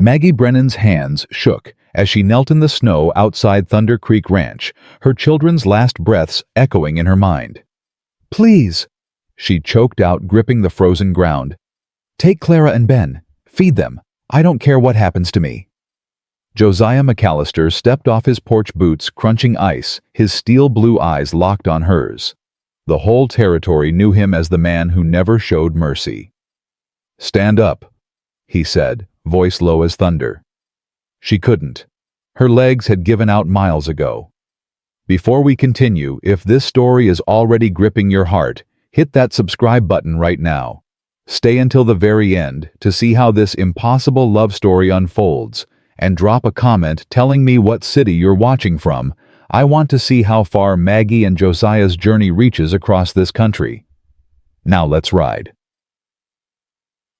Maggie Brennan's hands shook as she knelt in the snow outside Thunder Creek Ranch, her children's last breaths echoing in her mind. "Please," she choked out, gripping the frozen ground. "Take Clara and Ben. Feed them. I don't care what happens to me." Josiah McCallister stepped off his porch boots, crunching ice, his steel blue eyes locked on hers. The whole territory knew him as the man who never showed mercy. "Stand up," he said, voice low as thunder. She couldn't. Her legs had given out miles ago. Before we continue, if this story is already gripping your heart, hit that subscribe button right now. Stay until the very end to see how this impossible love story unfolds, and drop a comment telling me what city you're watching from. I want to see how far Maggie and Josiah's journey reaches across this country. Now let's ride.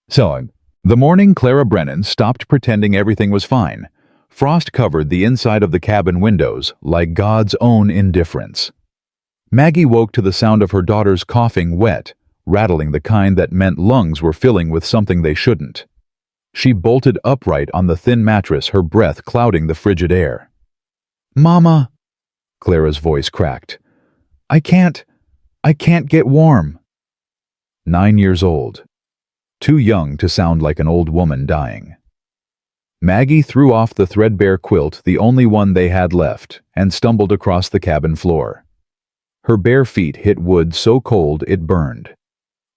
So, the morning Clara Brennan stopped pretending everything was fine. Frost covered the inside of the cabin windows like God's own indifference. Maggie woke to the sound of her daughter's coughing wet, rattling the kind that meant lungs were filling with something they shouldn't. She bolted upright on the thin mattress, her breath clouding the frigid air. "Mama," Clara's voice cracked. I can't get warm." 9 years old. Too young to sound like an old woman dying. Maggie threw off the threadbare quilt, the only one they had left, and stumbled across the cabin floor. Her bare feet hit wood so cold it burned.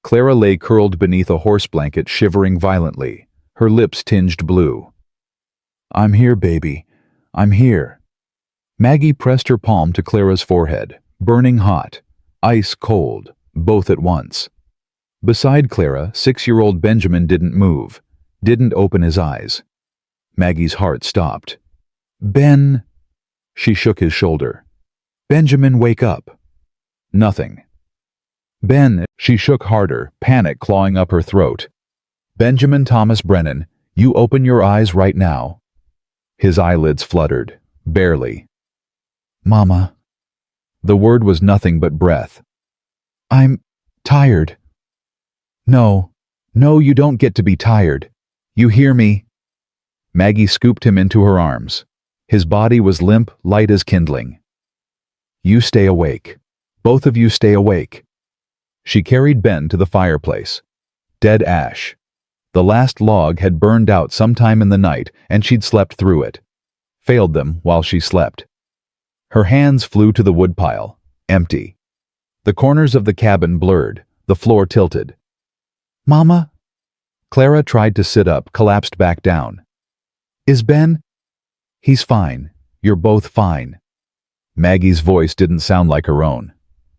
Clara lay curled beneath a horse blanket, shivering violently, her lips tinged blue. "I'm here, baby. I'm here." Maggie pressed her palm to Clara's forehead, burning hot, ice cold, both at once. Beside Clara, 6-year-old Benjamin didn't move, didn't open his eyes. Maggie's heart stopped. "Ben," she shook his shoulder. "Benjamin, wake up." Nothing. "Ben," she shook harder, panic clawing up her throat. "Benjamin Thomas Brennan, you open your eyes right now." His eyelids fluttered, barely. "Mama." The word was nothing but breath. "I'm tired." No, you don't get to be tired. You hear me?" Maggie scooped him into her arms. His body was limp, light as kindling. "You stay awake. Both of you stay awake." She carried Ben to the fireplace. Dead ash. The last log had burned out sometime in the night, and she'd slept through it. Failed them while she slept. Her hands flew to the woodpile, empty. The corners of the cabin blurred, the floor tilted. "Mama?" Clara tried to sit up, collapsed back down. "Is Ben?" "He's fine. You're both fine." Maggie's voice didn't sound like her own.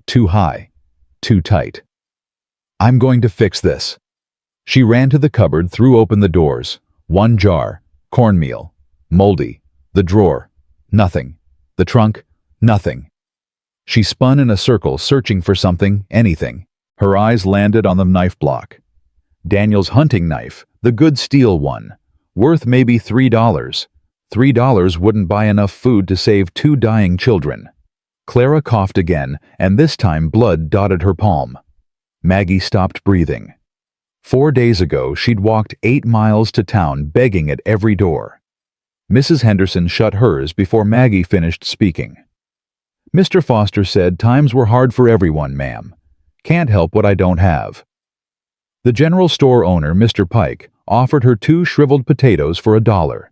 Too high. Too tight. "I'm going to fix this." She ran to the cupboard, threw open the doors. One jar. Cornmeal. Moldy. The drawer. Nothing. The trunk. Nothing. She spun in a circle, searching for something, anything. Her eyes landed on the knife block. Daniel's hunting knife, the good steel one, worth maybe $3. $3 wouldn't buy enough food to save 2 dying children. Clara coughed again, and this time blood dotted her palm. Maggie stopped breathing. 4 days ago, she'd walked 8 miles to town, begging at every door. Mrs. Henderson shut hers before Maggie finished speaking. "Mr. Foster said times were hard for everyone, ma'am. Can't help what I don't have." The general store owner, Mr. Pike, offered her 2 shriveled potatoes for $1.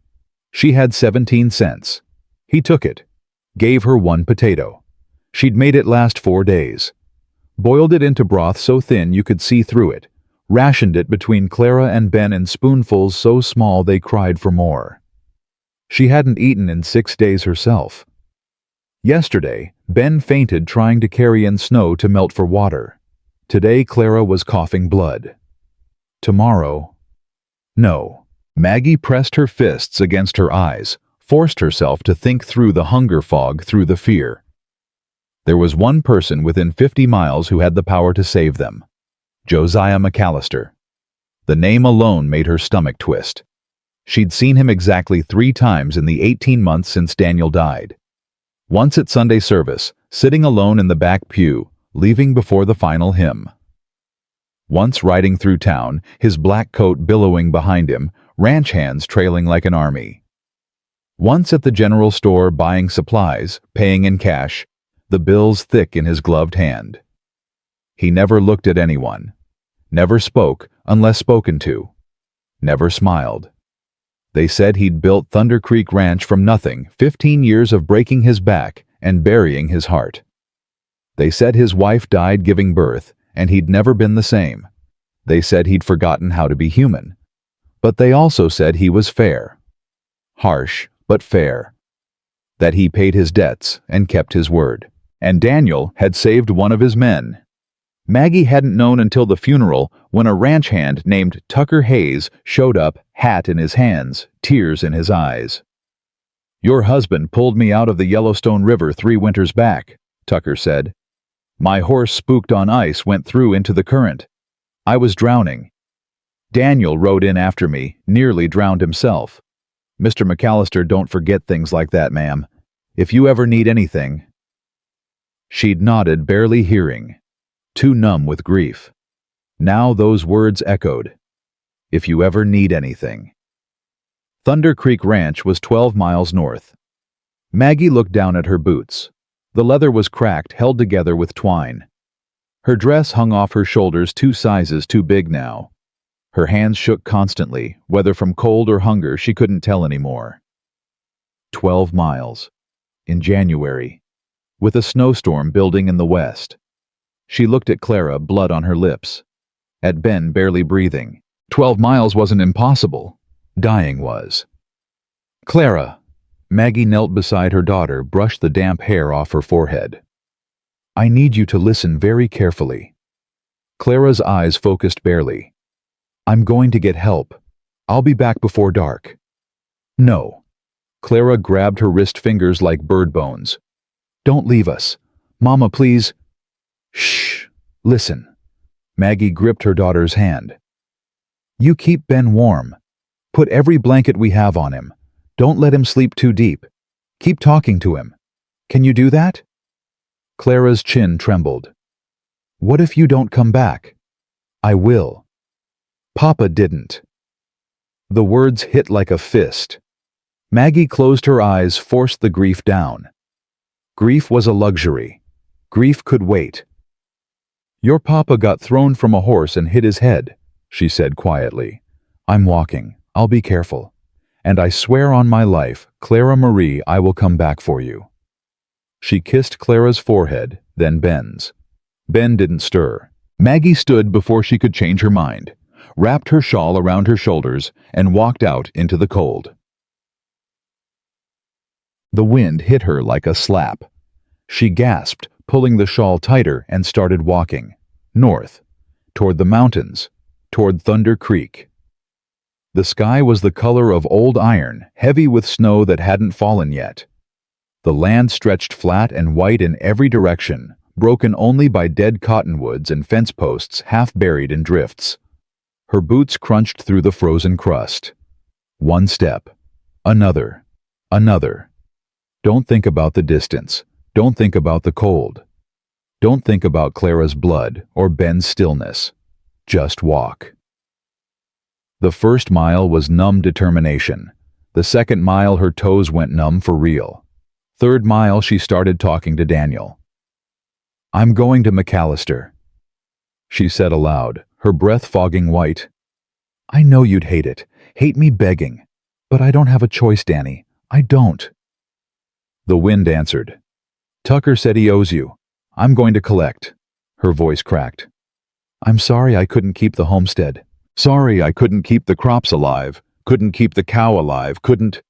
She had 17 cents. He took it. Gave her 1 potato. She'd made it last 4 days. Boiled it into broth so thin you could see through it. Rationed it between Clara and Ben in spoonfuls so small they cried for more. She hadn't eaten in 6 days herself. Yesterday, Ben fainted trying to carry in snow to melt for water. Today, Clara was coughing blood. Tomorrow... No. Maggie pressed her fists against her eyes, forced herself to think through the hunger fog, through the fear. There was one person within 50 miles who had the power to save them. Josiah McCallister. The name alone made her stomach twist. She'd seen him exactly 3 times in the 18 months since Daniel died. Once at Sunday service, sitting alone in the back pew, leaving before the final hymn. Once riding through town, his black coat billowing behind him, ranch hands trailing like an army. Once at the general store buying supplies, paying in cash, the bills thick in his gloved hand. He never looked at anyone, never spoke unless spoken to, never smiled. They said he'd built Thunder Creek Ranch from nothing, 15 years of breaking his back and burying his heart. They said his wife died giving birth, and he'd never been the same. They said he'd forgotten how to be human. But they also said he was fair. Harsh, but fair. That he paid his debts and kept his word. And Daniel had saved one of his men. Maggie hadn't known until the funeral when a ranch hand named Tucker Hayes showed up, hat in his hands, tears in his eyes. "Your husband pulled me out of the Yellowstone River 3 winters back," Tucker said. "My horse, spooked on ice, went through into the current. I was drowning. Daniel rode in after me, nearly drowned himself. Mr. McCallister, don't forget things like that, ma'am. If you ever need anything." She'd nodded, barely hearing, too numb with grief. Now those words echoed. If you ever need anything. Thunder Creek Ranch was 12 miles north. Maggie looked down at her boots. The leather was cracked, held together with twine. Her dress hung off her shoulders 2 sizes too big now. Her hands shook constantly, whether from cold or hunger she couldn't tell anymore. 12 miles. In January. With a snowstorm building in the west. She looked at Clara, blood on her lips. At Ben, barely breathing. 12 miles wasn't impossible. Dying was. "Clara." Maggie knelt beside her daughter, brushed the damp hair off her forehead. "I need you to listen very carefully." Clara's eyes focused barely. "I'm going to get help. I'll be back before dark." "No." Clara grabbed her wrist fingers like bird bones. "Don't leave us. Mama, please." "Shh. Listen." Maggie gripped her daughter's hand. "You keep Ben warm. Put every blanket we have on him. Don't let him sleep too deep. Keep talking to him. Can you do that?" Clara's chin trembled. "What if you don't come back?" "I will." "Papa didn't." The words hit like a fist. Maggie closed her eyes, forced the grief down. Grief was a luxury. Grief could wait. "Your papa got thrown from a horse and hit his head," she said quietly. "I'm walking. I'll be careful. And I swear on my life, Clara Marie, I will come back for you." She kissed Clara's forehead, then Ben's. Ben didn't stir. Maggie stood before she could change her mind, wrapped her shawl around her shoulders, and walked out into the cold. The wind hit her like a slap. She gasped, pulling the shawl tighter, and started walking. North. Toward the mountains. Toward Thunder Creek. The sky was the color of old iron, heavy with snow that hadn't fallen yet. The land stretched flat and white in every direction, broken only by dead cottonwoods and fence posts half buried in drifts. Her boots crunched through the frozen crust. One step. Another. Another. Don't think about the distance. Don't think about the cold. Don't think about Clara's blood or Ben's stillness. Just walk. The first mile was numb determination. The second mile her toes went numb for real. Third mile she started talking to Daniel. "I'm going to McCallister," she said aloud, her breath fogging white. "I know you'd hate it, hate me begging. But I don't have a choice, Danny. I don't." The wind answered. "Tucker said he owes you. I'm going to collect." Her voice cracked. "I'm sorry I couldn't keep the homestead. Sorry I couldn't keep the crops alive, couldn't keep the cow alive, couldn't—"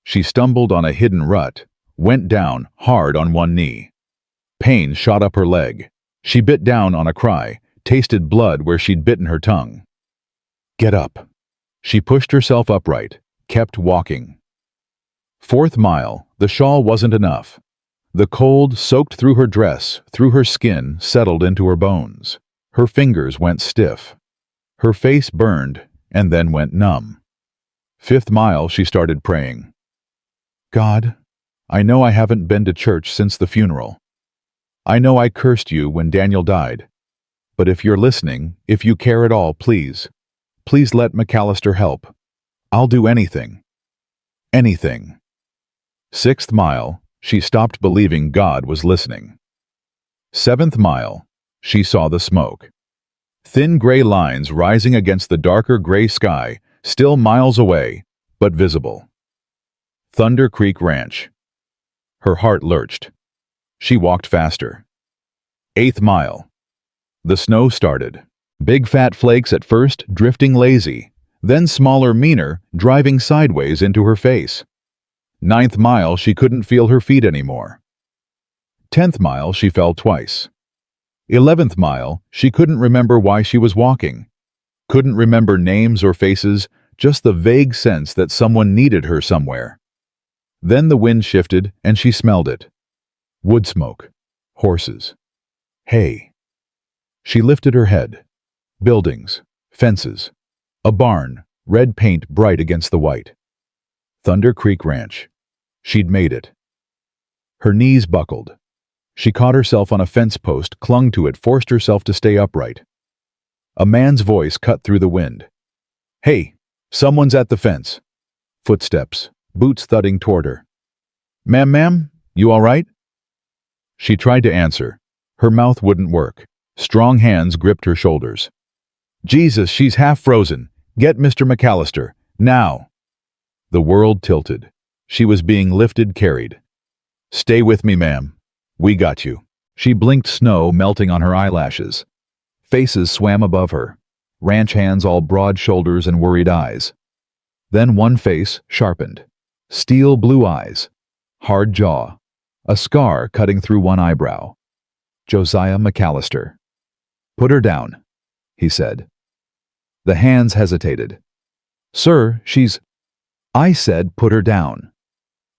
She stumbled on a hidden rut, went down hard on one knee. Pain shot up her leg. She bit down on a cry, tasted blood where she'd bitten her tongue. "Get up." She pushed herself upright, kept walking. Fourth mile, the shawl wasn't enough. The cold soaked through her dress, through her skin, settled into her bones. Her fingers went stiff. Her face burned, and then went numb. Fifth mile, she started praying. "God, I know I haven't been to church since the funeral. I know I cursed you when Daniel died. But if you're listening, if you care at all, please let McCallister help. I'll do anything. Anything. 6th mile, she stopped believing God was listening. 7th mile, she saw the smoke. Thin gray lines rising against the darker gray sky, still miles away, but visible. Thunder Creek Ranch. Her heart lurched. She walked faster. 8th mile. The snow started. Big fat flakes at first, drifting lazy, then smaller, meaner, driving sideways into her face. 9th mile, she couldn't feel her feet anymore. 10th mile, she fell twice. 11th mile, she couldn't remember why she was walking. Couldn't remember names or faces, just the vague sense that someone needed her somewhere. Then the wind shifted and she smelled it. Wood smoke. Horses. Hay. She lifted her head. Buildings. Fences. A barn, red paint bright against the white. Thunder Creek Ranch. She'd made it. Her knees buckled. She caught herself on a fence post, clung to it, forced herself to stay upright. A man's voice cut through the wind. "Hey, someone's at the fence." Footsteps, boots thudding toward her. Ma'am, you all right?" She tried to answer. Her mouth wouldn't work. Strong hands gripped her shoulders. "Jesus, she's half frozen. Get Mr. McCallister, now." The world tilted. She was being lifted, carried. "Stay with me, ma'am. We got you." She blinked, snow melting on her eyelashes. Faces swam above her. Ranch hands, all broad shoulders and worried eyes. Then one face sharpened. Steel blue eyes. Hard jaw. A scar cutting through one eyebrow. Josiah McCallister. "Put her down," he said. The hands hesitated. "Sir, she's—" "I said put her down."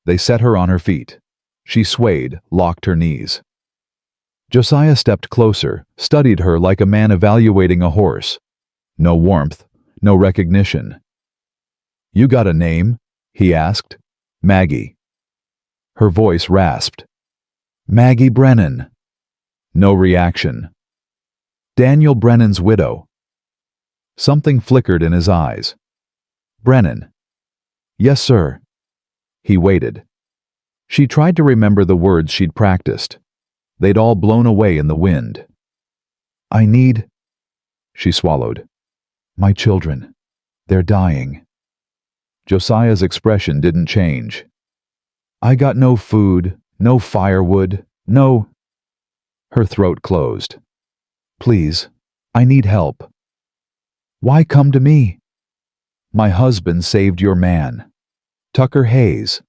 They set her on her feet. She swayed, locked her knees. Josiah stepped closer, studied her like a man evaluating a horse. No warmth, no recognition. "You got a name?" he asked. "Maggie." Her voice rasped. "Maggie Brennan." No reaction. "Daniel Brennan's widow." Something flickered in his eyes. "Brennan." "Yes, sir." He waited. She tried to remember the words she'd practiced. They'd all blown away in the wind. "I need—" She swallowed. "My children. They're dying." Josiah's expression didn't change. "I got no food, no firewood, no—" Her throat closed. "Please, I need help." "Why come to me?" "My husband saved your man. Tucker Hayes.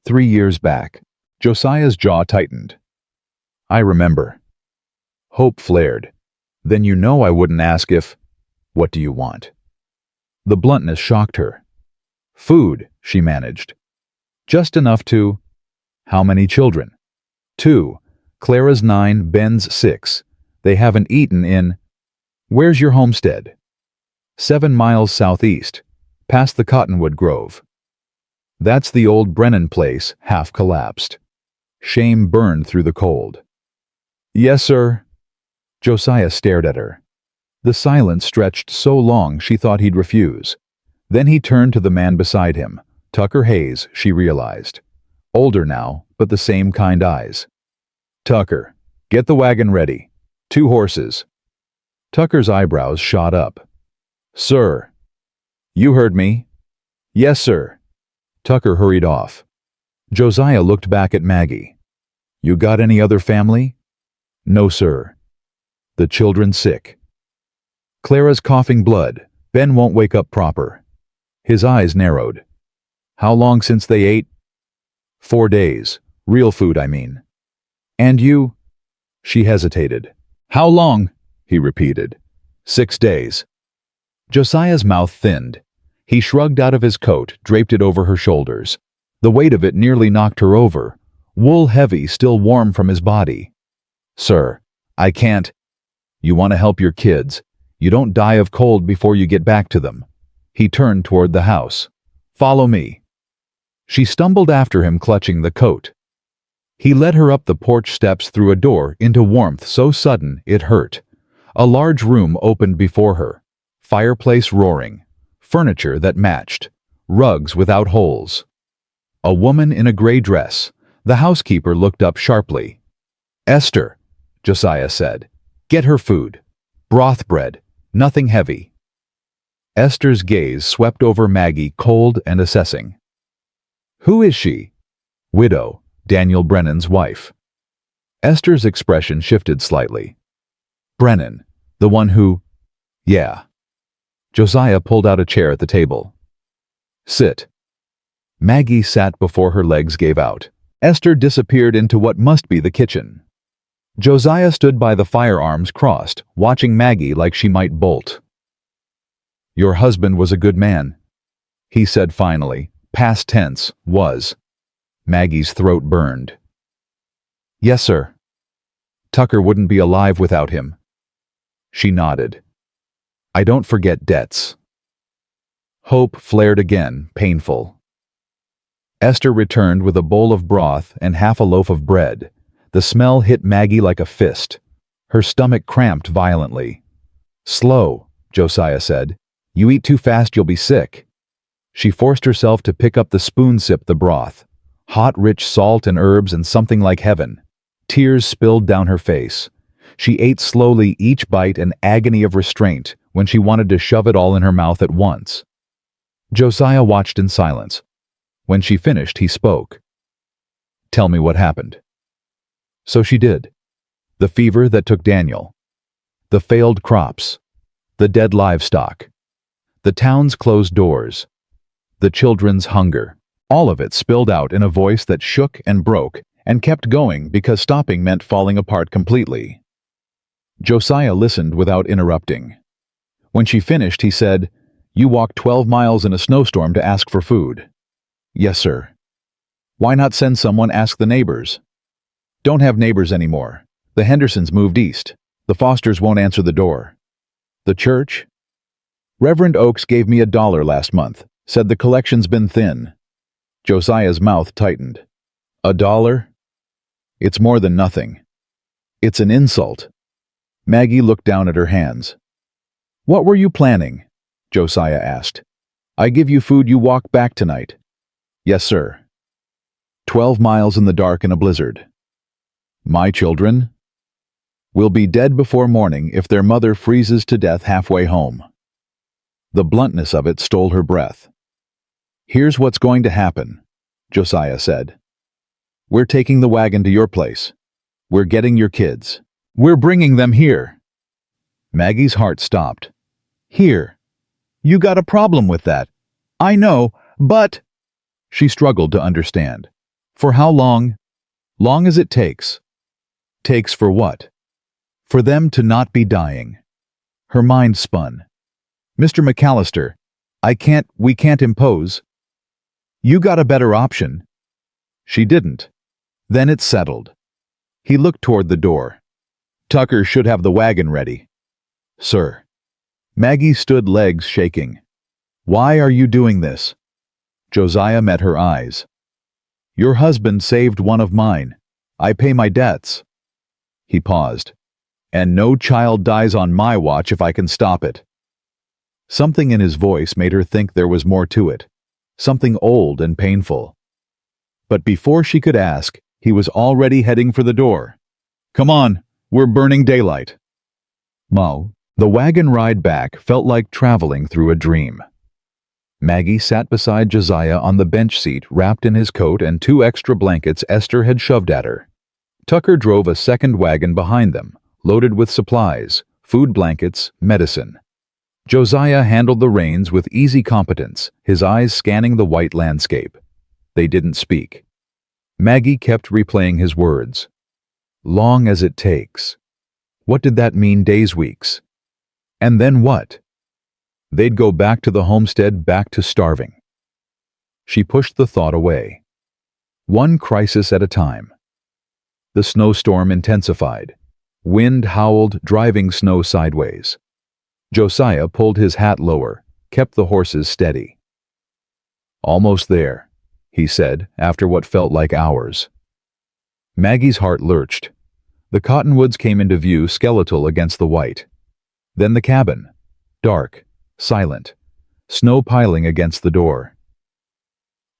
3 years back." Josiah's jaw tightened. "I remember." Hope flared. "Then you know I wouldn't ask if— What do you want?" The bluntness shocked her. "Food," she managed. "Just enough to—" "How many children?" "2. Clara's 9, Ben's 6. They haven't eaten in—" "Where's your homestead?" 7 miles southeast, past the cottonwood grove." "That's the old Brennan place," half collapsed. Shame burned through the cold. "Yes, sir." Josiah stared at her. The silence stretched so long she thought he'd refuse. Then he turned to the man beside him. Tucker Hayes, she realized. Older now, but the same kind eyes. "Tucker, get the wagon ready. 2 horses." Tucker's eyebrows shot up. "Sir." "You heard me." "Yes, sir." Tucker hurried off. Josiah looked back at Maggie. "You got any other family?" "No, sir." "The children sick?" "Clara's coughing blood. Ben won't wake up proper." His eyes narrowed. "How long since they ate?" 4 days. Real food, I mean." "And you—" She hesitated. "How long?" he repeated. 6 days. Josiah's mouth thinned. He shrugged out of his coat, draped it over her shoulders. The weight of it nearly knocked her over. Wool heavy, still warm from his body. "Sir, I can't—" "You want to help your kids. You don't die of cold before you get back to them." He turned toward the house. "Follow me." She stumbled after him, clutching the coat. He led her up the porch steps, through a door, into warmth so sudden it hurt. A large room opened before her. Fireplace roaring. Furniture that matched. rugs without holes. A woman in a gray dress. The housekeeper looked up sharply. "Esther," Josiah said, "get her food. Broth bread, nothing heavy." Esther's gaze swept over Maggie, cold and assessing. "Who is she?" "Widow, Daniel Brennan's wife." Esther's expression shifted slightly. "Brennan, the one who—" "Yeah." Josiah pulled out a chair at the table. "Sit." Maggie sat before her legs gave out. Esther disappeared into what must be the kitchen. Josiah stood by the firearms crossed, watching Maggie like she might bolt. "Your husband was a good man," he said finally, past tense, was. Maggie's throat burned. "Yes, sir. Tucker wouldn't be alive without him." She nodded. "I don't forget debts." Hope flared again, painful. Esther returned with a bowl of broth and half a loaf of bread. The smell hit Maggie like a fist. Her stomach cramped violently. "Slow," Josiah said. "You eat too fast, you'll be sick." She forced herself to pick up the spoon, sip the broth. Hot, rich salt and herbs and something like heaven. Tears spilled down her face. She ate slowly, each bite an agony of restraint when she wanted to shove it all in her mouth at once. Josiah watched in silence. When she finished, he spoke. "Tell me what happened." So she did. The fever that took Daniel. The failed crops. The dead livestock. The town's closed doors. The children's hunger. All of it spilled out in a voice that shook and broke and kept going because stopping meant falling apart completely. Josiah listened without interrupting. When she finished, he said, "You walked 12 miles in a snowstorm to ask for food." "Yes, sir." "Why not send someone, ask the neighbors?" "Don't have neighbors anymore. The Hendersons moved east. The Fosters won't answer the door." "The church?" "Reverend Oakes gave me $1 last month, said the collection's been thin." Josiah's mouth tightened. $1? It's more than nothing. It's an insult. Maggie looked down at her hands. "What were you planning?" Josiah asked. "I give you food, you walk back tonight." "Yes, sir." 12 miles in the dark in a blizzard. "My children will be dead before morning if their mother freezes to death halfway home." The bluntness of it stole her breath. "Here's what's going to happen," Josiah said. "We're taking the wagon to your place. We're getting your kids. We're bringing them here." Maggie's heart stopped. "Here? You got a problem with that?" "I know, but—" She struggled to understand. "For how long?" "Long as it takes." "Takes for what?" "For them to not be dying." Her mind spun. "Mr. McCallister, we can't impose." "You got a better option." She didn't. Then it's settled. He looked toward the door. "Tucker should have the wagon ready." "Sir." Maggie stood, legs shaking. "Why are you doing this?" Josiah met her eyes. "Your husband saved one of mine. I pay my debts." He paused. "And no child dies on my watch if I can stop it." Something in his voice made her think there was more to it. Something old and painful. But before she could ask, he was already heading for the door. "Come on, we're burning daylight." Mo, the wagon ride back felt like traveling through a dream. Maggie sat beside Josiah on the bench seat, wrapped in his coat and 2 extra blankets Esther had shoved at her. Tucker drove a second wagon behind them, loaded with supplies, food, blankets, medicine. Josiah handled the reins with easy competence, his eyes scanning the white landscape. They didn't speak. Maggie kept replaying his words. Long as it takes. What did that mean, days, weeks? And then what? They'd go back to the homestead, back to starving. She pushed the thought away. One crisis at a time. The snowstorm intensified. Wind howled, driving snow sideways. Josiah pulled his hat lower, kept the horses steady. "Almost there," he said, after what felt like hours. Maggie's heart lurched. The cottonwoods came into view, skeletal against the white. Then the cabin. Dark, silent, snow piling against the door.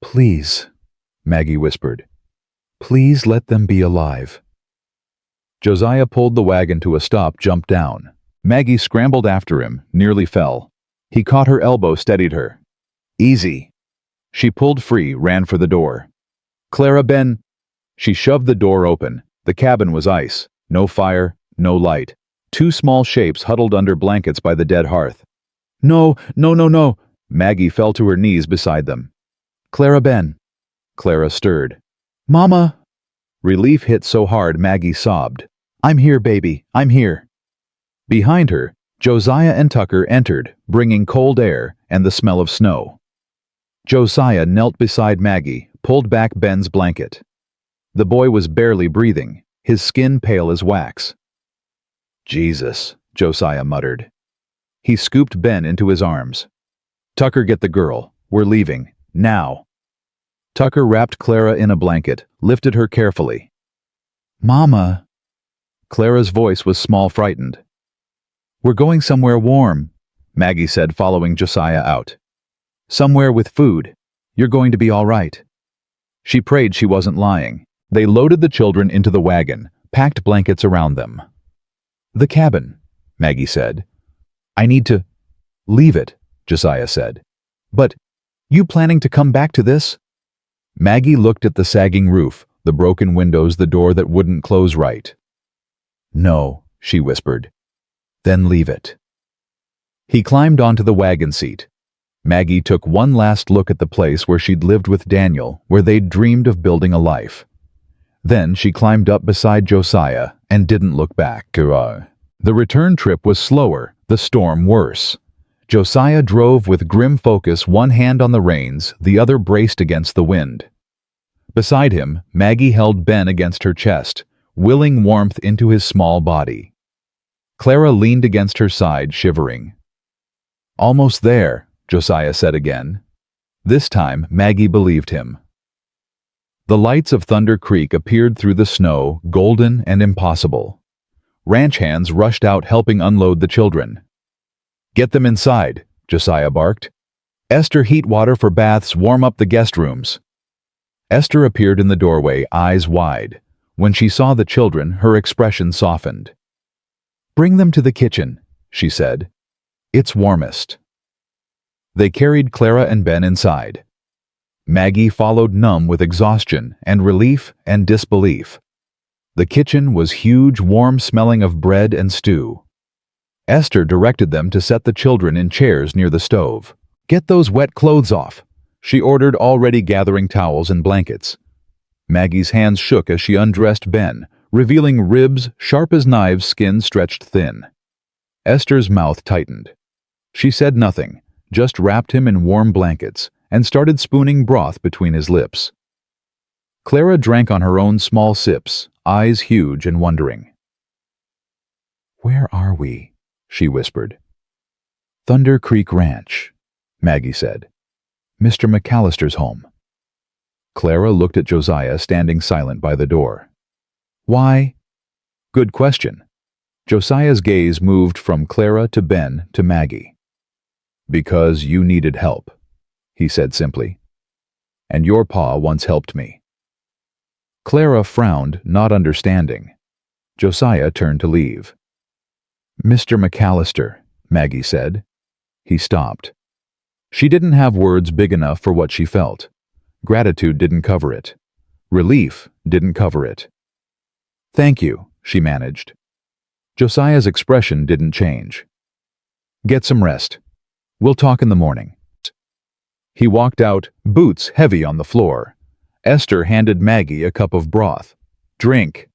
Please, Maggie whispered. Please let them be alive. Josiah pulled the wagon to a stop, jumped down. Maggie scrambled after him, nearly fell. He caught her elbow, steadied her. Easy. She pulled free, ran for the door. Clara, Ben. She shoved the door open. The cabin was ice. No fire, no light. Two small shapes huddled under blankets by the dead hearth. No, no, no, no. Maggie fell to her knees beside them. Clara, Ben. Clara stirred. Mama. Relief hit so hard Maggie sobbed. I'm here, baby. I'm here. Behind her, Josiah and Tucker entered, bringing cold air and the smell of snow. Josiah knelt beside Maggie, pulled back Ben's blanket. The boy was barely breathing, his skin pale as wax. Jesus, Josiah muttered. He scooped Ben into his arms. Tucker, get the girl. We're leaving. Now. Tucker wrapped Clara in a blanket, lifted her carefully. Mama. Clara's voice was small, frightened. We're going somewhere warm, Maggie said, following Josiah out. Somewhere with food. You're going to be all right. She prayed she wasn't lying. They loaded the children into the wagon, packed blankets around them. The cabin, Maggie said. I need to leave it, Josiah said. But you planning to come back to this? Maggie looked at the sagging roof, the broken windows, the door that wouldn't close right. No, she whispered. Then leave it. He climbed onto the wagon seat. Maggie took one last look at the place where she'd lived with Daniel, where they'd dreamed of building a life. Then she climbed up beside Josiah and didn't look back. The return trip was slower, the storm worse. Josiah drove with grim focus, one hand on the reins, the other braced against the wind. Beside him, Maggie held Ben against her chest, willing warmth into his small body. Clara leaned against her side, shivering. Almost there, Josiah said again. This time, Maggie believed him. The lights of Thunder Creek appeared through the snow, golden and impossible. Ranch hands rushed out, helping unload the children. Get them inside, Josiah barked. Esther, heat water for baths, warm up the guest rooms. Esther appeared in the doorway, eyes wide. When she saw the children, her expression softened. Bring them to the kitchen, she said. It's warmest. They carried Clara and Ben inside. Maggie followed, numb with exhaustion and relief and disbelief. The kitchen was huge, warm, smelling of bread and stew. Esther directed them to set the children in chairs near the stove. Get those wet clothes off, she ordered, already gathering towels and blankets. Maggie's hands shook as she undressed Ben, revealing ribs sharp as knives, skin stretched thin. Esther's mouth tightened. She said nothing, just wrapped him in warm blankets and started spooning broth between his lips. Clara drank on her own, small sips, eyes huge and wondering. Where are we? She whispered. Thunder Creek Ranch, Maggie said. Mr. McCallister's home. Clara looked at Josiah, standing silent by the door. Why? Good question. Josiah's gaze moved from Clara to Ben to Maggie. Because you needed help, he said simply. And your pa once helped me. Clara frowned, not understanding. Josiah turned to leave. Mr. McCallister, Maggie said. He stopped. She didn't have words big enough for what she felt. Gratitude didn't cover it. Relief didn't cover it. Thank you, she managed. Josiah's expression didn't change. Get some rest. We'll talk in the morning. He walked out, boots heavy on the floor. Esther handed Maggie a cup of broth. Drink.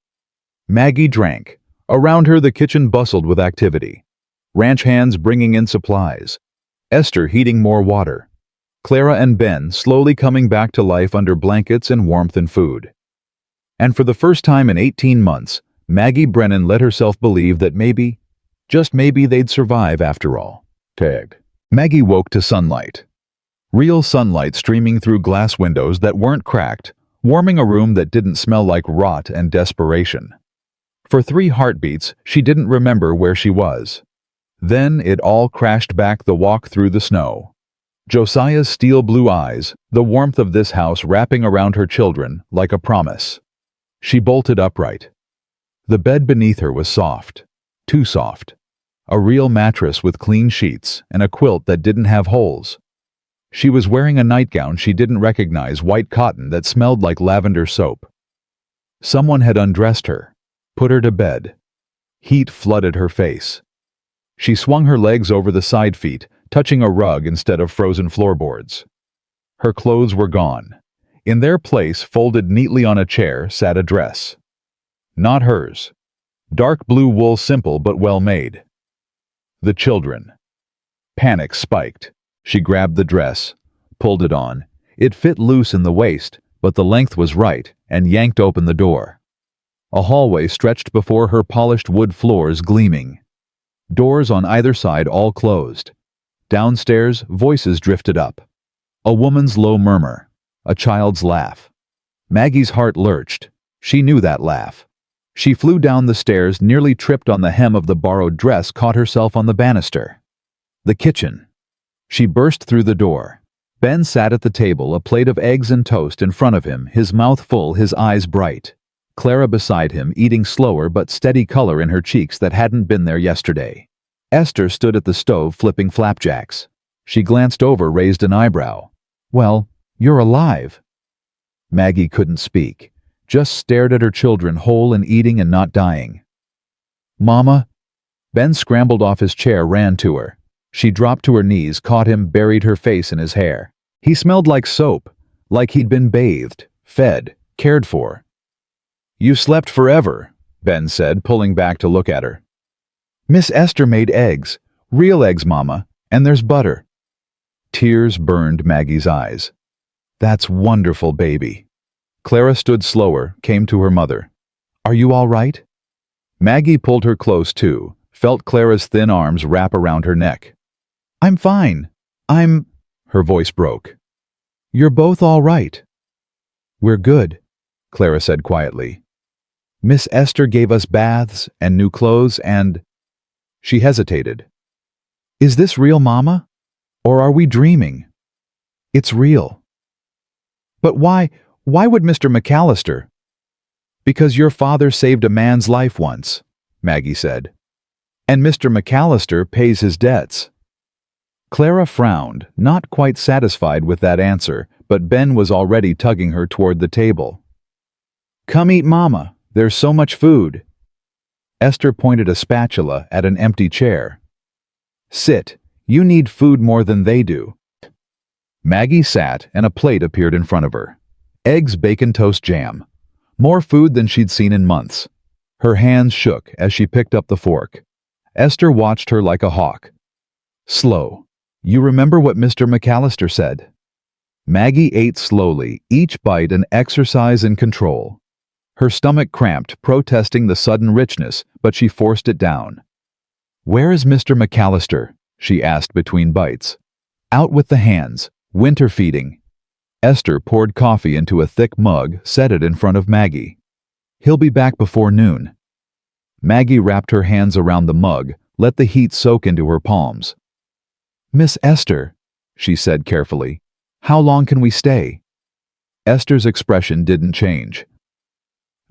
Maggie drank. Around her, the kitchen bustled with activity. Ranch hands bringing in supplies. Esther heating more water. Clara and Ben slowly coming back to life under blankets and warmth and food. And for the first time in 18 months, Maggie Brennan let herself believe that maybe, just maybe, they'd survive after all. Tagged. Maggie woke to sunlight. Real sunlight streaming through glass windows that weren't cracked, warming a room that didn't smell like rot and desperation. For 3 heartbeats, she didn't remember where she was. Then it all crashed back, the walk through the snow. Josiah's steel blue eyes, the warmth of this house wrapping around her children like a promise. She bolted upright. The bed beneath her was soft, too soft. A real mattress with clean sheets and a quilt that didn't have holes. She was wearing a nightgown she didn't recognize, white cotton that smelled like lavender soap. Someone had undressed her, put her to bed. Heat flooded her face. She swung her legs over the side feet, touching a rug instead of frozen floorboards. Her clothes were gone. In their place, folded neatly on a chair, sat a dress. Not hers. Dark blue wool, simple but well made. The children. Panic spiked. She grabbed the dress, pulled it on. It fit loose in the waist, but the length was right, and yanked open the door. A hallway stretched before her, polished wood floors gleaming. Doors on either side all closed. Downstairs, voices drifted up. A woman's low murmur. A child's laugh. Maggie's heart lurched. She knew that laugh. She flew down the stairs, nearly tripped on the hem of the borrowed dress, caught herself on the banister. The kitchen. She burst through the door. Ben sat at the table, a plate of eggs and toast in front of him, his mouth full, his eyes bright. Clara beside him, eating slower but steady, color in her cheeks that hadn't been there yesterday. Esther stood at the stove flipping flapjacks. She glanced over, raised an eyebrow. "Well, you're alive." Maggie couldn't speak, just stared at her children, whole and eating and not dying. "Mama?" Ben scrambled off his chair, ran to her. She dropped to her knees, caught him, buried her face in his hair. He smelled like soap, like he'd been bathed, fed, cared for. "You slept forever," Ben said, pulling back to look at her. "Miss Esther made eggs, real eggs, Mama, and there's butter." Tears burned Maggie's eyes. "That's wonderful, baby." Clara stood slower, came to her mother. "Are you all right?" Maggie pulled her close too, felt Clara's thin arms wrap around her neck. "I'm fine. Her voice broke. "You're both all right." "We're good," Clara said quietly. "Miss Esther gave us baths and new clothes and—" She hesitated. "Is this real, Mama? Or are we dreaming?" "It's real." "But why would Mr. McCallister?" "Because your father saved a man's life once," Maggie said. "And Mr. McCallister pays his debts." Clara frowned, not quite satisfied with that answer, but Ben was already tugging her toward the table. "Come eat, Mama. There's so much food." Esther pointed a spatula at an empty chair. "Sit. You need food more than they do." Maggie sat, and a plate appeared in front of her. Eggs, bacon, toast, jam. More food than she'd seen in months. Her hands shook as she picked up the fork. Esther watched her like a hawk. "Slow. You remember what Mr. McCallister said?" Maggie ate slowly, each bite an exercise in control. Her stomach cramped, protesting the sudden richness, but she forced it down. "Where is Mr. McCallister?" she asked between bites. "Out with the hands. Winter feeding." Esther poured coffee into a thick mug, set it in front of Maggie. "He'll be back before noon." Maggie wrapped her hands around the mug, let the heat soak into her palms. "Miss Esther," she said carefully, "how long can we stay?" Esther's expression didn't change.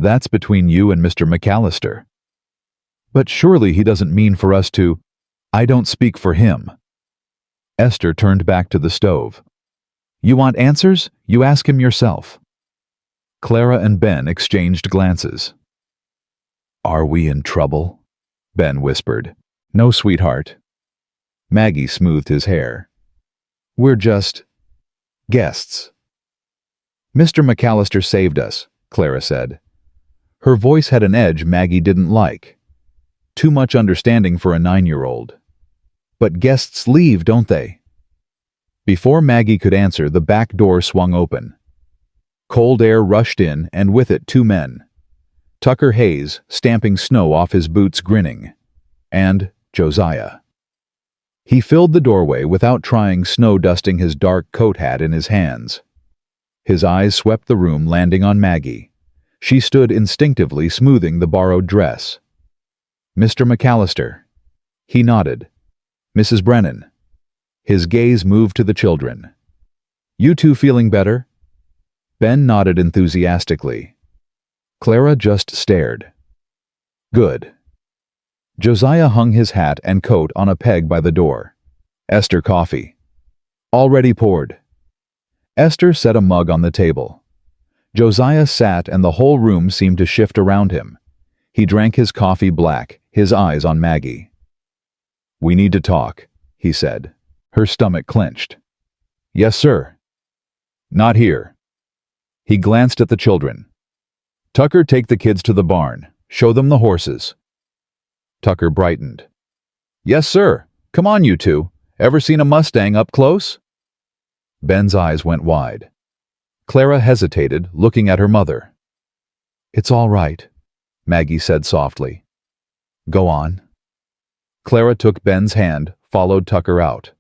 "That's between you and Mr. McCallister." "But surely he doesn't mean for us to—" "I don't speak for him." Esther turned back to the stove. "You want answers? You ask him yourself." Clara and Ben exchanged glances. "Are we in trouble?" Ben whispered. "No, sweetheart." Maggie smoothed his hair. "We're just guests." "Mr. McCallister saved us," Clara said. Her voice had an edge Maggie didn't like. Too much understanding for a 9-year-old. "But guests leave, don't they?" Before Maggie could answer, the back door swung open. Cold air rushed in, and with it 2 men. Tucker Hayes, stamping snow off his boots, grinning. And Josiah. He filled the doorway without trying, snow dusting his dark coat hat in his hands. His eyes swept the room, landing on Maggie. She stood instinctively, smoothing the borrowed dress. "Mr. McCallister." He nodded. "Mrs. Brennan." His gaze moved to the children. "You two feeling better?" Ben nodded enthusiastically. Clara just stared. "Good." Josiah hung his hat and coat on a peg by the door. "Esther, coffee." "Already poured." Esther set a mug on the table. Josiah sat and the whole room seemed to shift around him. He drank his coffee black, his eyes on Maggie. "We need to talk," he said. Her stomach clenched. "Yes, sir." "Not here." He glanced at the children. "Tucker, take the kids to the barn. Show them the horses." Tucker brightened. "Yes, sir. Come on, you two. Ever seen a Mustang up close?" Ben's eyes went wide. Clara hesitated, looking at her mother. "It's all right," Maggie said softly. "Go on." Clara took Ben's hand, followed Tucker out.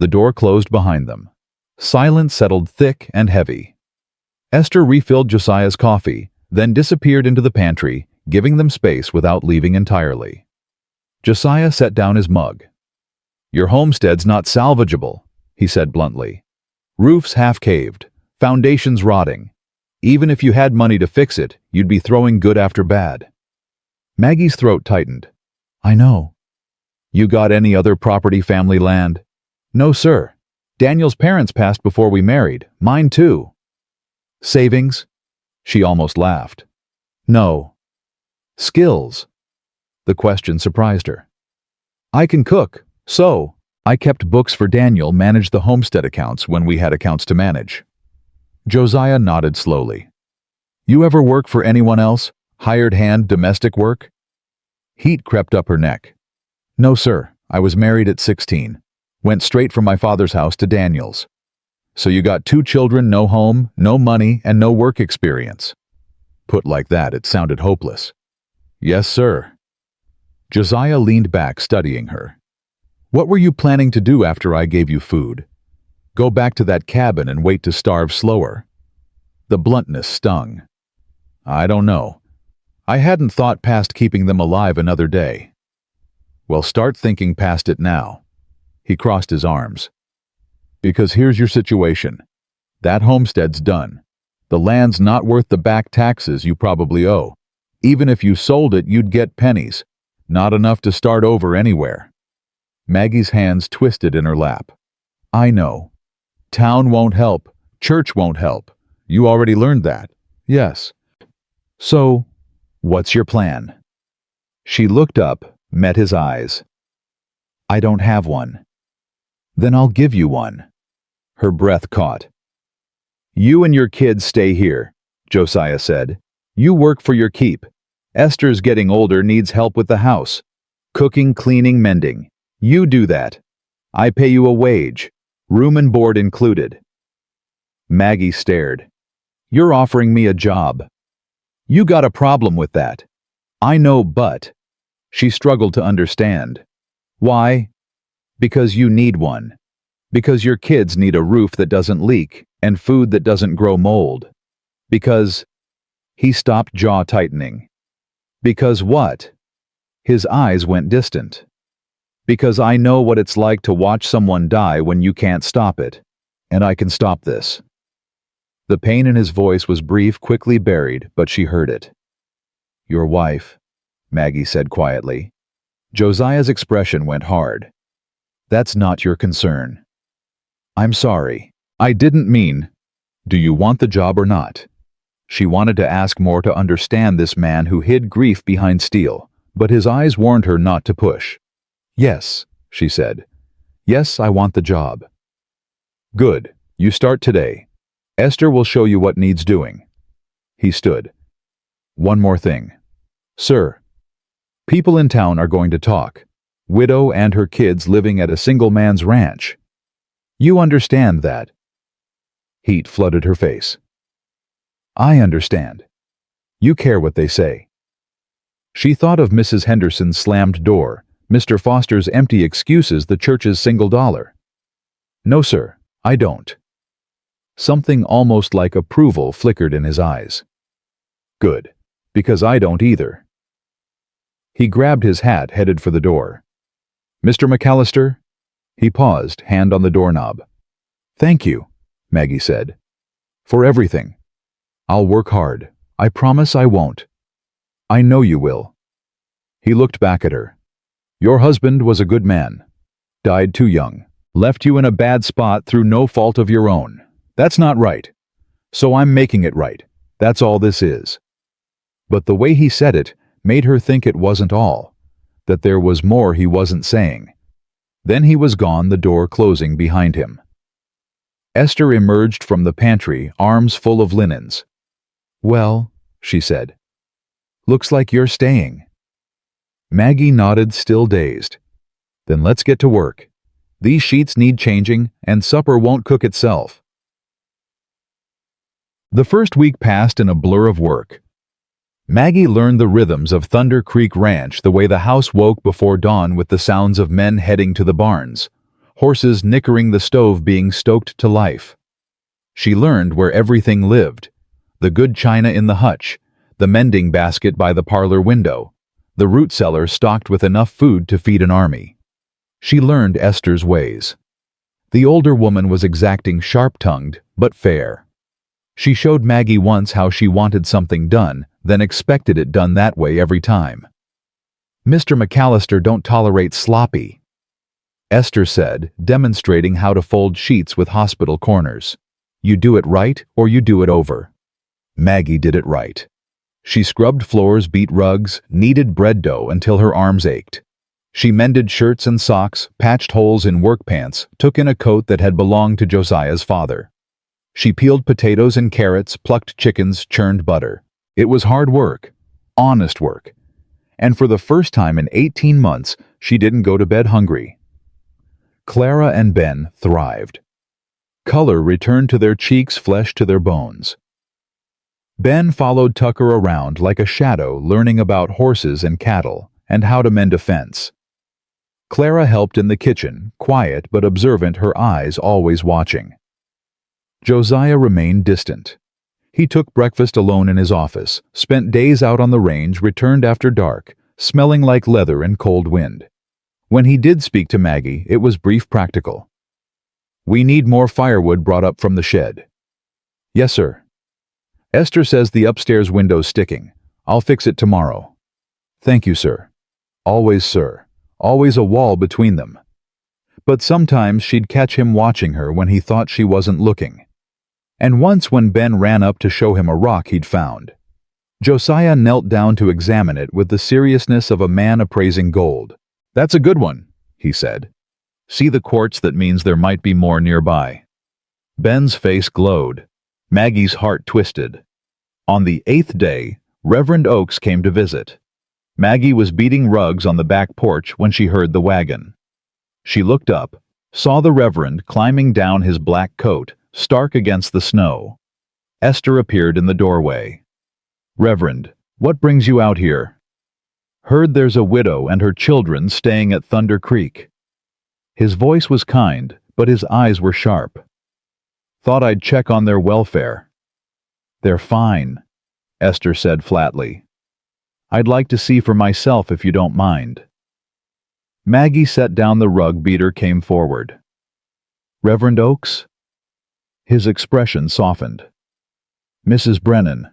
The door closed behind them. Silence settled thick and heavy. Esther refilled Josiah's coffee, then disappeared into the pantry, giving them space without leaving entirely. Josiah set down his mug. "Your homestead's not salvageable," he said bluntly. "Roof's half-caved, foundations rotting. Even if you had money to fix it, you'd be throwing good after bad." Maggie's throat tightened. "I know." "You got any other property, family land?" "No, sir. Daniel's parents passed before we married. Mine too." "Savings?" She almost laughed. "No." "Skills?" The question surprised her. "I can cook, so I kept books for Daniel, managed the homestead accounts when we had accounts to manage." Josiah nodded slowly. "You ever work for anyone else? Hired hand domestic work?" Heat crept up her neck. "No, sir. I was married at 16. Went straight from my father's house to Daniel's." "So you got 2 children, no home, no money, and no work experience." Put like that, it sounded hopeless. "Yes, sir." Josiah leaned back, studying her. "What were you planning to do after I gave you food? Go back to that cabin and wait to starve slower?" The bluntness stung. "I don't know. I hadn't thought past keeping them alive another day." "Well, start thinking past it now." He crossed his arms. "Because here's your situation. That homestead's done. The land's not worth the back taxes you probably owe. Even if you sold it, you'd get pennies. Not enough to start over anywhere." Maggie's hands twisted in her lap. "I know. Town won't help. Church won't help. You already learned that." "Yes." "So, what's your plan?" She looked up, met his eyes. "I don't have one." "Then I'll give you one." Her breath caught. "You and your kids stay here," Josiah said. "You work for your keep. Esther's getting older, needs help with the house. Cooking, cleaning, mending. You do that. I pay you a wage, room and board included." Maggie stared. "You're offering me a job." "You got a problem with that." "I know, but..." She struggled to understand. "Why?" "Because you need one. Because your kids need a roof that doesn't leak and food that doesn't grow mold. Because..." He stopped, jaw tightening. "Because what?" His eyes went distant. "Because I know what it's like to watch someone die when you can't stop it. And I can stop this." The pain in his voice was brief, quickly buried, but she heard it. "Your wife," Maggie said quietly. Josiah's expression went hard. "That's not your concern." "I'm sorry. I didn't mean..." "Do you want the job or not?" She wanted to ask more to understand this man who hid grief behind steel, but his eyes warned her not to push. "Yes," she said. "Yes, I want the job." "Good. You start today. Esther will show you what needs doing." He stood. "One more thing." "Sir." "People in town are going to talk. Widow and her kids living at a single man's ranch. You understand that." Heat flooded her face. "I understand. You care what they say." She thought of Mrs. Henderson's slammed door, Mr. Foster's empty excuses, the church's single dollar. "No, sir, I don't." Something almost like approval flickered in his eyes. "Good, because I don't either." He grabbed his hat, headed for the door. "Mr. McCallister?" He paused, hand on the doorknob. "Thank you," Maggie said. "For everything. I'll work hard. I promise I won't. I know you will." He looked back at her. "Your husband was a good man. Died too young. Left you in a bad spot through no fault of your own. That's not right. So I'm making it right. That's all this is." But the way he said it made her think it wasn't all, that there was more he wasn't saying. Then he was gone, the door closing behind him. Esther emerged from the pantry, arms full of linens. "Well," she said, "looks like you're staying." Maggie nodded, still dazed. "Then let's get to work. These sheets need changing, and supper won't cook itself." The first week passed in a blur of work. Maggie learned the rhythms of Thunder Creek Ranch the way the house woke before dawn with the sounds of men heading to the barns, horses nickering the stove being stoked to life. She learned where everything lived: the good china in the hutch, the mending basket by the parlor window, the root cellar stocked with enough food to feed an army. She learned Esther's ways. The older woman was exacting, sharp-tongued, but fair. She showed Maggie once how she wanted something done, then expected it done that way every time. "Mr. McCallister don't tolerate sloppy," Esther said, demonstrating how to fold sheets with hospital corners. "You do it right or you do it over." Maggie did it right. She scrubbed floors, beat rugs, kneaded bread dough until her arms ached. She mended shirts and socks, patched holes in work pants, took in a coat that had belonged to Josiah's father. She peeled potatoes and carrots, plucked chickens, churned butter. It was hard work, honest work. And for the first time in 18 months, she didn't go to bed hungry. Clara and Ben thrived. Color returned to their cheeks, flesh to their bones. Ben followed Tucker around like a shadow, learning about horses and cattle, and how to mend a fence. Clara helped in the kitchen, quiet but observant, her eyes always watching. Josiah remained distant. He took breakfast alone in his office, spent days out on the range, returned after dark, smelling like leather and cold wind. When he did speak to Maggie, it was brief, practical. "We need more firewood brought up from the shed." "Yes, sir." "Esther says the upstairs window's sticking. I'll fix it tomorrow." "Thank you, sir." Always, sir. Always a wall between them. But sometimes she'd catch him watching her when he thought she wasn't looking. And once when Ben ran up to show him a rock he'd found. Josiah knelt down to examine it with the seriousness of a man appraising gold. "That's a good one," he said. "See the quartz? That means there might be more nearby." Ben's face glowed. Maggie's heart twisted. On the 8th day, Reverend Oakes came to visit. Maggie was beating rugs on the back porch when she heard the wagon. She looked up, saw the Reverend climbing down his black coat, stark against the snow. Esther appeared in the doorway. "Reverend, what brings you out here?" "Heard there's a widow and her children staying at Thunder Creek." His voice was kind, but his eyes were sharp. "Thought I'd check on their welfare." "They're fine," Esther said flatly. "I'd like to see for myself if you don't mind." Maggie set down the rug beater, came forward. "Reverend Oakes?" His expression softened. "Mrs. Brennan,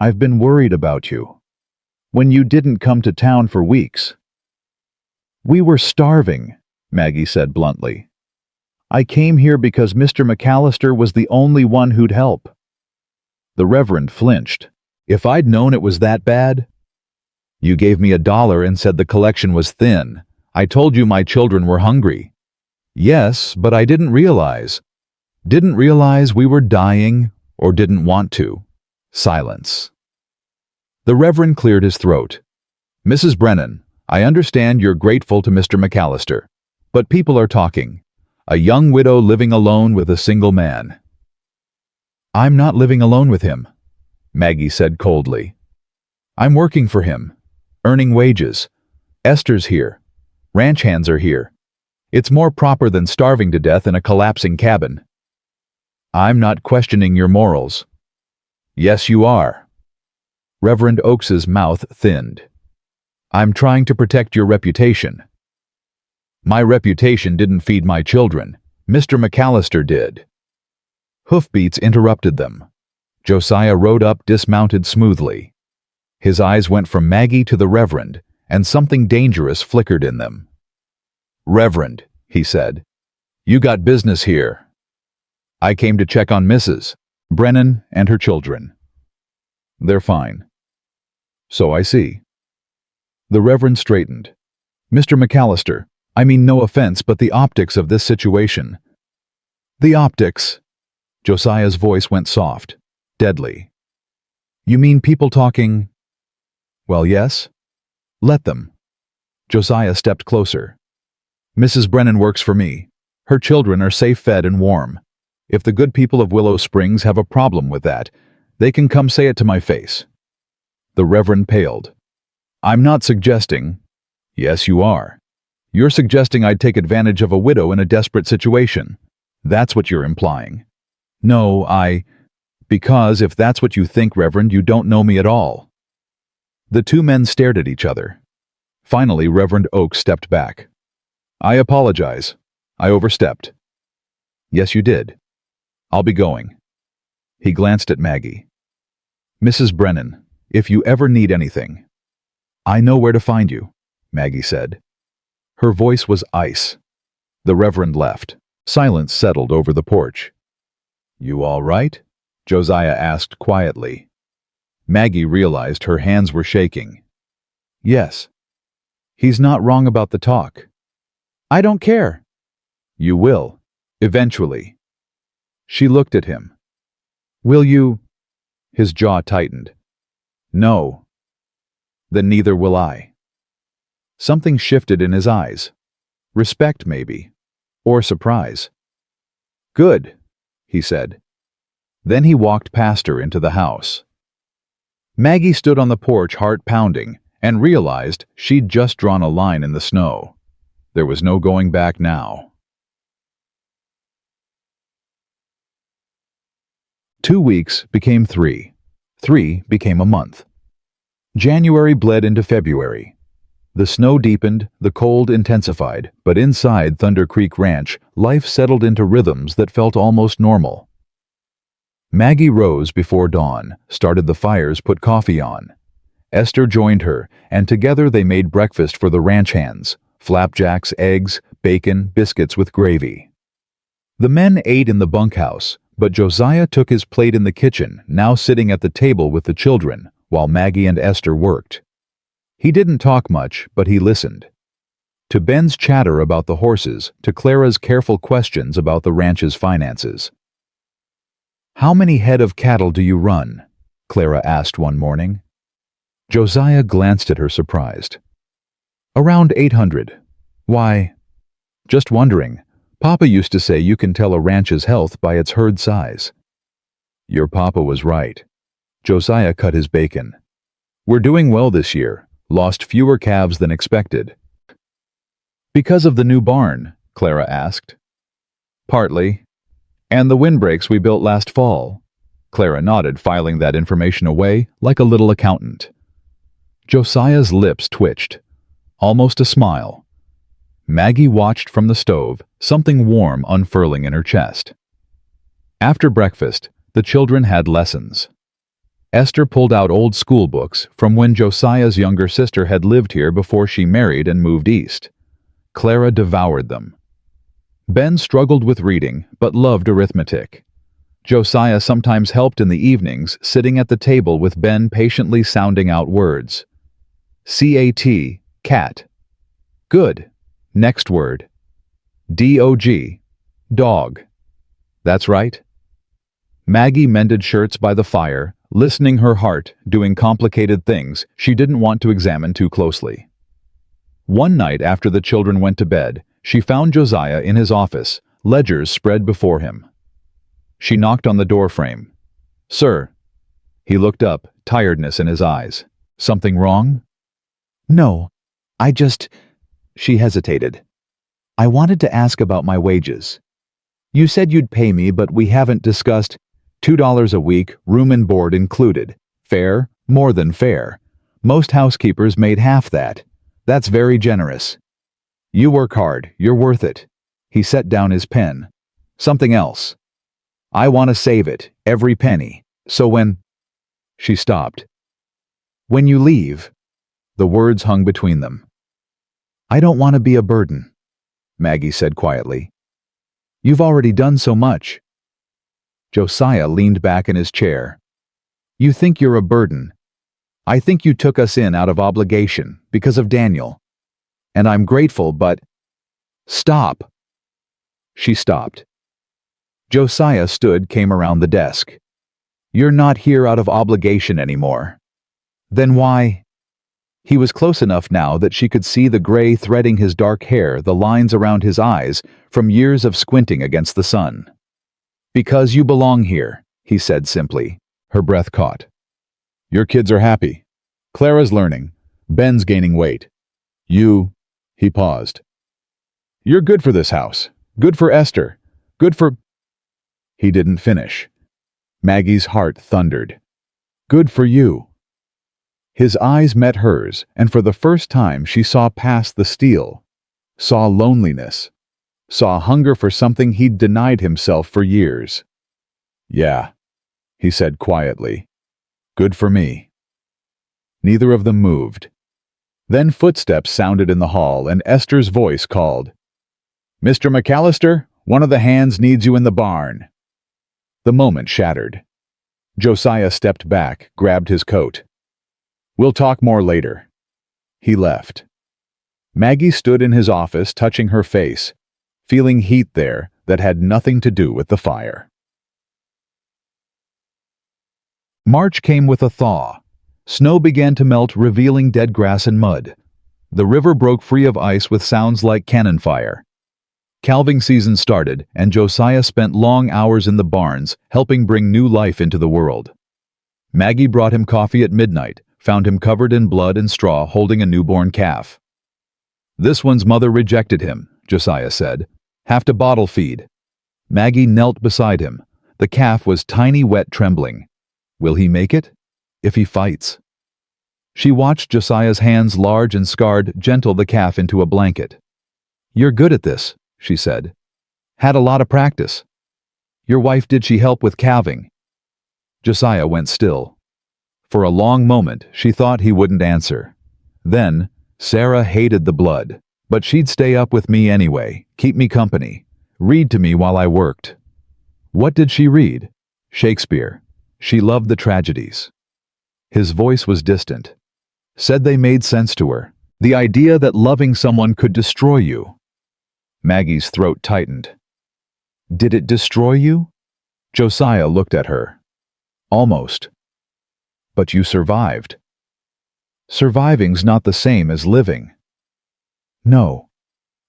I've been worried about you. When you didn't come to town for weeks." "We were starving," Maggie said bluntly. "I came here because Mr. McCallister was the only one who'd help." The Reverend flinched. "If I'd known it was that bad..." "You gave me $1 and said the collection was thin. I told you my children were hungry." "Yes, but I didn't realize." "Didn't realize we were dying, or didn't want to." Silence. The Reverend cleared his throat. "Mrs. Brennan, I understand you're grateful to Mr. McCallister, but people are talking. A young widow living alone with a single man." "I'm not living alone with him," Maggie said coldly. "I'm working for him, earning wages. Esther's here. Ranch hands are here. It's more proper than starving to death in a collapsing cabin." "I'm not questioning your morals." "Yes, you are." Reverend Oakes's mouth thinned. "I'm trying to protect your reputation." My reputation didn't feed my children. Mr. McCallister did. Hoofbeats interrupted them. Josiah rode up dismounted smoothly. His eyes went from Maggie to the Reverend, and something dangerous flickered in them. "Reverend," he said, "you got business here." "I came to check on Mrs. Brennan and her children." "They're fine." "So I see." The Reverend straightened. "Mr. McCallister, I mean no offense, but the optics of this situation." "The optics?" Josiah's voice went soft, deadly. "You mean people talking?" "Well, yes. Let them." Josiah stepped closer. "Mrs. Brennan works for me. Her children are safe fed and warm. If the good people of Willow Springs have a problem with that, they can come say it to my face." The Reverend paled. "I'm not suggesting—" "Yes, you are. You're suggesting I'd take advantage of a widow in a desperate situation. That's what you're implying." "No, because if that's what you think, Reverend, you don't know me at all." The two men stared at each other. Finally, Reverend Oakes stepped back. "I apologize. I overstepped." "Yes, you did. I'll be going." He glanced at Maggie. "Mrs. Brennan, if you ever need anything—" "I know where to find you," Maggie said. Her voice was ice. The Reverend left. Silence settled over the porch. "You all right?" Josiah asked quietly. Maggie realized her hands were shaking. "Yes." "He's not wrong about the talk." "I don't care." "You will. Eventually." She looked at him. "Will you—" His jaw tightened. "No." "Then neither will I." Something shifted in his eyes. Respect, maybe. Or surprise. "Good," he said. Then he walked past her into the house. Maggie stood on the porch, heart pounding, and realized she'd just drawn a line in the snow. There was no going back now. 2 weeks became 3. 3 became a month. January bled into February. The snow deepened, the cold intensified, but inside Thunder Creek Ranch, life settled into rhythms that felt almost normal. Maggie rose before dawn, started the fires, put coffee on. Esther joined her, and together they made breakfast for the ranch hands: flapjacks, eggs, bacon, biscuits with gravy. The men ate in the bunkhouse, but Josiah took his plate in the kitchen, now sitting at the table with the children, while Maggie and Esther worked. He didn't talk much, but he listened. To Ben's chatter about the horses, to Clara's careful questions about the ranch's finances. "How many head of cattle do you run?" Clara asked one morning. Josiah glanced at her surprised. "Around 800. Why?" "Just wondering. Papa used to say you can tell a ranch's health by its herd size." "Your papa was right." Josiah cut his bacon. "We're doing well this year. Lost fewer calves than expected." "Because of the new barn?" Clara asked. "Partly. And the windbreaks we built last fall." Clara nodded, filing that information away like a little accountant. Josiah's lips twitched. Almost a smile. Maggie watched from the stove, something warm unfurling in her chest. After breakfast, the children had lessons. Esther pulled out old school books from when Josiah's younger sister had lived here before she married and moved east. Clara devoured them. Ben struggled with reading, but loved arithmetic. Josiah sometimes helped in the evenings, sitting at the table with Ben patiently sounding out words. C-A-T, cat. Good. Next word. D-O-G, dog. That's right. Maggie mended shirts by the fire, listening her heart, doing complicated things she didn't want to examine too closely. One night after the children went to bed, she found Josiah in his office, ledgers spread before him. She knocked on the doorframe. "Sir." He looked up, tiredness in his eyes. "Something wrong?" "No, She hesitated. "I wanted to ask about my wages. You said you'd pay me, but we haven't discussed $2 a week, room and board included. Fair? More than fair. Most housekeepers made half that. That's very generous." You work hard, you're worth it. He set down his pen. Something else. I want to save it, every penny. So when... She stopped. When you leave... The words hung between them. I don't want to be a burden, Maggie said quietly. You've already done so much. Josiah leaned back in his chair. You think you're a burden. I think you took us in out of obligation, because of Daniel. And I'm grateful, but... Stop. She stopped. Josiah came around the desk. You're not here out of obligation anymore. Then why? He was close enough now that she could see the gray threading his dark hair, the lines around his eyes, from years of squinting against the sun. Because you belong here, he said simply. Her breath caught. Your kids are happy. Clara's learning. Ben's gaining weight. He paused. You're good for this house. Good for Esther. Good for... He didn't finish. Maggie's heart thundered. Good for you. His eyes met hers, and for the first time she saw past the steel, saw loneliness, saw hunger for something he'd denied himself for years. Yeah, he said quietly. Good for me. Neither of them moved. Then footsteps sounded in the hall, and Esther's voice called, Mr. McCallister, one of the hands needs you in the barn. The moment shattered. Josiah stepped back, grabbed his coat. We'll talk more later. He left. Maggie stood in his office, touching her face, feeling heat there that had nothing to do with the fire. March came with a thaw. Snow began to melt, revealing dead grass and mud. The river broke free of ice with sounds like cannon fire. Calving season started, and Josiah spent long hours in the barns, helping bring new life into the world. Maggie brought him coffee at midnight, found him covered in blood and straw holding a newborn calf. This one's mother rejected him, Josiah said. Have to bottle feed. Maggie knelt beside him. The calf was tiny, wet, trembling. Will he make it? If he fights? She watched Josiah's hands, large and scarred, gentle the calf into a blanket. You're good at this, she said. Had a lot of practice. Your wife, did she help with calving? Josiah went still. For a long moment, she thought he wouldn't answer. Then, Sarah hated the blood, but she'd stay up with me anyway, keep me company, read to me while I worked. What did she read? Shakespeare. She loved the tragedies. His voice was distant. Said they made sense to her. The idea that loving someone could destroy you. Maggie's throat tightened. Did it destroy you? Josiah looked at her. Almost. But you survived. Surviving's not the same as living. No,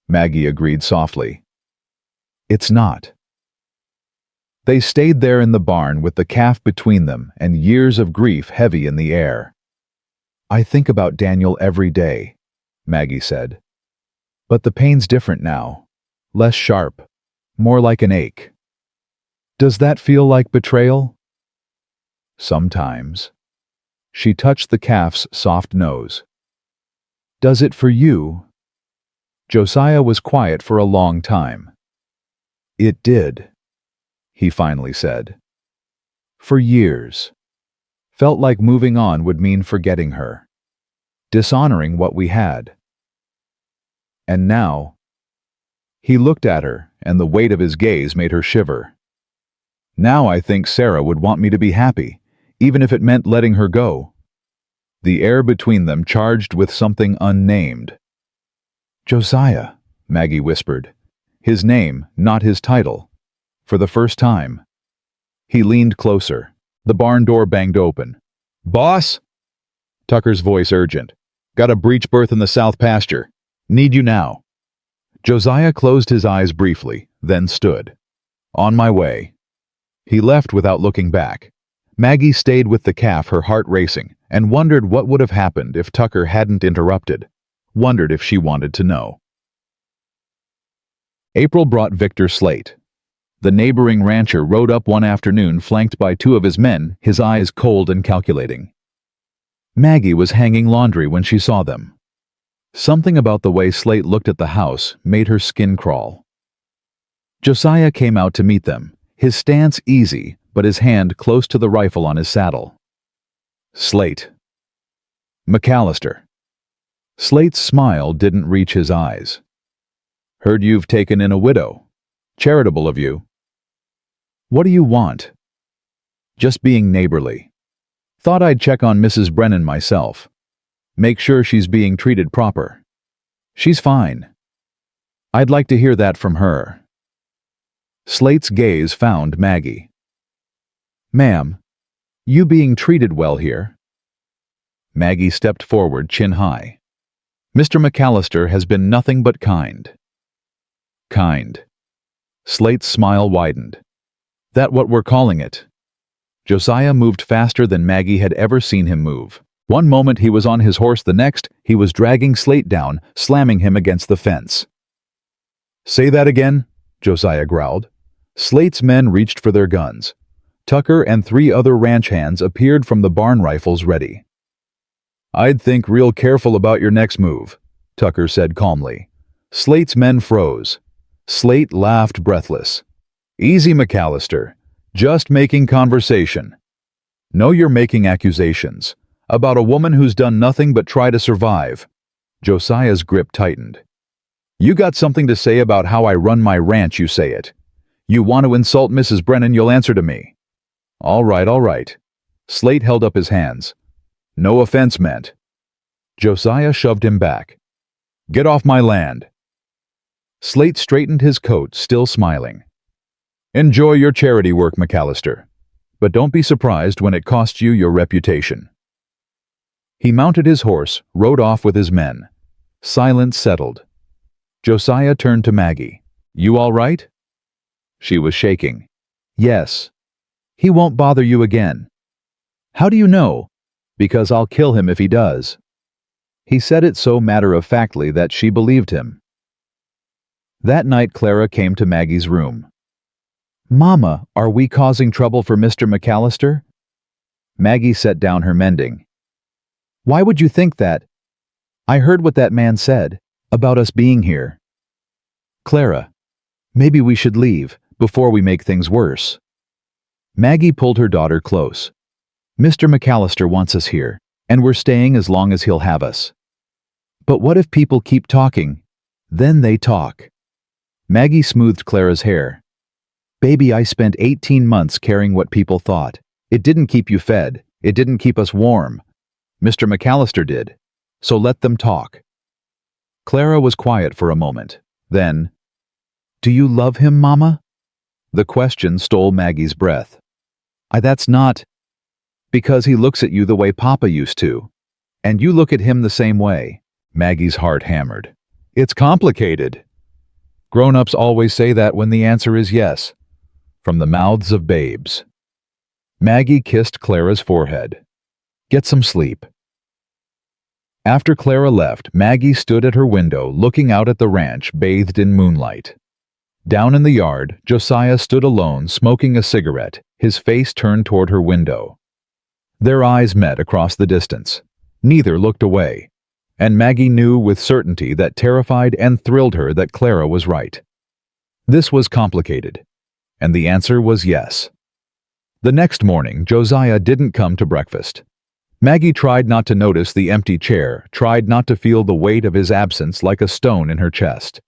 Maggie agreed softly. It's not. They stayed there in the barn with the calf between them and years of grief heavy in the air. I think about Daniel every day, Maggie said. But the pain's different now. Less sharp. More like an ache. Does that feel like betrayal? Sometimes. She touched the calf's soft nose. Does it for you? Josiah was quiet for a long time. It did, he finally said. For years. Felt like moving on would mean forgetting her. Dishonoring what we had. And now... He looked at her, and the weight of his gaze made her shiver. Now I think Sarah would want me to be happy, even if it meant letting her go. The air between them charged with something unnamed. Josiah, Maggie whispered. His name, not his title. For the first time. He leaned closer. The barn door banged open. Boss? Tucker's voice urgent. Got a breech berth in the south pasture. Need you now. Josiah closed his eyes briefly, then stood. On my way. He left without looking back. Maggie stayed with the calf, her heart racing, and wondered what would have happened if Tucker hadn't interrupted. Wondered if she wanted to know. April brought Victor Slate. The neighboring rancher rode up one afternoon flanked by two of his men, his eyes cold and calculating. Maggie was hanging laundry when she saw them. Something about the way Slate looked at the house made her skin crawl. Josiah came out to meet them, his stance easy, but his hand close to the rifle on his saddle. Slate. McCallister. Slate's smile didn't reach his eyes. Heard you've taken in a widow. Charitable of you. What do you want? Just being neighborly. Thought I'd check on Mrs. Brennan myself. Make sure she's being treated proper. She's fine. I'd like to hear that from her. Slate's gaze found Maggie. Ma'am, you being treated well here? Maggie stepped forward, chin high. Mr. McCallister has been nothing but kind. Kind. Slate's smile widened. That what we're calling it? Josiah moved faster than Maggie had ever seen him move. One moment he was on his horse, the next he was dragging Slate down, slamming him against the fence. Say that again, Josiah growled. Slate's men reached for their guns. Tucker and 3 other ranch hands appeared from the barn rifles ready. I'd think real careful about your next move, Tucker said calmly. Slate's men froze. Slate laughed breathless. Easy, McCallister. Just making conversation. No, you're making accusations. About a woman who's done nothing but try to survive. Josiah's grip tightened. You got something to say about how I run my ranch, you say it. You want to insult Mrs. Brennan, you'll answer to me. All right, all right. Slate held up his hands. No offense meant. Josiah shoved him back. Get off my land. Slate straightened his coat, still smiling. Enjoy your charity work, McCallister, but don't be surprised when it costs you your reputation. He mounted his horse, rode off with his men. Silence settled. Josiah turned to Maggie. You all right? She was shaking. Yes. He won't bother you again. How do you know? Because I'll kill him if he does. He said it so matter-of-factly that she believed him. That night Clara came to Maggie's room. Mama, are we causing trouble for Mr. McCallister? Maggie set down her mending. Why would you think that? I heard what that man said, about us being here. Clara, maybe we should leave, before we make things worse. Maggie pulled her daughter close. Mr. McCallister wants us here, and we're staying as long as he'll have us. But what if people keep talking? Then they talk. Maggie smoothed Clara's hair. Baby, I spent 18 months caring what people thought. It didn't keep you fed. It didn't keep us warm. Mr. McCallister did. So let them talk. Clara was quiet for a moment. Then, do you love him, Mama? The question stole Maggie's breath. That's not. Because he looks at you the way Papa used to. And you look at him the same way. Maggie's heart hammered. It's complicated. Grown-ups always say that when the answer is yes. From the mouths of babes. Maggie kissed Clara's forehead. Get some sleep. After Clara left, Maggie stood at her window looking out at the ranch bathed in moonlight. Down in the yard, Josiah stood alone smoking a cigarette, his face turned toward her window. Their eyes met across the distance. Neither looked away, and Maggie knew with certainty that terrified and thrilled her that Clara was right. This was complicated, and the answer was yes. The next morning, Josiah didn't come to breakfast. Maggie tried not to notice the empty chair, tried not to feel the weight of his absence like a stone in her chest.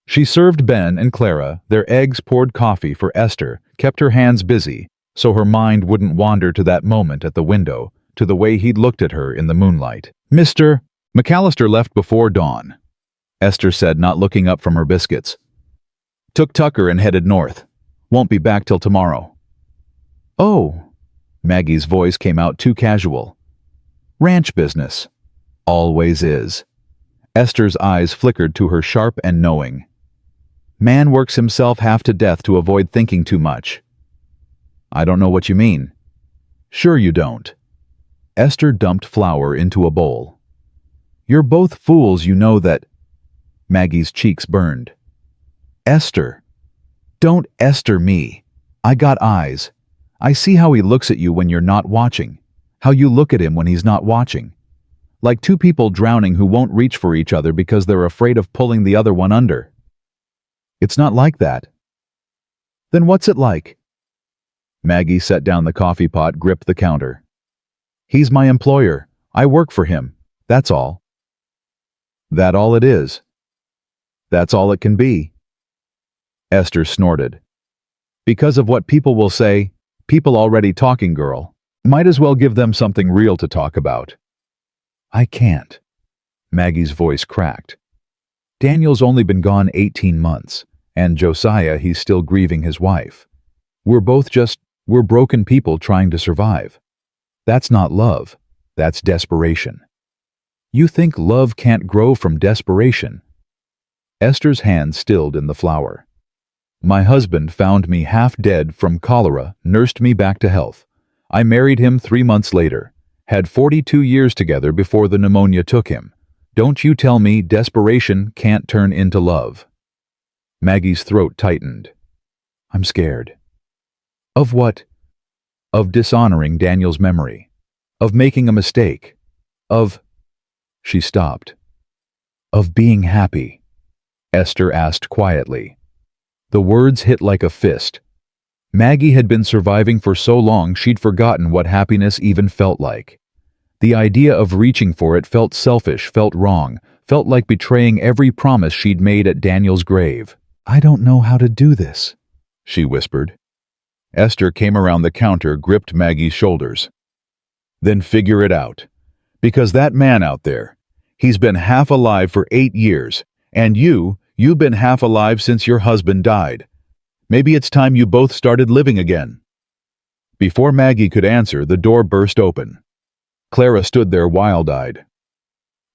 She served Ben and Clara their eggs, poured coffee for Esther, kept her hands busy, so her mind wouldn't wander to that moment at the window, to the way he'd looked at her in the moonlight. Mr. McCallister left before dawn, Esther said, not looking up from her biscuits. Took Tucker and headed north. Won't be back till tomorrow. Oh, Maggie's voice came out too casual. Ranch business. Always is. Esther's eyes flickered to her sharp and knowing. Man works himself half to death to avoid thinking too much. I don't know what you mean. Sure you don't. Esther dumped flour into a bowl. You're both fools, you know that. Maggie's cheeks burned. Esther. Don't Esther me. I got eyes. I see how he looks at you when you're not watching, how you look at him when he's not watching. like two people drowning who won't reach for each other because they're afraid of pulling the other one under. It's not like that. Then what's it like? Maggie set down the coffee pot, gripped the counter. He's my employer. I work for him. That's all. That all it is? That's all it can be. Esther snorted. Because of what people will say, people already talking, girl. Might as well give them something real to talk about. I can't. Maggie's voice cracked. Daniel's only been gone 18 months, and Josiah, he's still grieving his wife. We're broken people trying to survive. That's not love. That's desperation. You think love can't grow from desperation? Esther's hand stilled in the flour. My husband found me half dead from cholera, nursed me back to health. I married him 3 months later, had 42 years together before the pneumonia took him. Don't you tell me desperation can't turn into love. Maggie's throat tightened. I'm scared. Of what? Of dishonoring Daniel's memory. Of making a mistake. Of... She stopped. Of being happy, Esther asked quietly. The words hit like a fist. Maggie had been surviving for so long she'd forgotten what happiness even felt like. The idea of reaching for it felt selfish, felt wrong, felt like betraying every promise she'd made at Daniel's grave. I don't know how to do this, she whispered. Esther came around the counter, gripped Maggie's shoulders. Then figure it out. Because that man out there, he's been half alive for 8 years, and you've been half alive since your husband died. Maybe it's time you both started living again. Before Maggie could answer, the door burst open. Clara stood there wild-eyed.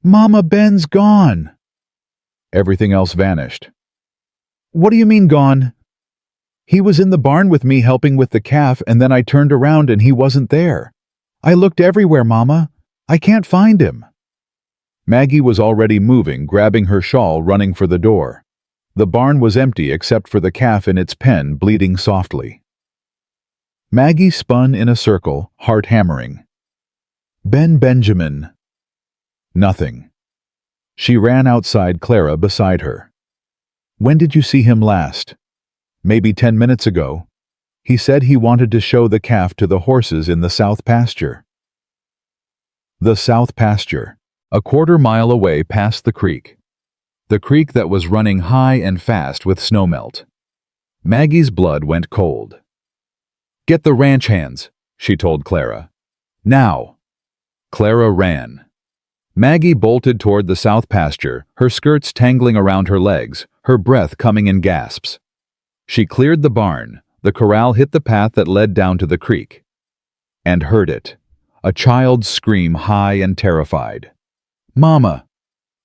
Mama, Ben's gone. Everything else vanished. What do you mean gone? He was in the barn with me helping with the calf, and then I turned around and he wasn't there. I looked everywhere, Mama. I can't find him. Maggie was already moving, grabbing her shawl, running for the door. The barn was empty except for the calf in its pen, bleeding softly. Maggie spun in a circle, heart hammering. Benjamin. Nothing. She ran outside, Clara beside her. When did you see him last? Maybe 10 minutes ago. He said he wanted to show the calf to the horses in the south pasture. The south pasture, a quarter-mile away past the creek. The creek that was running high and fast with snowmelt. Maggie's blood went cold. Get the ranch hands, she told Clara. Now. Clara ran. Maggie bolted toward the south pasture, her skirts tangling around her legs, her breath coming in gasps. She cleared the barn. The corral hit the path that led down to the creek. And heard it. A child's scream, high and terrified. Mama!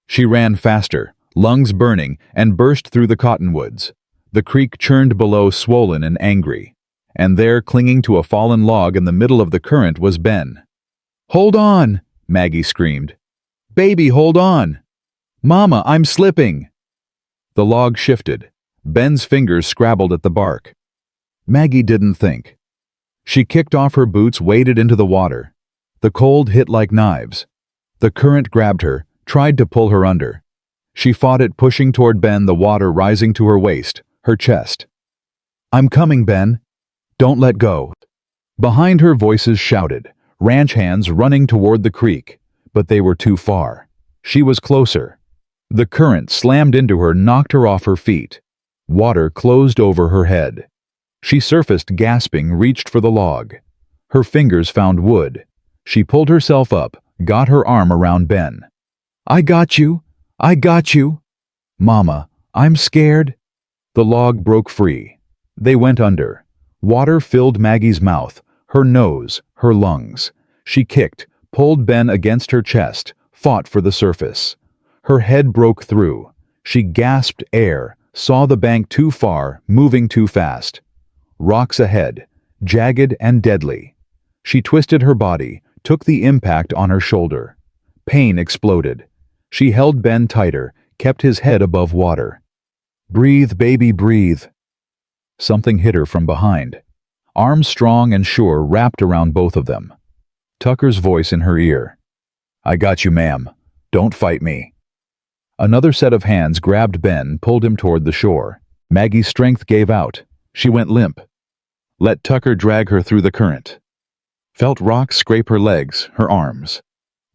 She ran faster, lungs burning, and burst through the cottonwoods. The creek churned below, swollen and angry. And there, clinging to a fallen log in the middle of the current, was Ben. Hold on! Maggie screamed. Baby, hold on! Mama, I'm slipping! The log shifted. Ben's fingers scrabbled at the bark. Maggie didn't think. She kicked off her boots, waded into the water. The cold hit like knives. The current grabbed her, tried to pull her under. She fought it, pushing toward Ben, the water rising to her waist, her chest. I'm coming, Ben. Don't let go. Behind her, voices shouted, ranch hands running toward the creek, but they were too far. She was closer. The current slammed into her, knocked her off her feet. Water closed over her head. She surfaced, gasping, reached for the log. Her fingers found wood. She pulled herself up, got her arm around Ben. I got you. I got you. Mama, I'm scared. The log broke free. They went under. Water filled Maggie's mouth, her nose, her lungs. She kicked, pulled Ben against her chest, fought for the surface. Her head broke through. She gasped air, saw the bank too far, moving too fast. Rocks ahead, jagged and deadly. She twisted her body, took the impact on her shoulder. Pain exploded. She held Ben tighter, kept his head above water. Breathe, baby, breathe. Something hit her from behind. Arms strong and sure wrapped around both of them. Tucker's voice in her ear. I got you, ma'am. Don't fight me. Another set of hands grabbed Ben, pulled him toward the shore. Maggie's strength gave out. She went limp. Let Tucker drag her through the current. Felt rocks scrape her legs, her arms.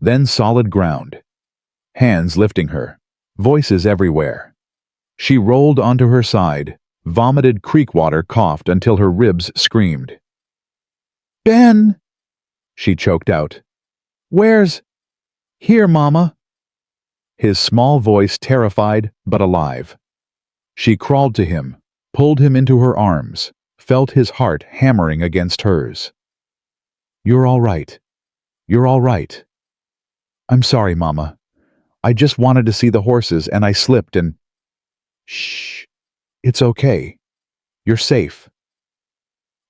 Then solid ground. Hands lifting her. Voices everywhere. She rolled onto her side, vomited creek water, coughed until her ribs screamed. Ben! She choked out. Where's... Here, Mama. His small voice terrified but alive. She crawled to him, pulled him into her arms, felt his heart hammering against hers. You're all right. You're all right. I'm sorry, Mama. I just wanted to see the horses and I slipped and... Shh. It's okay. You're safe.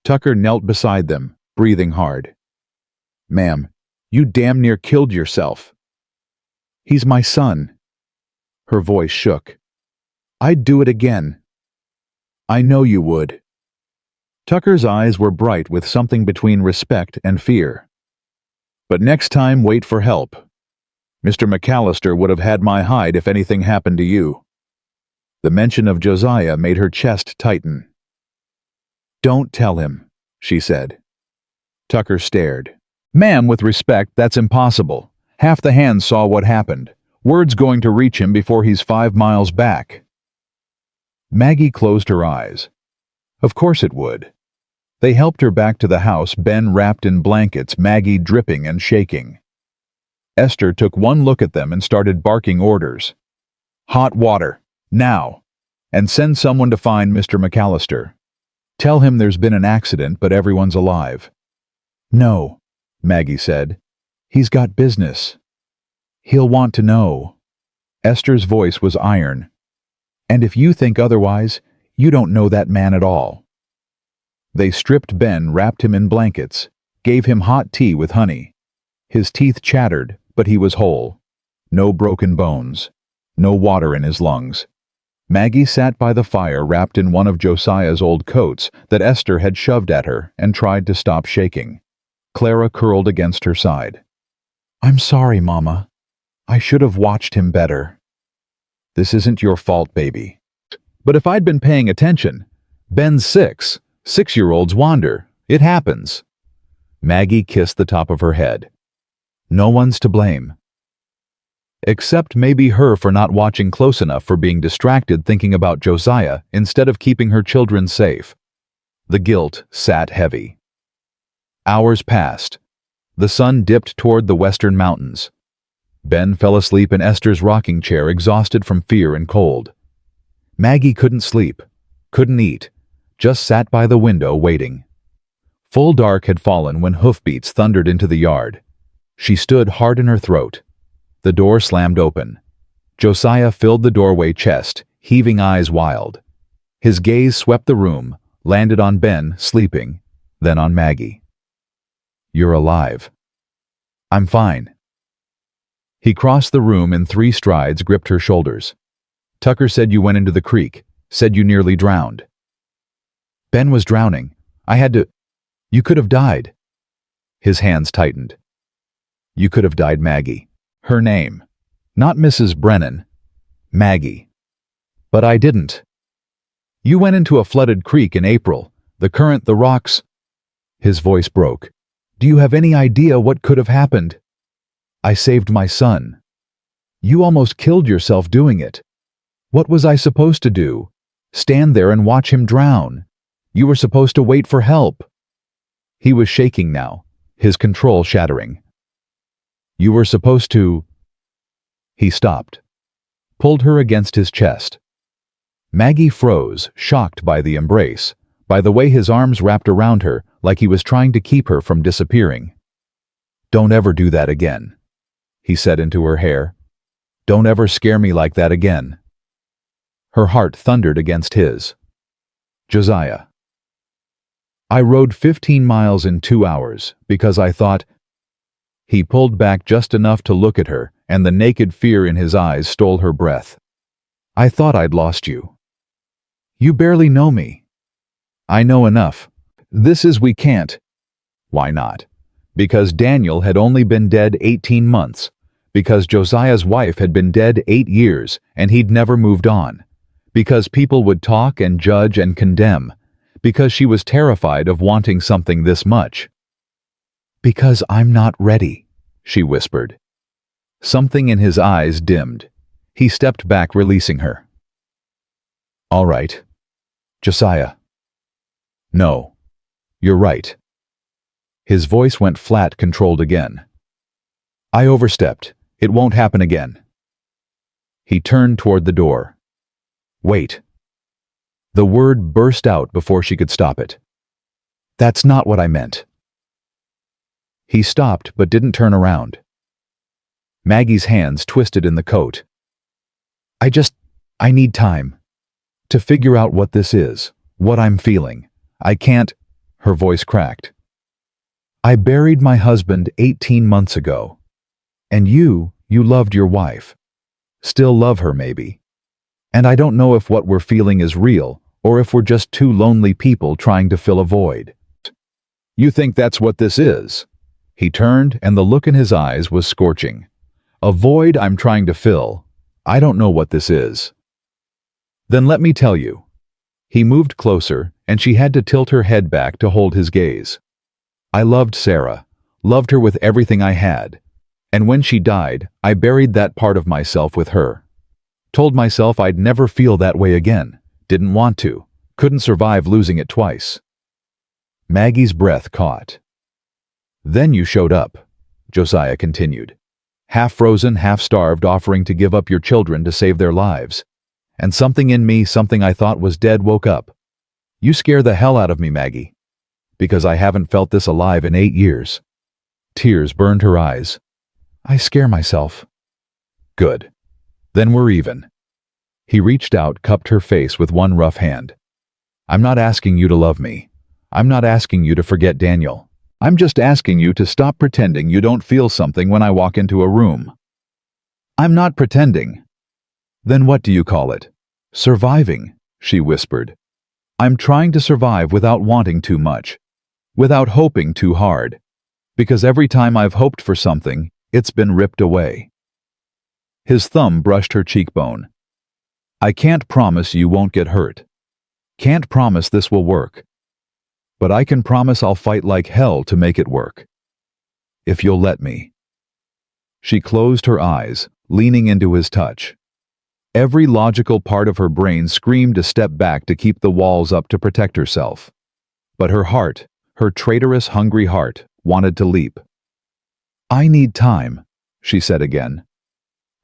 Tucker knelt beside them, breathing hard. Ma'am, you damn near killed yourself. He's my son. Her voice shook. I'd do it again. I know you would. Tucker's eyes were bright with something between respect and fear. But next time, wait for help. Mr. McCallister would have had my hide if anything happened to you. The mention of Josiah made her chest tighten. Don't tell him, she said. Tucker stared. Ma'am, with respect, that's impossible. Half the hands saw what happened. Word's going to reach him before he's 5 miles back. Maggie closed her eyes. Of course it would. They helped her back to the house, Ben wrapped in blankets, Maggie dripping and shaking. Esther took one look at them and started barking orders. Hot water, now, and send someone to find Mr. McCallister. Tell him there's been an accident, but everyone's alive. No, Maggie said. He's got business. He'll want to know. Esther's voice was iron. And if you think otherwise, you don't know that man at all. They stripped Ben, wrapped him in blankets, gave him hot tea with honey. His teeth chattered, but he was whole. No broken bones. No water in his lungs. Maggie sat by the fire wrapped in one of Josiah's old coats that Esther had shoved at her and tried to stop shaking. Clara curled against her side. I'm sorry, Mama. I should have watched him better. This isn't your fault, baby. But if I'd been paying attention, Ben's 6. 6-year-olds wander. It happens. Maggie kissed the top of her head. No one's to blame. Except maybe her for not watching close enough, for being distracted thinking about Josiah instead of keeping her children safe. The guilt sat heavy. Hours passed. The sun dipped toward the western mountains. Ben fell asleep in Esther's rocking chair, exhausted from fear and cold. Maggie couldn't sleep, couldn't eat, just sat by the window waiting. Full dark had fallen when hoofbeats thundered into the yard. She stood hard in her throat. The door slammed open. Josiah filled the doorway, chest, heaving, eyes wild. His gaze swept the room, landed on Ben, sleeping, then on Maggie. You're alive. I'm fine. He crossed the room in 3 strides, gripped her shoulders. Tucker said you went into the creek, said you nearly drowned. Ben was drowning. I had to... You could have died. His hands tightened. You could have died, Maggie. Her name. Not Mrs. Brennan. Maggie. But I didn't. You went into a flooded creek in April. The current, the rocks... His voice broke. Do you have any idea what could have happened? I saved my son. You almost killed yourself doing it. What was I supposed to do? Stand there and watch him drown? You were supposed to wait for help. He was shaking now, his control shattering. You were supposed to... He stopped, pulled her against his chest. Maggie froze, shocked by the embrace, by the way his arms wrapped around her like he was trying to keep her from disappearing. Don't ever do that again, he said into her hair. Don't ever scare me like that again. Her heart thundered against his. Josiah. I rode 15 miles in 2 hours because I thought... He pulled back just enough to look at her, and the naked fear in his eyes stole her breath. I thought I'd lost you. You barely know me. I know enough. We can't. Why not? Because Daniel had only been dead 18 months. Because Josiah's wife had been dead 8 years and he'd never moved on. Because people would talk and judge and condemn. Because she was terrified of wanting something this much. "Because I'm not ready," she whispered. Something in his eyes dimmed. He stepped back, releasing her. "All right. Josiah." "No. You're right." His voice went flat, controlled again. "I overstepped. It won't happen again." He turned toward the door. "Wait." The word burst out before she could stop it. "That's not what I meant." He stopped but didn't turn around. Maggie's hands twisted in the coat. I need time to figure out what this is, what I'm feeling. I can't." Her voice cracked. "I buried my husband 18 months ago. And you loved your wife. Still love her, maybe. And I don't know if what we're feeling is real, or if we're just two lonely people trying to fill a void." "You think that's what this is?" He turned, and the look in his eyes was scorching. "A void I'm trying to fill. I don't know what this is." "Then let me tell you." He moved closer, and she had to tilt her head back to hold his gaze. "I loved Sarah, loved her with everything I had. And when she died, I buried that part of myself with her. Told myself I'd never feel that way again. Didn't want to. Couldn't survive losing it twice." Maggie's breath caught. "Then you showed up," Josiah continued. "Half frozen, half starved, offering to give up your children to save their lives. And something in me, something I thought was dead, woke up. You scare the hell out of me, Maggie. Because I haven't felt this alive in 8 years." Tears burned her eyes. "I scare myself." "Good. Then we're even." He reached out, cupped her face with one rough hand. "I'm not asking you to love me. I'm not asking you to forget Daniel. I'm just asking you to stop pretending you don't feel something when I walk into a room." "I'm not pretending." "Then what do you call it?" "Surviving," she whispered. "I'm trying to survive without wanting too much, without hoping too hard. Because every time I've hoped for something, it's been ripped away." His thumb brushed her cheekbone. "I can't promise you won't get hurt. Can't promise this will work. But I can promise I'll fight like hell to make it work. If you'll let me." She closed her eyes, leaning into his touch. Every logical part of her brain screamed to step back to keep the walls up to protect herself. But her heart, her traitorous, hungry heart, wanted to leap. "I need time," she said again.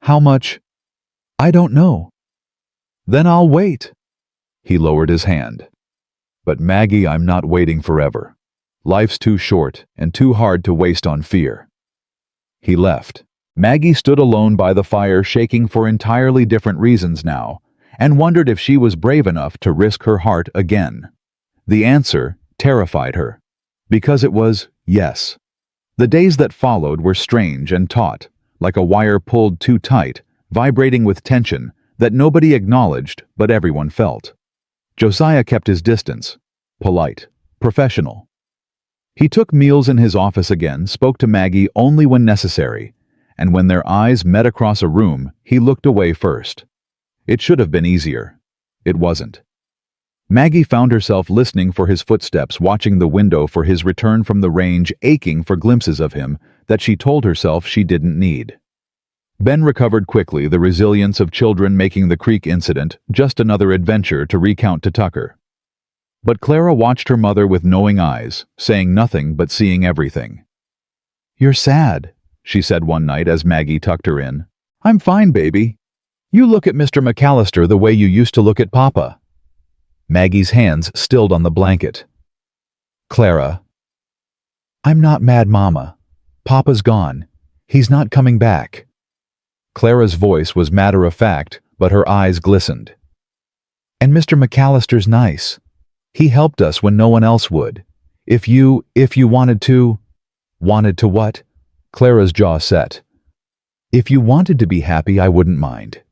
"How much?" "I don't know." "Then I'll wait." He lowered his hand. "But Maggie, I'm not waiting forever. Life's too short and too hard to waste on fear." He left. Maggie stood alone by the fire, shaking for entirely different reasons now, and wondered if she was brave enough to risk her heart again. The answer terrified her, because it was yes. The days that followed were strange and taut, like a wire pulled too tight, vibrating with tension that nobody acknowledged but everyone felt. Josiah kept his distance, polite, professional. He took meals in his office again, spoke to Maggie only when necessary, and when their eyes met across a room, he looked away first. It should have been easier. It wasn't. Maggie found herself listening for his footsteps, watching the window for his return from the range, aching for glimpses of him that she told herself she didn't need. Ben recovered quickly, the resilience of children, making the creek incident just another adventure to recount to Tucker. But Clara watched her mother with knowing eyes, saying nothing but seeing everything. "You're sad," she said one night as Maggie tucked her in. "I'm fine, baby. You look at Mr. McCallister the way you used to look at Papa." Maggie's hands stilled on the blanket. "Clara." "I'm not mad, Mama. Papa's gone. He's not coming back." Clara's voice was matter-of-fact, but her eyes glistened. "And Mr. McCallister's nice. He helped us when no one else would. If you wanted to..." "Wanted to what?" Clara's jaw set. "If you wanted to be happy, I wouldn't mind."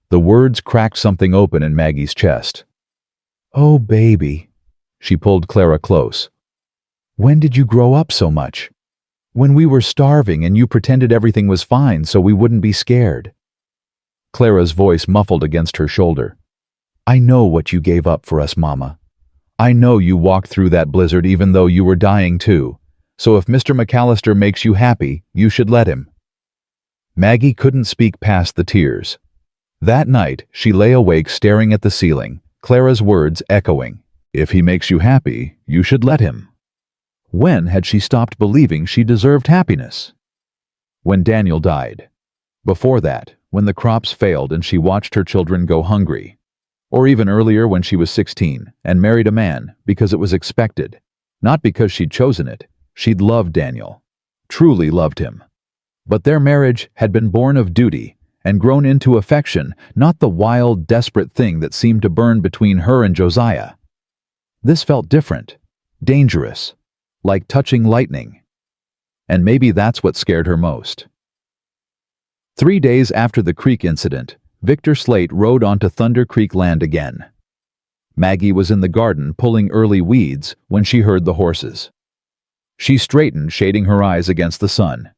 The words cracked something open in Maggie's chest. "Oh, baby." She pulled Clara close. "When did you grow up so much? When we were starving and you pretended everything was fine so we wouldn't be scared. Clara's voice muffled against her shoulder. I know what you gave up for us, Mama. I know you walked through that blizzard even though you were dying too. So if Mr. McCallister makes you happy, you should let him. Maggie couldn't speak past the tears. That night, she lay awake staring at the ceiling, Clara's words echoing. If he makes you happy, you should let him. When had she stopped believing she deserved happiness? When Daniel died. Before that, when the crops failed and she watched her children go hungry. Or even earlier when she was 16 and married a man because it was expected. Not because she'd chosen it. She'd loved Daniel. Truly loved him. But their marriage had been born of duty and grown into affection, not the wild, desperate thing that seemed to burn between her and Josiah. This felt different, dangerous, like touching lightning. And maybe that's what scared her most. 3 days after the creek incident, Victor Slate rode onto Thunder Creek land again. Maggie was in the garden pulling early weeds when she heard the horses. She straightened, shading her eyes against the sun.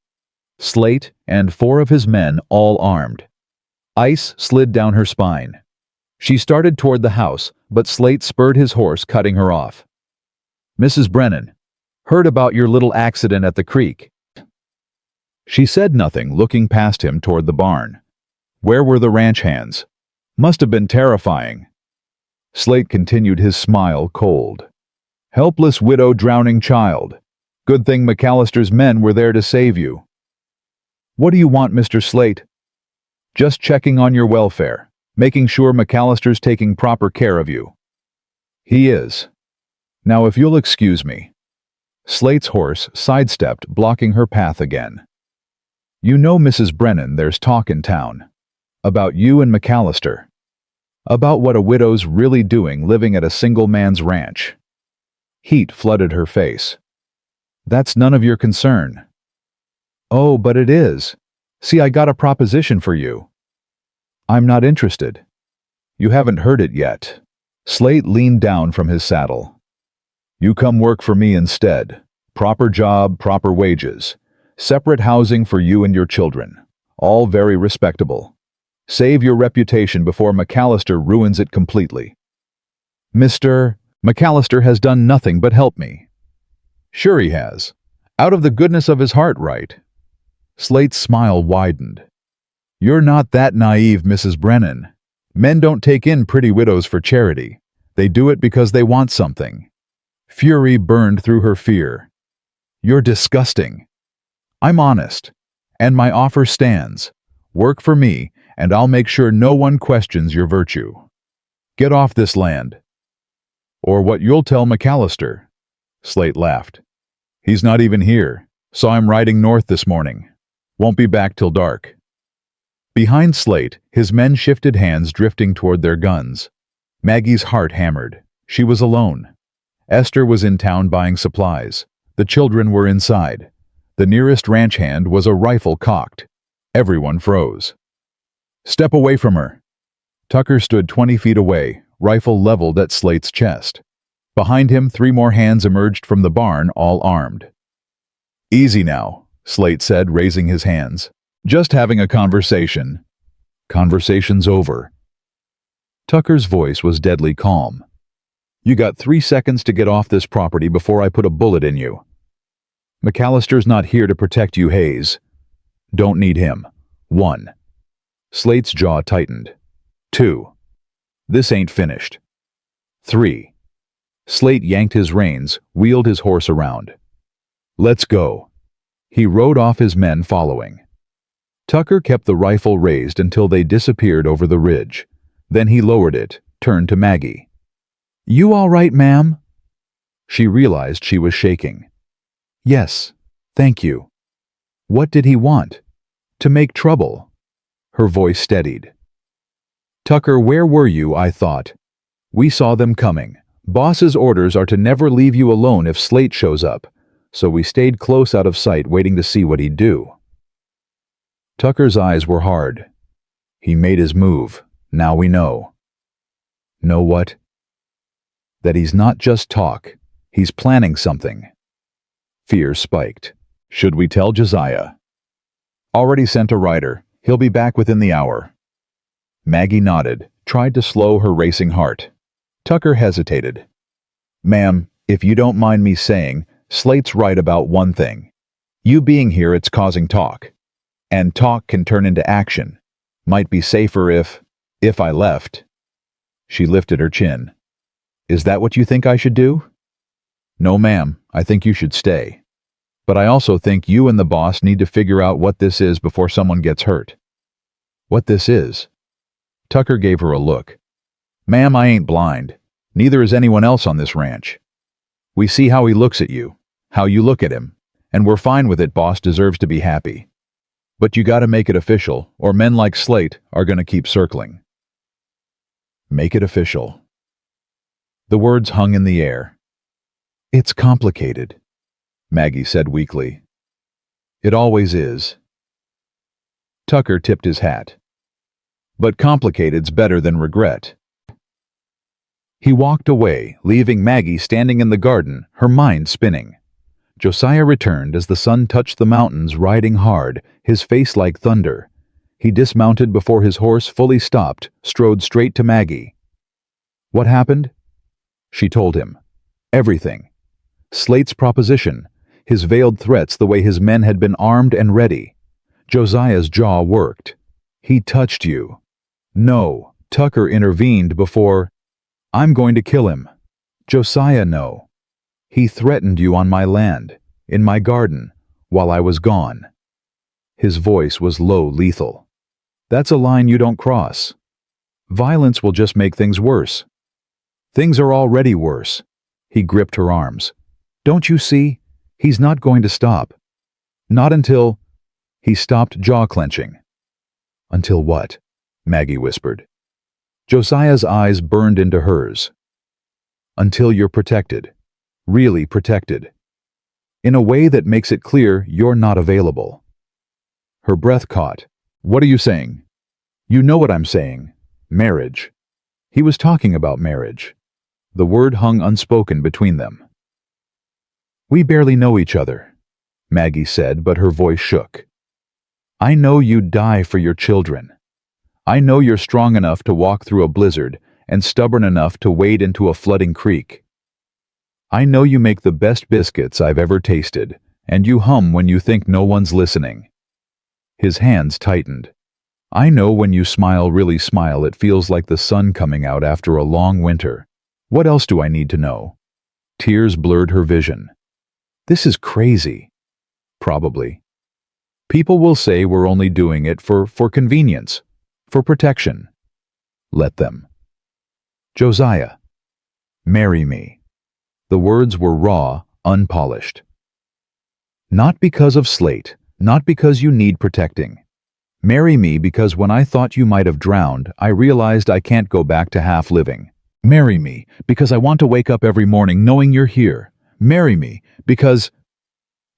Slate and 4 of his men, all armed. Ice slid down her spine. She started toward the house, but Slate spurred his horse, cutting her off. Mrs. Brennan, heard about your little accident at the creek. She said nothing, looking past him toward the barn. Where were the ranch hands? Must have been terrifying. Slate continued, his smile cold. Helpless widow, drowning child. Good thing McCallister's men were there to save you. What do you want, Mr. Slate? Just checking on your welfare, making sure McCallister's taking proper care of you. He is. Now if you'll excuse me. Slate's horse sidestepped, blocking her path again. You know, Mrs. Brennan, there's talk in town. About you and McCallister. About what a widow's really doing living at a single man's ranch. Heat flooded her face. That's none of your concern. Oh, but it is. See, I got a proposition for you. I'm not interested. You haven't heard it yet. Slate leaned down from his saddle. You come work for me instead. Proper job, proper wages. Separate housing for you and your children. All very respectable. Save your reputation before McCallister ruins it completely. Mr. McCallister has done nothing but help me. Sure he has. Out of the goodness of his heart, right? Slate's smile widened. You're not that naive, Mrs. Brennan. Men don't take in pretty widows for charity. They do it because they want something. Fury burned through her fear. You're disgusting. I'm honest, and my offer stands. Work for me, and I'll make sure no one questions your virtue. Get off this land. Or what you'll tell McCallister. Slate laughed. He's not even here, so I'm riding north this morning. Won't be back till dark. Behind Slate, his men shifted hands, drifting toward their guns. Maggie's heart hammered. She was alone. Esther was in town buying supplies. The children were inside. The nearest ranch hand was a rifle cocked. Everyone froze. Step away from her. Tucker stood 20 feet away, rifle leveled at Slate's chest. Behind him, 3 more hands emerged from the barn, all armed. Easy now, Slate said, raising his hands. Just having a conversation. Conversation's over. Tucker's voice was deadly calm. You got 3 seconds to get off this property before I put a bullet in you. McCallister's not here to protect you, Hayes. Don't need him. 1. Slate's jaw tightened. 2. This ain't finished. 3. Slate yanked his reins, wheeled his horse around. Let's go. He rode off, his men following. Tucker kept the rifle raised until they disappeared over the ridge. Then he lowered it, turned to Maggie. You all right, ma'am? She realized she was shaking. Yes, thank you. What did he want? To make trouble. Her voice steadied. Tucker, where were you, I thought? We saw them coming. Boss's orders are to never leave you alone if Slate shows up, so we stayed close out of sight, waiting to see what he'd do. Tucker's eyes were hard. He made his move. Now we know. Know what? That he's not just talk. He's planning something. Fear spiked. Should we tell Josiah? Already sent a rider. He'll be back within the hour. Maggie nodded, tried to slow her racing heart. Tucker hesitated. Ma'am, if you don't mind me saying, Slate's right about one thing. You being here, it's causing talk. And talk can turn into action. Might be safer if I left. She lifted her chin. Is that what you think I should do? No, ma'am, I think you should stay. But I also think you and the boss need to figure out what this is before someone gets hurt. What this is? Tucker gave her a look. Ma'am, I ain't blind. Neither is anyone else on this ranch. We see how he looks at you, how you look at him, and we're fine with it. Boss deserves to be happy. But you gotta make it official, or men like Slate are gonna keep circling. Make it official. The words hung in the air. It's complicated, Maggie said weakly. It always is. Tucker tipped his hat. But complicated's better than regret. He walked away, leaving Maggie standing in the garden, her mind spinning. Josiah returned as the sun touched the mountains, riding hard, his face like thunder. He dismounted before his horse fully stopped, strode straight to Maggie. What happened? She told him. Everything. Slate's proposition, his veiled threats, the way his men had been armed and ready. Josiah's jaw worked. He touched you. No, Tucker intervened before. I'm going to kill him. Josiah, no. He threatened you on my land, in my garden, while I was gone. His voice was low, lethal. That's a line you don't cross. Violence will just make things worse. Things are already worse. He gripped her arms. Don't you see? He's not going to stop. Not until... He stopped, jaw clenching. Until what? Maggie whispered. Josiah's eyes burned into hers. Until you're protected. Really protected. In a way that makes it clear you're not available. Her breath caught. What are you saying? You know what I'm saying. Marriage. He was talking about marriage. The word hung unspoken between them. We barely know each other, Maggie said, but her voice shook. I know you'd die for your children. I know you're strong enough to walk through a blizzard and stubborn enough to wade into a flooding creek. I know you make the best biscuits I've ever tasted, and you hum when you think no one's listening. His hands tightened. I know when you smile, really smile, it feels like the sun coming out after a long winter. What else do I need to know? Tears blurred her vision. This is crazy. Probably. People will say we're only doing it for convenience, for protection. Let them. Josiah, marry me. The words were raw, unpolished. Not because of Slate, not because you need protecting. Marry me because when I thought you might have drowned, I realized I can't go back to half living. Marry me because I want to wake up every morning knowing you're here. Marry me because...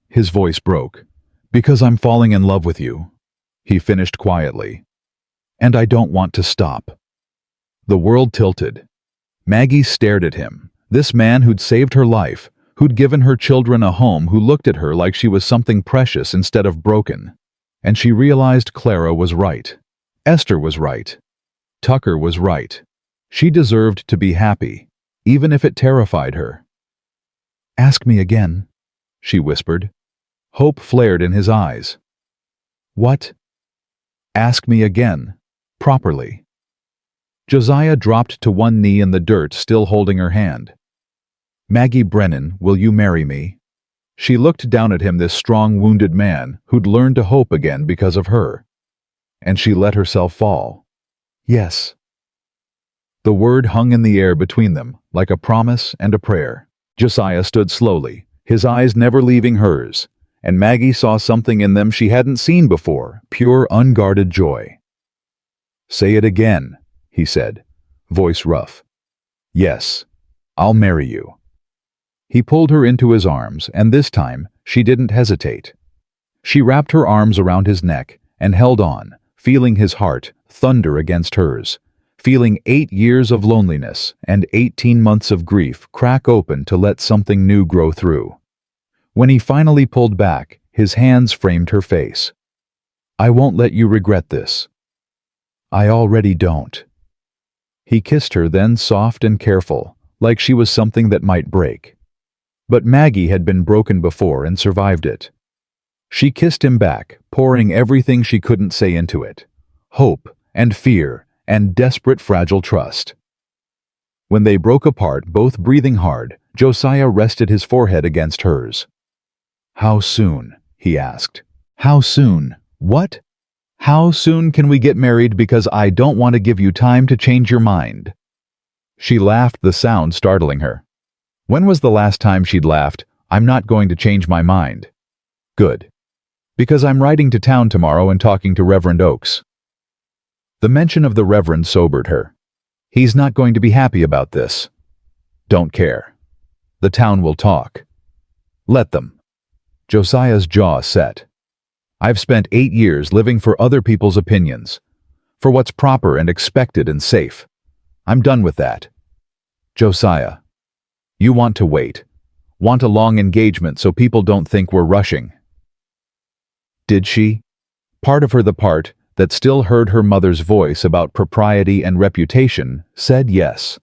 His voice broke. Because I'm falling in love with you, he finished quietly. And I don't want to stop. The world tilted. Maggie stared at him, this man who'd saved her life, who'd given her children a home, who looked at her like she was something precious instead of broken. And she realized Clara was right. Esther was right. Tucker was right. She deserved to be happy, even if it terrified her. Ask me again, she whispered. Hope flared in his eyes. What? Ask me again, properly. Josiah dropped to one knee in the dirt, still holding her hand. Maggie Brennan, will you marry me? She looked down at him, this strong, wounded man who'd learned to hope again because of her. And she let herself fall. Yes. The word hung in the air between them, like a promise and a prayer. Josiah stood slowly, his eyes never leaving hers, and Maggie saw something in them she hadn't seen before, pure, unguarded joy. Say it again, he said, voice rough. Yes, I'll marry you. He pulled her into his arms, and this time she didn't hesitate. She wrapped her arms around his neck and held on, feeling his heart thunder against hers, feeling 8 years of loneliness and 18 months of grief crack open to let something new grow through. When he finally pulled back, His hands framed her face. "I won't let you regret this." "I already don't." He kissed her, then soft and careful, like she was something that might break. But Maggie had been broken before and survived it. She kissed him back, pouring everything she couldn't say into it. Hope and fear and desperate fragile trust. When they broke apart, both breathing hard, Josiah rested his forehead against hers. "How soon?" he asked. "How soon? What? How soon can we get married, because I don't want to give you time to change your mind." She laughed, the sound startling her. When was the last time she'd laughed? "I'm not going to change my mind." "Good. Because I'm riding to town tomorrow and talking to Reverend Oakes." The mention of the Reverend sobered her. "He's not going to be happy about this." "Don't care. The town will talk. Let them." Josiah's jaw set. "I've spent 8 years living for other people's opinions, for what's proper and expected and safe. I'm done with that." "Josiah, you want to wait, want a long engagement so people don't think we're rushing." Did she? Part of her, the part that still heard her mother's voice about propriety and reputation, said yes.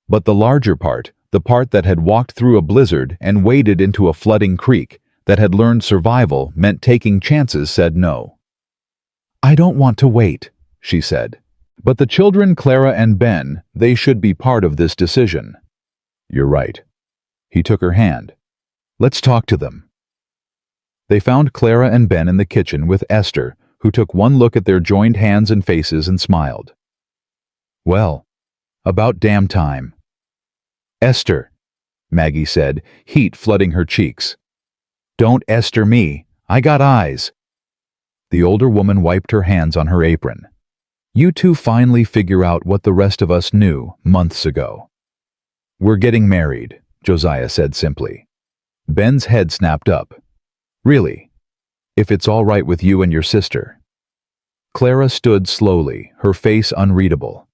But the larger part, the part that had walked through a blizzard and waded into a flooding creek, that had learned survival meant taking chances, said no. "I don't want to wait," she said. "But the children, Clara and Ben, they should be part of this decision." "You're right." He took her hand. "Let's talk to them." They found Clara and Ben in the kitchen with Esther, who took one look at their joined hands and faces and smiled. "Well, about damn time." "Esther," Maggie said, heat flooding her cheeks. "Don't Esther me. I got eyes." The older woman wiped her hands on her apron. "You two finally figure out what the rest of us knew months ago." "We're getting married," Josiah said simply. Ben's head snapped up. "Really? If it's all right with you and your sister." Clara stood slowly, her face unreadable.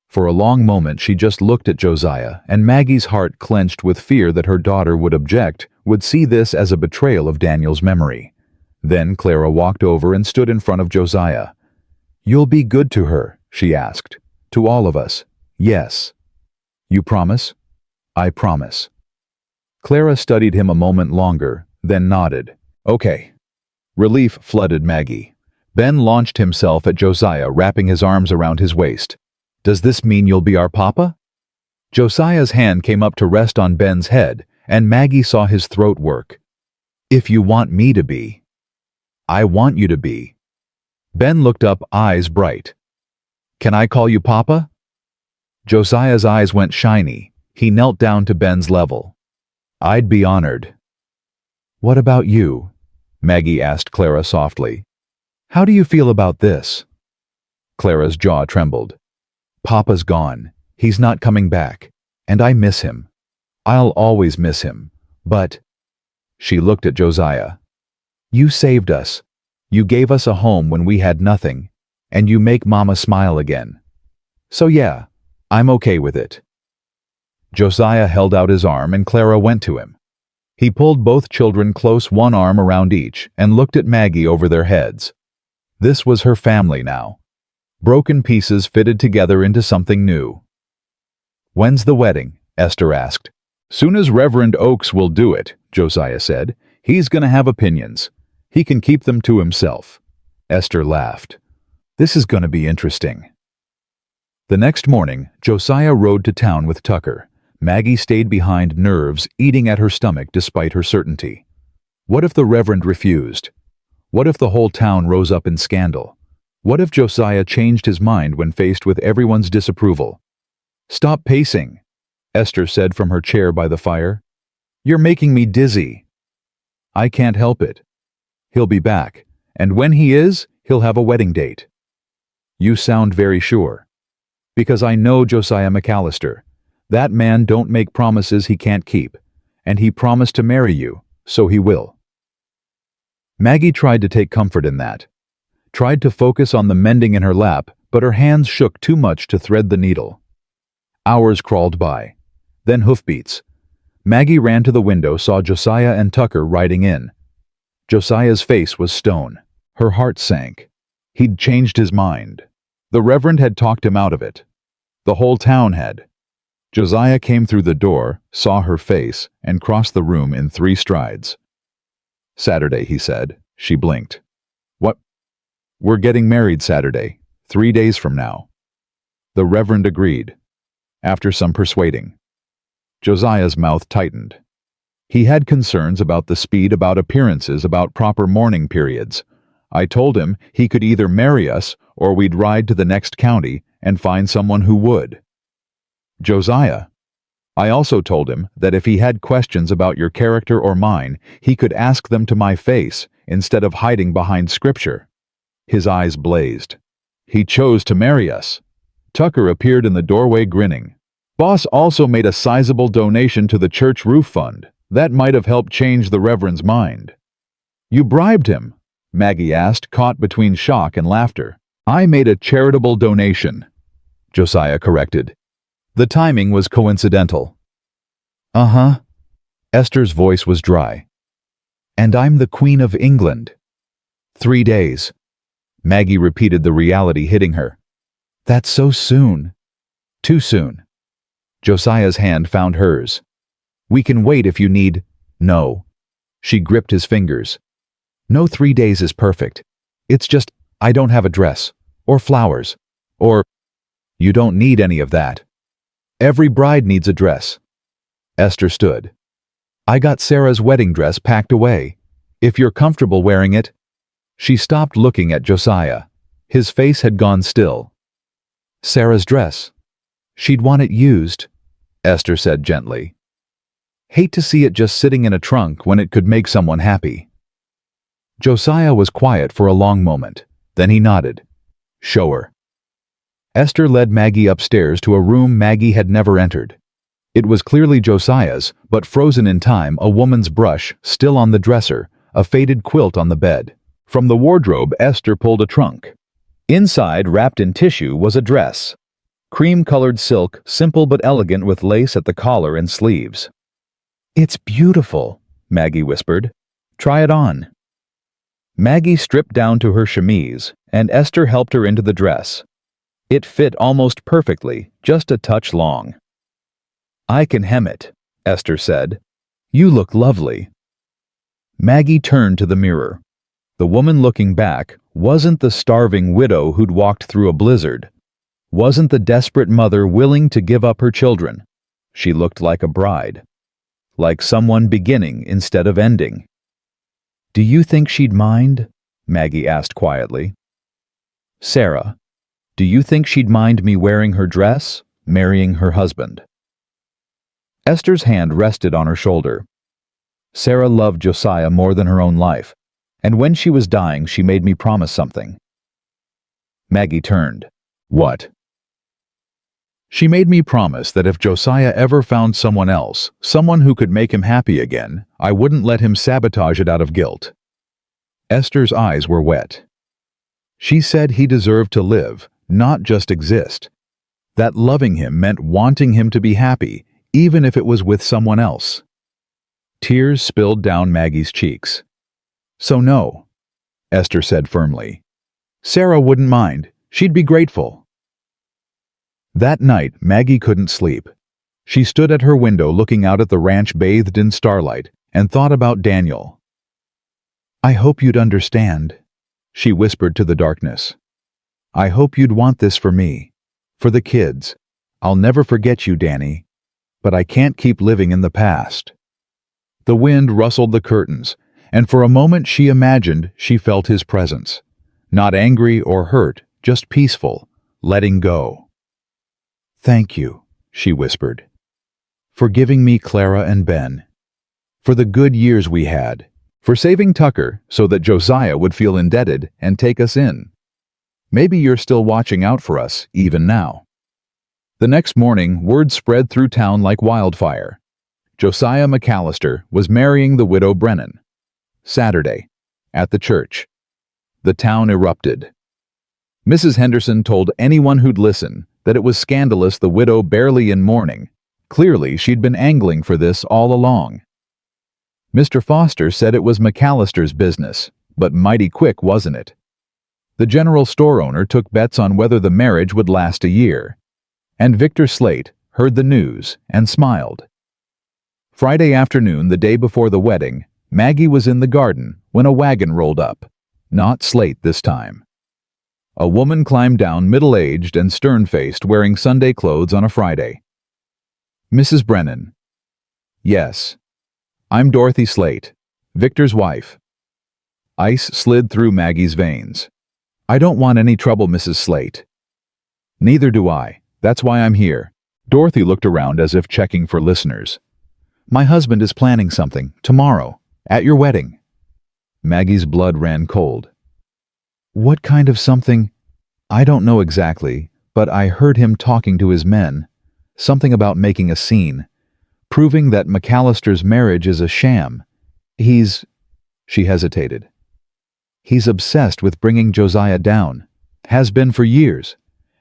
For a long moment she just looked at Josiah, and Maggie's heart clenched with fear that her daughter would object, would see this as a betrayal of Daniel's memory. Then Clara walked over and stood in front of Josiah. "You'll be good to her?" she asked. "To all of us?" "Yes." "You promise?" "I promise." Clara studied him a moment longer, then nodded. "Okay." Relief flooded Maggie. Ben launched himself at Josiah, wrapping his arms around his waist. "Does this mean you'll be our papa?" Josiah's hand came up to rest on Ben's head, and Maggie saw his throat work. "If you want me to be." "I want you to be." Ben looked up, eyes bright. "Can I call you Papa?" Josiah's eyes went shiny. He knelt down to Ben's level. "I'd be honored." "What about you?" Maggie asked Clara softly. "How do you feel about this?" Clara's jaw trembled. "Papa's gone. He's not coming back. And I miss him. I'll always miss him. But—" She looked at Josiah. "You saved us. You gave us a home when we had nothing. And you make Mama smile again. So yeah, I'm okay with it." Josiah held out his arm and Clara went to him. He pulled both children close, one arm around each, and looked at Maggie over their heads. This was her family now. Broken pieces fitted together into something new. "When's the wedding?" Esther asked. "Soon as Reverend Oakes will do it," Josiah said. "He's gonna have opinions. He can keep them to himself." Esther laughed. "This is gonna be interesting." The next morning, Josiah rode to town with Tucker. Maggie stayed behind, nerves eating at her stomach despite her certainty. What if the Reverend refused? What if the whole town rose up in scandal? What if Josiah changed his mind when faced with everyone's disapproval? "Stop pacing," Esther said from her chair by the fire. "You're making me dizzy." "I can't help it. He'll be back, and when he is, he'll have a wedding date." "You sound very sure." "Because I know Josiah McCallister. That man don't make promises he can't keep, and he promised to marry you, so he will." Maggie tried to take comfort in that. Tried to focus on the mending in her lap, but her hands shook too much to thread the needle. Hours crawled by. Then hoofbeats. Maggie ran to the window, saw Josiah and Tucker riding in. Josiah's face was stone. Her heart sank. He'd changed his mind. The Reverend had talked him out of it. The whole town had. Josiah came through the door, saw her face, and crossed the room in 3 strides. "Saturday," he said. She blinked. "What?" "We're getting married Saturday, 3 days from now." The Reverend agreed, after some persuading. Josiah's mouth tightened. He had concerns about the speed, about appearances, about proper mourning periods. I told him he could either marry us or we'd ride to the next county and find someone who would. "Josiah, I also told him that if he had questions about your character or mine, he could ask them to my face instead of hiding behind scripture." His eyes blazed. "He chose to marry us." Tucker appeared in the doorway grinning. "Boss also made a sizable donation to the church roof fund. That might have helped change the Reverend's mind." "You bribed him?" Maggie asked, caught between shock and laughter. "I made a charitable donation," Josiah corrected. "The timing was coincidental." "Uh-huh." Esther's voice was dry. "And I'm the Queen of England." 3 days. Maggie repeated, the reality hitting her. "That's so soon." "Too soon." Josiah's hand found hers. "We can wait if you need—" "No." She gripped his fingers. "No 3 days is perfect. It's just, I don't have a dress, or flowers, or—" "You don't need any of that. Every bride needs a dress." Esther stood. "I got Sarah's wedding dress packed away. If you're comfortable wearing it—" She stopped looking at Josiah. His face had gone still. "Sarah's dress. She'd want it used," Esther said gently. "Hate to see it just sitting in a trunk when it could make someone happy." Josiah was quiet for a long moment. Then he nodded. "Show her." Esther led Maggie upstairs to a room Maggie had never entered. It was clearly Josiah's, but frozen in time, a woman's brush still on the dresser, a faded quilt on the bed. From the wardrobe, Esther pulled a trunk. Inside, wrapped in tissue, was a dress. Cream-colored silk, simple but elegant, with lace at the collar and sleeves. "It's beautiful," Maggie whispered. "Try it on." Maggie stripped down to her chemise, and Esther helped her into the dress. It fit almost perfectly, just a touch long. "I can hem it," Esther said. "You look lovely." Maggie turned to the mirror. The woman looking back wasn't the starving widow who'd walked through a blizzard. Wasn't the desperate mother willing to give up her children. She looked like a bride. Like someone beginning instead of ending. "Do you think she'd mind?" Maggie asked quietly. "Sarah, do you think she'd mind me wearing her dress, marrying her husband?" Esther's hand rested on her shoulder. Sarah loved Josiah more than her own life, and when she was dying she made me promise something. Maggie turned. "What?" "She made me promise that if Josiah ever found someone else, someone who could make him happy again, I wouldn't let him sabotage it out of guilt." Esther's eyes were wet. She said he deserved to live, not just exist. That loving him meant wanting him to be happy, even if it was with someone else. Tears spilled down Maggie's cheeks. "So no," Esther said firmly. "Sarah wouldn't mind. She'd be grateful." That night, Maggie couldn't sleep. She stood at her window looking out at the ranch bathed in starlight and thought about Daniel. "I hope you'd understand," she whispered to the darkness. "I hope you'd want this for me, for the kids. I'll never forget you, Danny, but I can't keep living in the past." The wind rustled the curtains, and for a moment she imagined she felt his presence. Not angry or hurt, just peaceful, letting go. "Thank you," she whispered, "for giving me Clara and Ben, for the good years we had, for saving Tucker so that Josiah would feel indebted and take us in. Maybe you're still watching out for us, even now." The next morning, word spread through town like wildfire. Josiah McCallister was marrying the widow Brennan. Saturday, at the church. The town erupted. Mrs. Henderson told anyone who'd listen that it was scandalous, the widow barely in mourning. Clearly, she'd been angling for this all along. Mr. Foster said it was McCallister's business, but mighty quick, wasn't it? The general store owner took bets on whether the marriage would last a year. And Victor Slate heard the news and smiled. Friday afternoon, the day before the wedding, Maggie was in the garden when a wagon rolled up. Not Slate this time. A woman climbed down, middle-aged and stern-faced, wearing Sunday clothes on a Friday. "Mrs. Brennan." "Yes. I'm Dorothy Slate, Victor's wife." Ice slid through Maggie's veins. "I don't want any trouble, Mrs. Slate." "Neither do I. That's why I'm here." Dorothy looked around as if checking for listeners. "My husband is planning something, tomorrow, at your wedding." Maggie's blood ran cold. "What kind of something?" "I don't know exactly, but I heard him talking to his men. Something about making a scene, proving that McCallister's marriage is a sham. She hesitated. "He's obsessed with bringing Josiah down. Has been for years.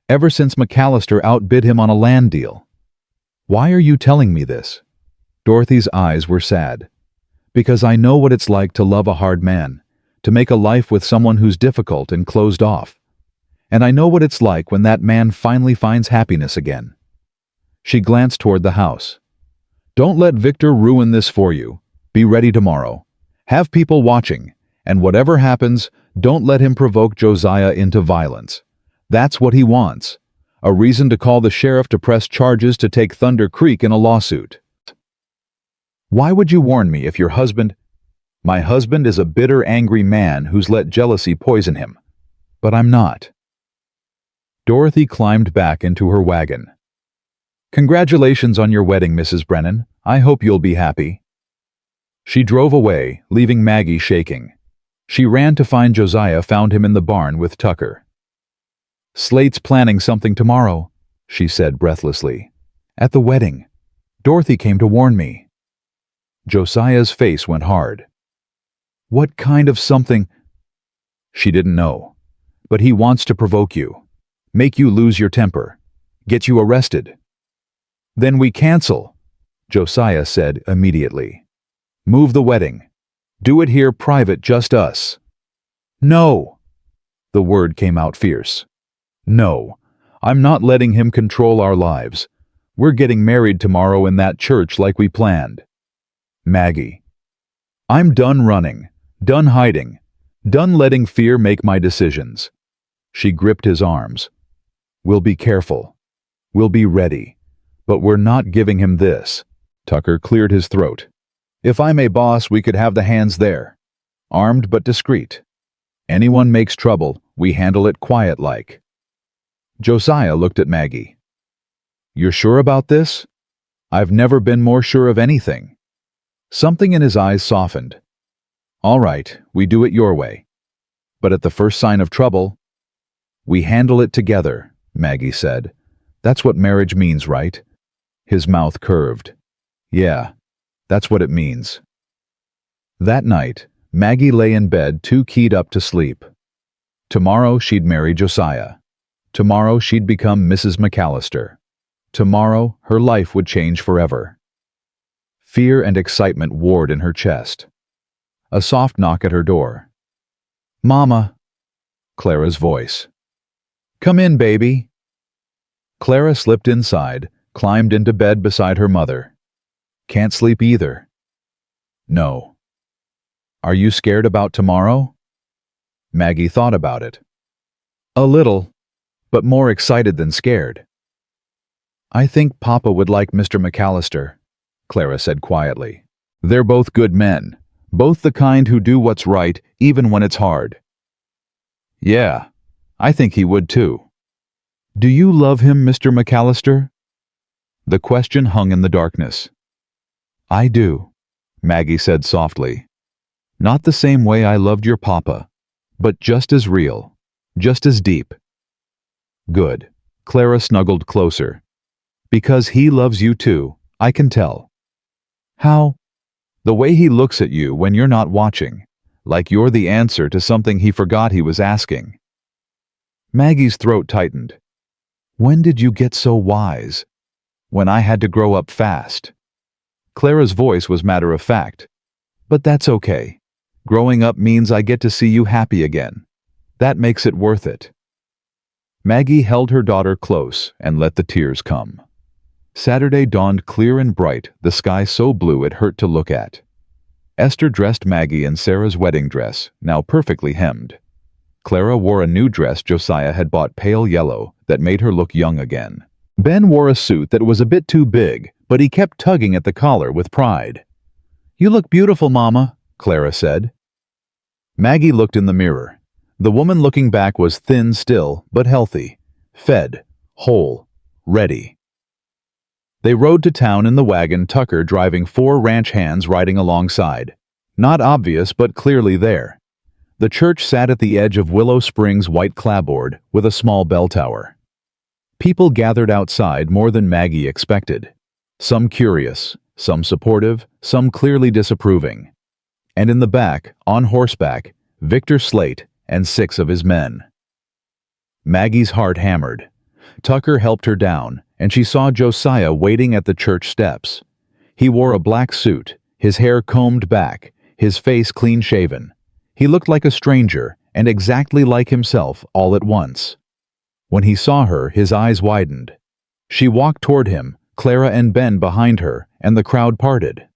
Ever since McCallister outbid him on a land deal." "Why are you telling me this?" Dorothy's eyes were sad. "Because I know what it's like to love a hard man, to make a life with someone who's difficult and closed off. And I know what it's like when that man finally finds happiness again." She glanced toward the house. "Don't let Victor ruin this for you. Be ready tomorrow. Have people watching, and whatever happens, don't let him provoke Josiah into violence. That's what he wants. A reason to call the sheriff to press charges to take Thunder Creek in a lawsuit." "Why would you warn me if your husband—" "My husband is a bitter, angry man who's let jealousy poison him. But I'm not." Dorothy climbed back into her wagon. "Congratulations on your wedding, Mrs. Brennan. I hope you'll be happy." She drove away, leaving Maggie shaking. She ran to find Josiah, found him in the barn with Tucker. "Slate's planning something tomorrow," she said breathlessly. "At the wedding. Dorothy came to warn me." Josiah's face went hard. "What kind of something?" She didn't know. "But he wants to provoke you. Make you lose your temper. Get you arrested." "Then we cancel," Josiah said immediately. "Move the wedding. Do it here private, just us." "No!" The word came out fierce. "No, I'm not letting him control our lives. We're getting married tomorrow in that church like we planned." "Maggie, I'm done running, done hiding, done letting fear make my decisions." She gripped his arms. "We'll be careful. We'll be ready. But we're not giving him this." Tucker cleared his throat. "If I'm a boss, we could have the hands there. Armed but discreet. Anyone makes trouble, we handle it quiet-like." Josiah looked at Maggie. "You're sure about this?" "I've never been more sure of anything." Something in his eyes softened. "All right, we do it your way. But at the first sign of trouble—" "We handle it together," Maggie said. "That's what marriage means, right?" His mouth curved. "Yeah, that's what it means." That night, Maggie lay in bed too keyed up to sleep. Tomorrow she'd marry Josiah. Tomorrow she'd become Mrs. McCallister. Tomorrow her life would change forever. Fear and excitement warred in her chest. A soft knock at her door. "Mama," Clara's voice. "Come in, baby." Clara slipped inside, climbed into bed beside her mother. "Can't sleep either." "No." "Are you scared about tomorrow?" Maggie thought about it. "A little, but more excited than scared." "I think Papa would like Mr. McCallister," Clara said quietly. "They're both good men, both the kind who do what's right even when it's hard." "Yeah, I think he would too." "Do you love him, Mr. McCallister?" The question hung in the darkness. "I do," Maggie said softly. "Not the same way I loved your papa, but just as real, just as deep." "Good." Clara snuggled closer. "Because he loves you too, I can tell." "How?" "The way he looks at you when you're not watching, like you're the answer to something he forgot he was asking." Maggie's throat tightened. "When did you get so wise?" "When I had to grow up fast." Clara's voice was matter of fact. But that's okay. Growing up means I get to see you happy again. That makes it worth it." Maggie held her daughter close and let the tears come. Saturday dawned clear and bright, the sky so blue it hurt to look at. Esther dressed Maggie in Sarah's wedding dress, now perfectly hemmed. Clara wore a new dress Josiah had bought, pale yellow, that made her look young again. Ben wore a suit that was a bit too big, but he kept tugging at the collar with pride. "You look beautiful, Mama," Clara said. Maggie looked in the mirror. The woman looking back was thin still, but healthy, fed, whole, ready. They rode to town in the wagon, Tucker driving, 4 ranch hands riding alongside. Not obvious, but clearly there. The church sat at the edge of Willow Springs' white clapboard with a small bell tower. People gathered outside more than Maggie expected. Some curious, some supportive, some clearly disapproving. And in the back, on horseback, Victor Slate and 6 of his men. Maggie's heart hammered. Tucker helped her down, and she saw Josiah waiting at the church steps. He wore a black suit, his hair combed back, his face clean-shaven. He looked like a stranger, and exactly like himself all at once. When he saw her, his eyes widened. She walked toward him, Clara and Ben behind her, and the crowd parted.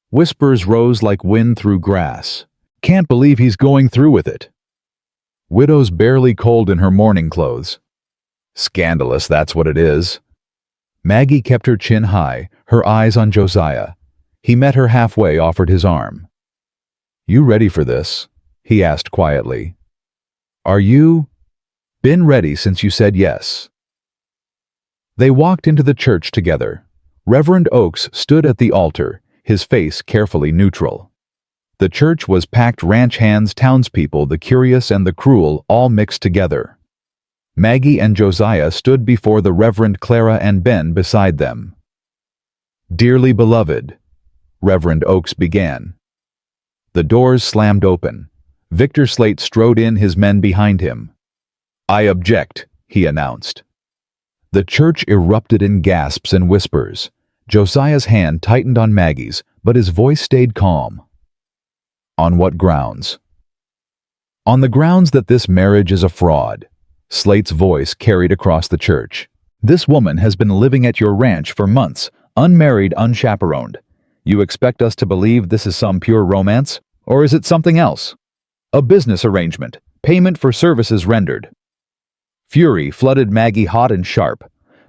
Whispers rose like wind through grass. "Can't believe he's going through with it." Widow's barely cold in her mourning clothes. "Scandalous, that's what it is." Maggie kept her chin high, her eyes on Josiah. He met her halfway, offered his arm. "You ready for this?" he asked quietly. "Are you?" "Been ready since you said yes." They walked into the church together. Reverend Oakes stood at the altar, his face carefully neutral. The church was packed, ranch hands, townspeople, the curious and the cruel, all mixed together. Maggie and Josiah stood before the Reverend, Clara and Ben beside them. "Dearly beloved," Reverend Oakes began. The doors slammed open. Victor Slate strode in, his men behind him. "I object," he announced. The church erupted in gasps and whispers. Josiah's hand tightened on Maggie's, but his voice stayed calm. "On what grounds?" "On the grounds that this marriage is a fraud," Slate's voice carried across the church. "This woman has been living at your ranch for months, unmarried, unchaperoned. You expect us to believe this is some pure romance? Or is it something else? A business arrangement, payment for services rendered." Fury flooded Maggie hot and sharp.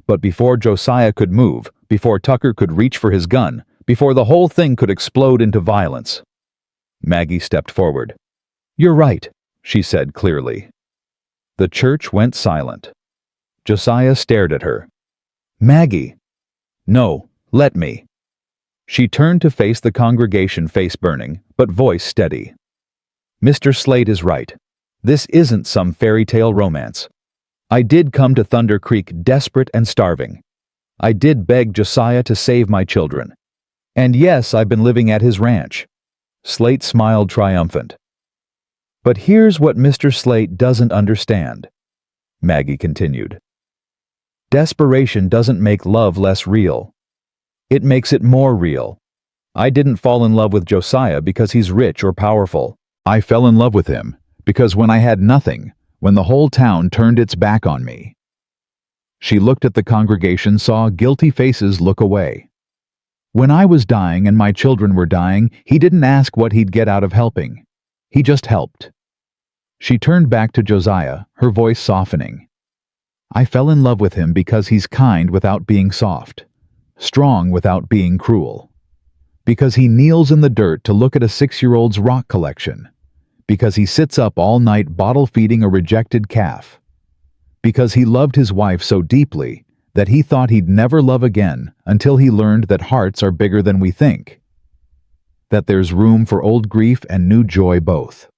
But before Josiah could move, before Tucker could reach for his gun, before the whole thing could explode into violence, Maggie stepped forward. "You're right," she said clearly. The church went silent. Josiah stared at her. "Maggie." "No, let me." She turned to face the congregation, face burning, but voice steady. "Mr. Slate is right. This isn't some fairy tale romance. I did come to Thunder Creek desperate and starving. I did beg Josiah to save my children. And yes, I've been living at his ranch." Slate smiled triumphant. "But here's what Mr. Slate doesn't understand," Maggie continued. "Desperation doesn't make love less real. It makes it more real. I didn't fall in love with Josiah because he's rich or powerful. I fell in love with him because when I had nothing, when the whole town turned its back on me." She looked at the congregation, saw guilty faces look away. "When I was dying and my children were dying, he didn't ask what he'd get out of helping. He just helped." She turned back to Josiah, her voice softening. "I fell in love with him because he's kind without being soft, strong without being cruel. Because he kneels in the dirt to look at a 6-year-old's rock collection. Because he sits up all night bottle-feeding a rejected calf. Because he loved his wife so deeply that he thought he'd never love again until he learned that hearts are bigger than we think. That there's room for old grief and new joy both."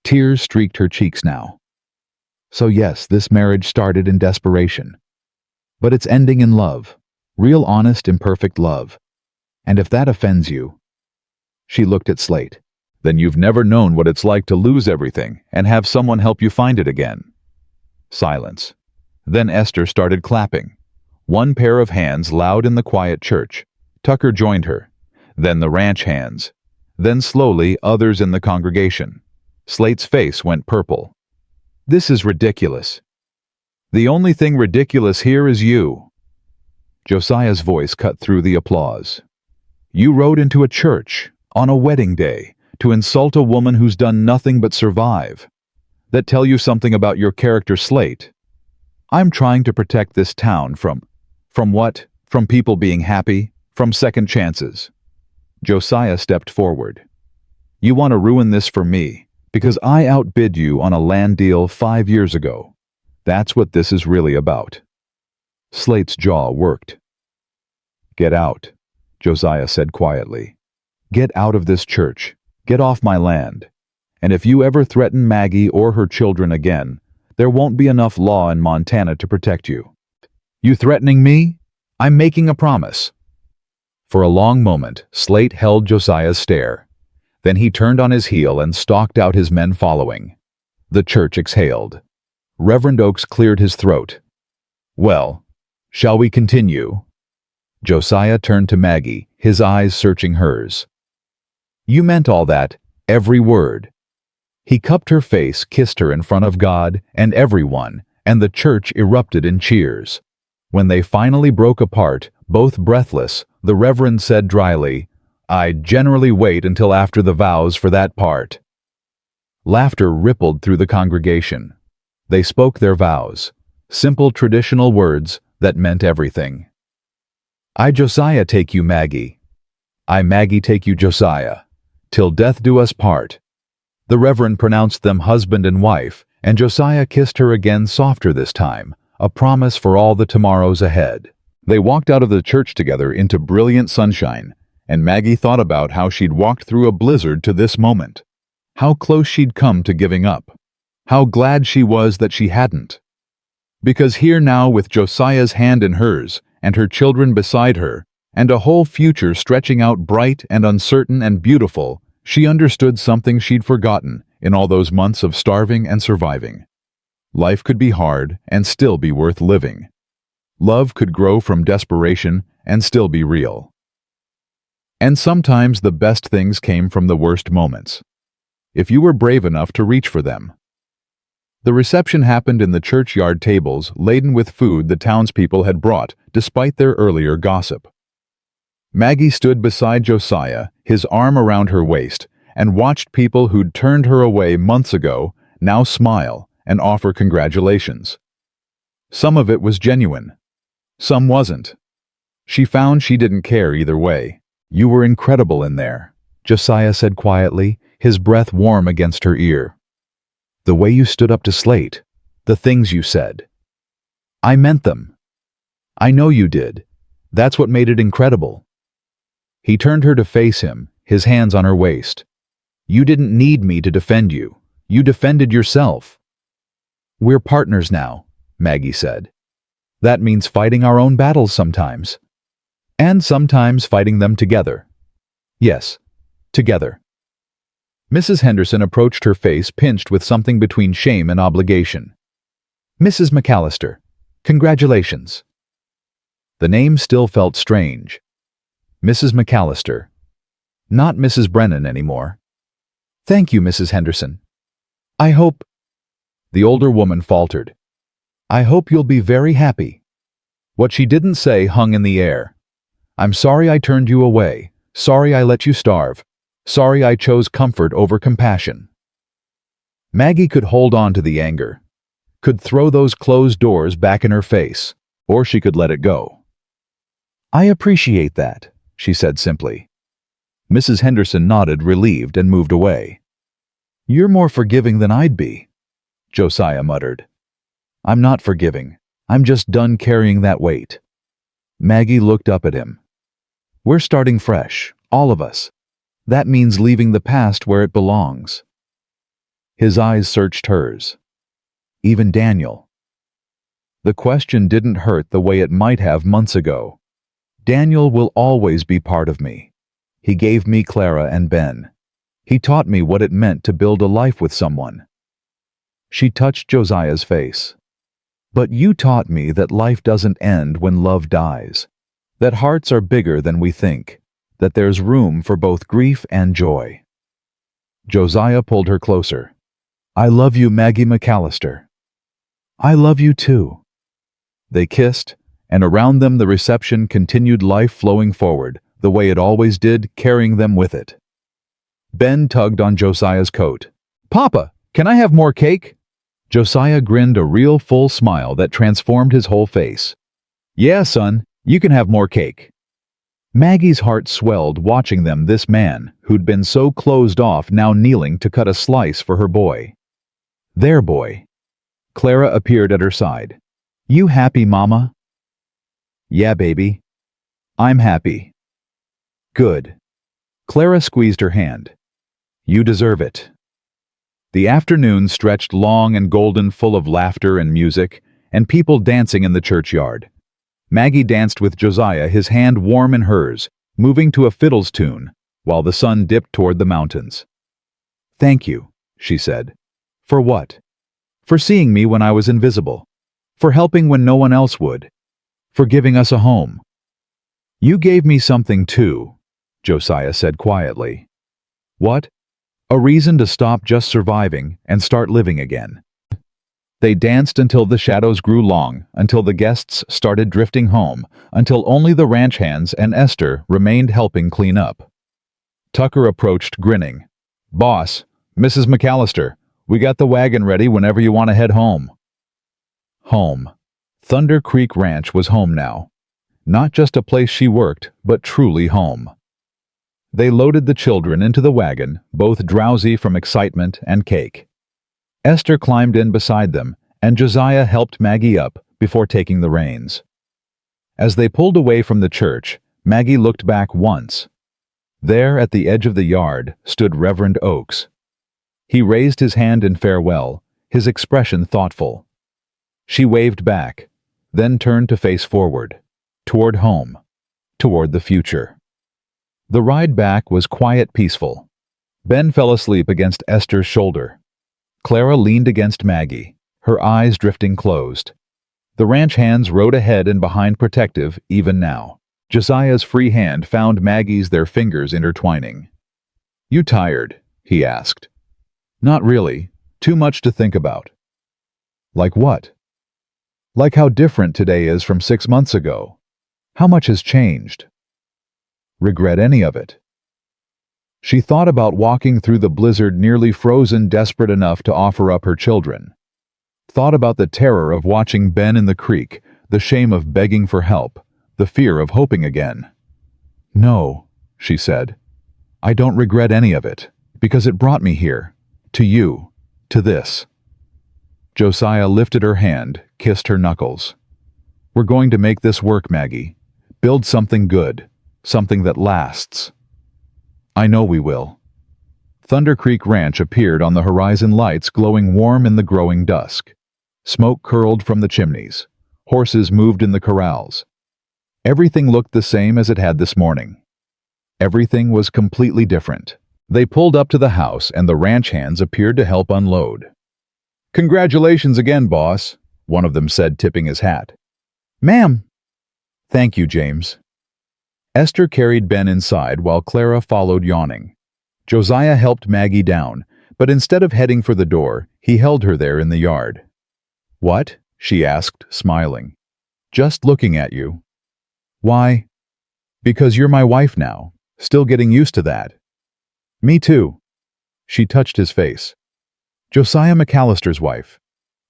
Tears streaked her cheeks now. "So yes, this marriage started in desperation. But it's ending in love. Real, honest, imperfect love. And if that offends you..." She looked at Slate. "Then you've never known what it's like to lose everything and have someone help you find it again." Silence. Then Esther started clapping. One pair of hands loud in the quiet church. Tucker joined her. Then the ranch hands. Then slowly others in the congregation. Slate's face went purple. "This is ridiculous. The only thing ridiculous here is you." Josiah's voice cut through the applause. "You rode into a church, on a wedding day, to insult a woman who's done nothing but survive. That tell you something about your character, Slate. I'm trying to protect this town from what? From people being happy? From second chances." Josiah stepped forward. "You want to ruin this for me, because I outbid you on a land deal 5 years ago. That's what this is really about." Slate's jaw worked. "Get out," Josiah said quietly. "Get out of this church. Get off my land. And if you ever threaten Maggie or her children again, there won't be enough law in Montana to protect you." "You threatening me? I'm making a promise." For a long moment, Slate held Josiah's stare. Then he turned on his heel and stalked out, his men following. The church exhaled. Reverend Oakes cleared his throat. "Well, shall we continue?" Josiah turned to Maggie, his eyes searching hers. "You meant all that, every word." He cupped her face, kissed her in front of God and everyone, and the church erupted in cheers. When they finally broke apart, both breathless, the Reverend said dryly, "I generally wait until after the vows for that part." Laughter rippled through the congregation. They spoke their vows, simple traditional words that meant everything. "I, Josiah, take you, Maggie. I, Maggie, take you, Josiah. Till death do us part." The Reverend pronounced them husband and wife, and Josiah kissed her again, softer this time, a promise for all the tomorrows ahead. They walked out of the church together into brilliant sunshine, and Maggie thought about how she'd walked through a blizzard to this moment, how close she'd come to giving up, how glad she was that she hadn't. Because here now, with Josiah's hand in hers, and her children beside her, and a whole future stretching out bright and uncertain and beautiful, she understood something she'd forgotten in all those months of starving and surviving. Life could be hard and still be worth living. Love could grow from desperation and still be real. And sometimes the best things came from the worst moments, if you were brave enough to reach for them. The reception happened in the churchyard, tables laden with food the townspeople had brought, despite their earlier gossip. Maggie stood beside Josiah, his arm around her waist, and watched people who'd turned her away months ago now smile and offer congratulations. Some of it was genuine. Some wasn't. She found she didn't care either way. "You were incredible in there," Josiah said quietly, his breath warm against her ear. "The way you stood up to Slate, the things you said. I meant them. I know you did. That's what made it incredible." He turned her to face him, his hands on her waist. "You didn't need me to defend you. You defended yourself." "We're partners now," Maggie said. "That means fighting our own battles sometimes. And sometimes fighting them together. Yes, together." Mrs. Henderson approached, her face pinched with something between shame and obligation. "Mrs. McCallister, congratulations." The name still felt strange. Mrs. McCallister. Not Mrs. Brennan anymore. "Thank you, Mrs. Henderson. I hope—" The older woman faltered. "I hope you'll be very happy." What she didn't say hung in the air. "I'm sorry I turned you away. Sorry I let you starve. Sorry I chose comfort over compassion." Maggie could hold on to the anger, could throw those closed doors back in her face, or she could let it go. "I appreciate that," she said simply. Mrs. Henderson nodded, relieved, and moved away. "You're more forgiving than I'd be," Josiah muttered. "I'm not forgiving. I'm just done carrying that weight." Maggie looked up at him. "We're starting fresh, all of us. That means leaving the past where it belongs." His eyes searched hers. "Even Daniel?" The question didn't hurt the way it might have months ago. "Daniel will always be part of me. He gave me Clara and Ben. He taught me what it meant to build a life with someone." She touched Josiah's face. "But you taught me that life doesn't end when love dies. That hearts are bigger than we think. that there's room for both grief and joy. Josiah pulled her closer. I love you, Maggie McCallister. I love you too. They kissed, and around them the reception continued, life flowing forward, the way it always did, carrying them with it. Ben tugged on Josiah's coat. Papa, can I have more cake? Josiah grinned a real full smile that transformed his whole face. Yeah, son, you can have more cake. Maggie's heart swelled watching them, this man, who'd been so closed off, now kneeling to cut a slice for her boy. Their boy. Clara appeared at her side. You happy, Mama? Yeah, baby. I'm happy. Good. Clara squeezed her hand. You deserve it. The afternoon stretched long and golden, full of laughter and music, and people dancing in the churchyard. Maggie danced with Josiah, his hand warm in hers, moving to a fiddle's tune, while the sun dipped toward the mountains. Thank you, she said. For what? For seeing me when I was invisible. For helping when no one else would. For giving us a home. You gave me something too, Josiah said quietly. What? A reason to stop just surviving and start living again. They danced until the shadows grew long, until the guests started drifting home, until only the ranch hands and Esther remained helping clean up. Tucker approached, grinning. Boss, Mrs. McCallister, we got the wagon ready whenever you want to head home. Home. Thunder Creek Ranch was home now. Not just a place she worked, but truly home. They loaded the children into the wagon, both drowsy from excitement and cake. Esther climbed in beside them, and Josiah helped Maggie up before taking the reins. As they pulled away from the church, Maggie looked back once. There at the edge of the yard stood Reverend Oakes. He raised his hand in farewell, his expression thoughtful. She waved back, then turned to face forward, toward home, toward the future. The ride back was quiet, peaceful. Ben fell asleep against Esther's shoulder. Clara leaned against Maggie, her eyes drifting closed. The ranch hands rode ahead and behind, protective even now. Josiah's free hand found Maggie's, their fingers intertwining. You tired? He asked. Not really. Too much to think about. Like what? Like how different today is from 6 months ago. How much has changed? Regret any of it? She thought about walking through the blizzard, nearly frozen, desperate enough to offer up her children. Thought about the terror of watching Ben in the creek, the shame of begging for help, the fear of hoping again. No, she said. I don't regret any of it, because it brought me here, to you, to this. Josiah lifted her hand, kissed her knuckles. We're going to make this work, Maggie. Build something good, something that lasts. I know we will. Thunder Creek Ranch appeared on the horizon, lights glowing warm in the growing dusk. Smoke curled from the chimneys. Horses moved in the corrals. Everything looked the same as it had this morning. Everything was completely different. They pulled up to the house, and the ranch hands appeared to help unload. Congratulations again, boss, one of them said, tipping his hat. Ma'am. Thank you, James. Esther carried Ben inside while Clara followed, yawning. Josiah helped Maggie down, but instead of heading for the door, he held her there in the yard. What? She asked, smiling. Just looking at you. Why? Because you're my wife now. Still getting used to that. Me too. She touched his face. Josiah McCallister's wife.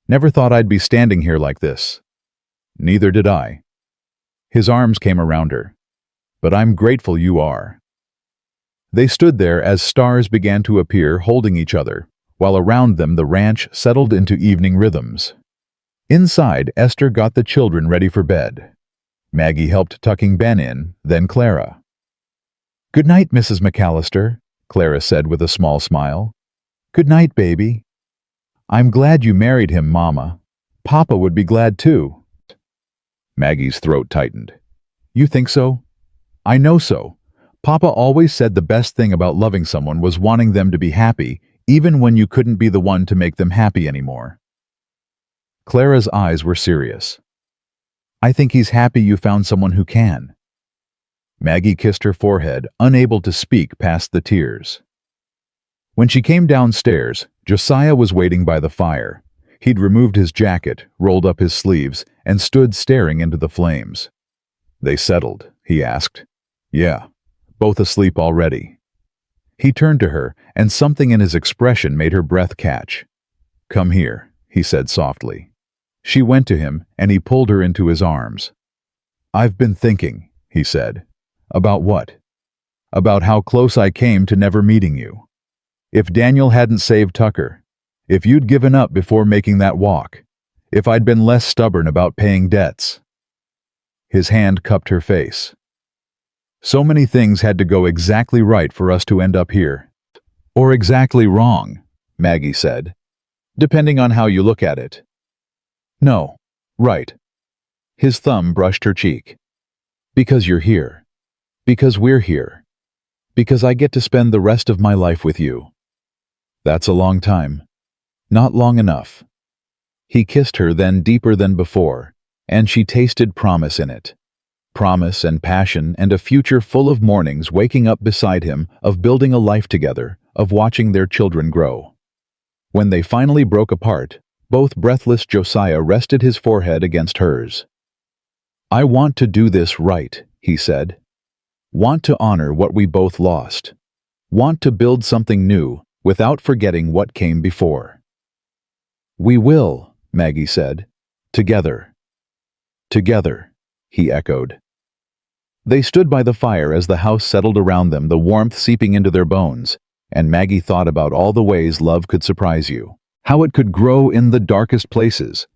Never thought I'd be standing here like this. Neither did I. His arms came around her. But I'm grateful you are. They stood there as stars began to appear, holding each other, while around them the ranch settled into evening rhythms. Inside, Esther got the children ready for bed. Maggie helped tucking Ben in, then Clara. Good night, Mrs. McCallister, Clara said with a small smile. Good night, baby. I'm glad you married him, Mama. Papa would be glad too. Maggie's throat tightened. You think so? I know so. Papa always said the best thing about loving someone was wanting them to be happy, even when you couldn't be the one to make them happy anymore. Clara's eyes were serious. I think he's happy you found someone who can. Maggie kissed her forehead, unable to speak past the tears. When she came downstairs, Josiah was waiting by the fire. He'd removed his jacket, rolled up his sleeves, and stood staring into the flames. "They settled?" he asked. "Yeah, both asleep already." He turned to her, and something in his expression made her breath catch. "Come here," he said softly. She went to him, and he pulled her into his arms. "I've been thinking," he said. "About what?" "About how close I came to never meeting you. If Daniel hadn't saved Tucker, if you'd given up before making that walk, if I'd been less stubborn about paying debts." His hand cupped her face. "So many things had to go exactly right for us to end up here." "Or exactly wrong," Maggie said, "depending on how you look at it." "No, right." His thumb brushed her cheek. "Because you're here. Because we're here. Because I get to spend the rest of my life with you." "That's a long time." "Not long enough." He kissed her then deeper than before, and she tasted promise in it. Promise and passion and a future full of mornings waking up beside him, of building a life together, of watching their children grow. When they finally broke apart, both breathless, Josiah rested his forehead against hers. "I want to do this right," he said. "Want to honor what we both lost. Want to build something new without forgetting what came before." "We will," Maggie said. "Together." "Together," he echoed. They stood by the fire as the house settled around them, the warmth seeping into their bones, and Maggie thought about all the ways love could surprise you, how it could grow in the darkest places,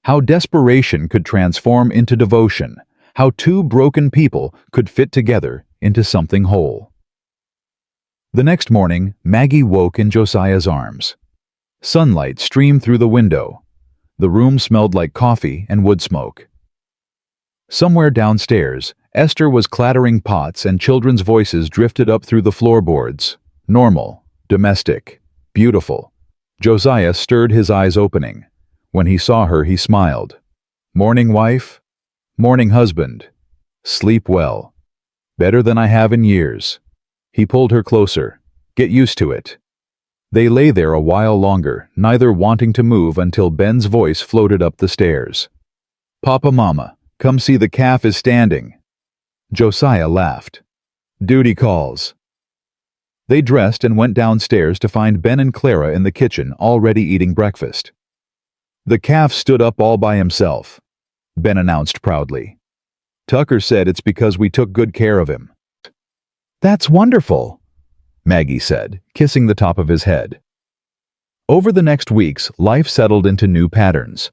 how desperation could transform into devotion, how two broken people could fit together into something whole. The next morning, Maggie woke in Josiah's arms. Sunlight streamed through the window. The room smelled like coffee and wood smoke. Somewhere downstairs, Esther was clattering pots and children's voices drifted up through the floorboards. Normal, domestic, beautiful. Josiah stirred, his eyes opening. When he saw her, he smiled. "Morning, wife?" "Morning, husband." "Sleep well." "Better than I have in years." He pulled her closer. "Get used to it." They lay there a while longer, neither wanting to move, until Ben's voice floated up the stairs. "Papa, Mama, come see, the calf is standing." Josiah laughed. "Duty calls." They dressed and went downstairs to find Ben and Clara in the kitchen, already eating breakfast. "The calf stood up all by himself," Ben announced proudly. "Tucker said it's because we took good care of him." "That's wonderful," Maggie said, kissing the top of his head. Over the next weeks, life settled into new patterns.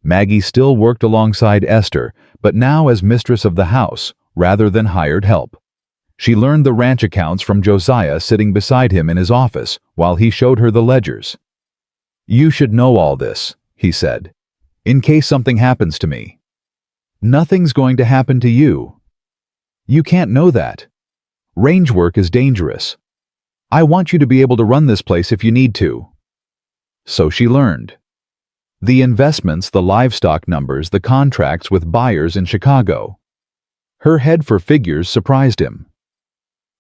Maggie still worked alongside Esther, but now as mistress of the house, rather than hired help. She learned the ranch accounts from Josiah sitting beside him in his office while he showed her the ledgers. "You should know all this," he said, "in case something happens to me." "Nothing's going to happen to you." "You can't know that. Range work is dangerous. I want you to be able to run this place if you need to." So she learned. The investments, the livestock numbers, the contracts with buyers in Chicago. Her head for figures surprised him.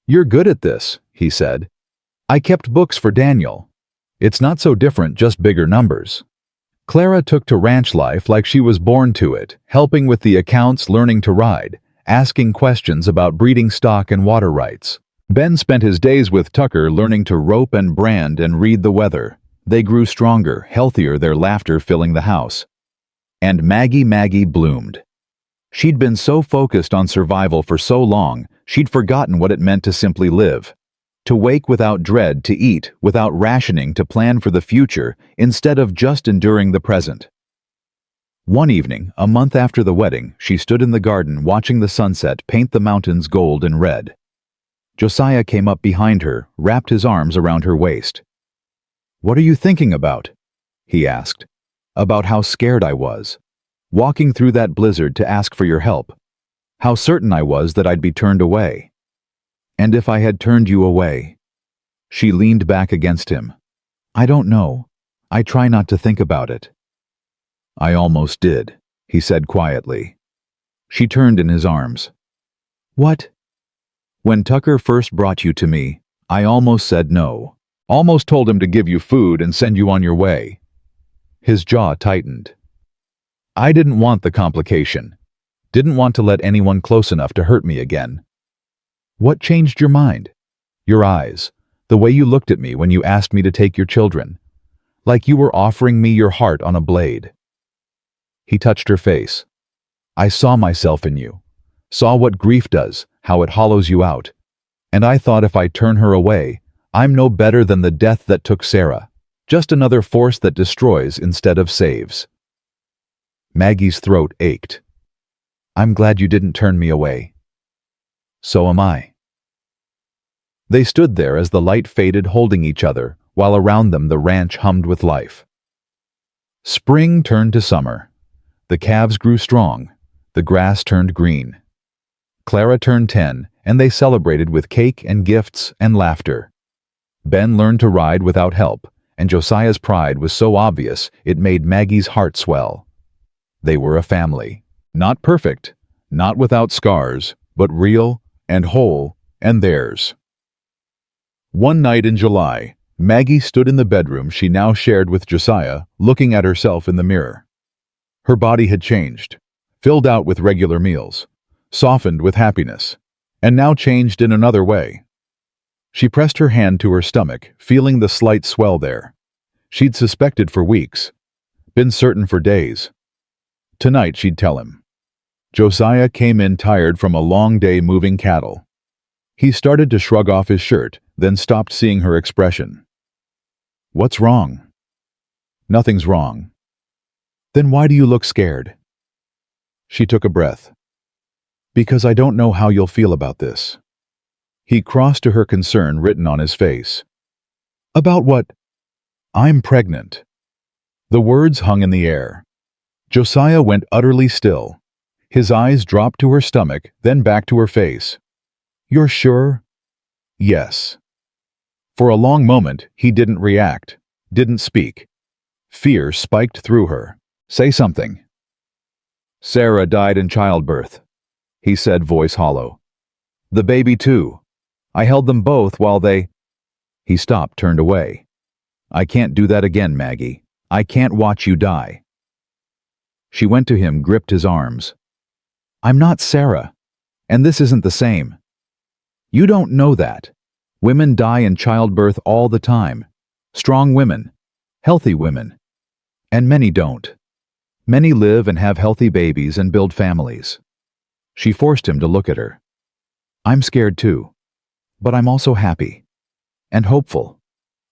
"You're good at this," he said. "I kept books for Daniel. It's not so different, just bigger numbers." Clara took to ranch life like she was born to it, helping with the accounts, learning to ride, asking questions about breeding stock and water rights. Ben spent his days with Tucker, learning to rope and brand and read the weather. They grew stronger, healthier, their laughter filling the house. And Maggie bloomed. She'd been so focused on survival for so long, she'd forgotten what it meant to simply live. To wake without dread, to eat without rationing, to plan for the future instead of just enduring the present. One evening, a month after the wedding, she stood in the garden watching the sunset paint the mountains gold and red. Josiah came up behind her, wrapped his arms around her waist. "What are you thinking about?" he asked. "About how scared I was. Walking through that blizzard to ask for your help. How certain I was that I'd be turned away. And if I had turned you away." She leaned back against him. "I don't know. I try not to think about it." "I almost did," he said quietly. She turned in his arms. "What?" When Tucker first brought you to me, I almost said no. Almost told him to give you food and send you on your way." His jaw tightened. "I didn't want the complication. Didn't want to let anyone close enough to hurt me again." "What changed your mind?" "Your eyes. The way you looked at me when you asked me to take your children. Like you were offering me your heart on a blade." He touched her face. "I saw myself in you. Saw what grief does, how it hollows you out. And I thought if I turn her away, I'm no better than the death that took Sarah. Just another force that destroys instead of saves." Maggie's throat ached. "I'm glad you didn't turn me away." "So am I." They stood there as the light faded, holding each other, while around them the ranch hummed with life. Spring turned to summer. The calves grew strong. The grass turned green. Clara turned 10, and they celebrated with cake and gifts and laughter. Ben learned to ride without help, and Josiah's pride was so obvious it made Maggie's heart swell. They were a family. Not perfect, not without scars, but real and whole and theirs. One night in July, Maggie stood in the bedroom she now shared with Josiah, looking at herself in the mirror. Her body had changed, filled out with regular meals, softened with happiness, and now changed in another way. She pressed her hand to her stomach, feeling the slight swell there. She'd suspected for weeks, been certain for days. Tonight she'd tell him. Josiah came in tired from a long day moving cattle. He started to shrug off his shirt, then stopped, seeing her expression. "What's wrong?" "Nothing's wrong." "Then why do you look scared?" She took a breath. "Because I don't know how you'll feel about this." He crossed to her concern written on his face. "About what?" "I'm pregnant." The words hung in the air. Josiah went utterly still. His eyes dropped to her stomach, then back to her face. "You're sure?" "Yes." For a long moment, he didn't react, didn't speak. Fear spiked through her. "Say something." "Sarah died in childbirth," he said, voice hollow. "The baby too. I held them both while they—" He stopped, turned away. "I can't do that again, Maggie. I can't watch you die." She went to him, gripped his arms. "I'm not Sarah, and this isn't the same. You don't know that. Women die in childbirth all the time. Strong women, healthy women. And many don't. Many live and have healthy babies and build families." She forced him to look at her. "I'm scared too. But I'm also happy. And hopeful.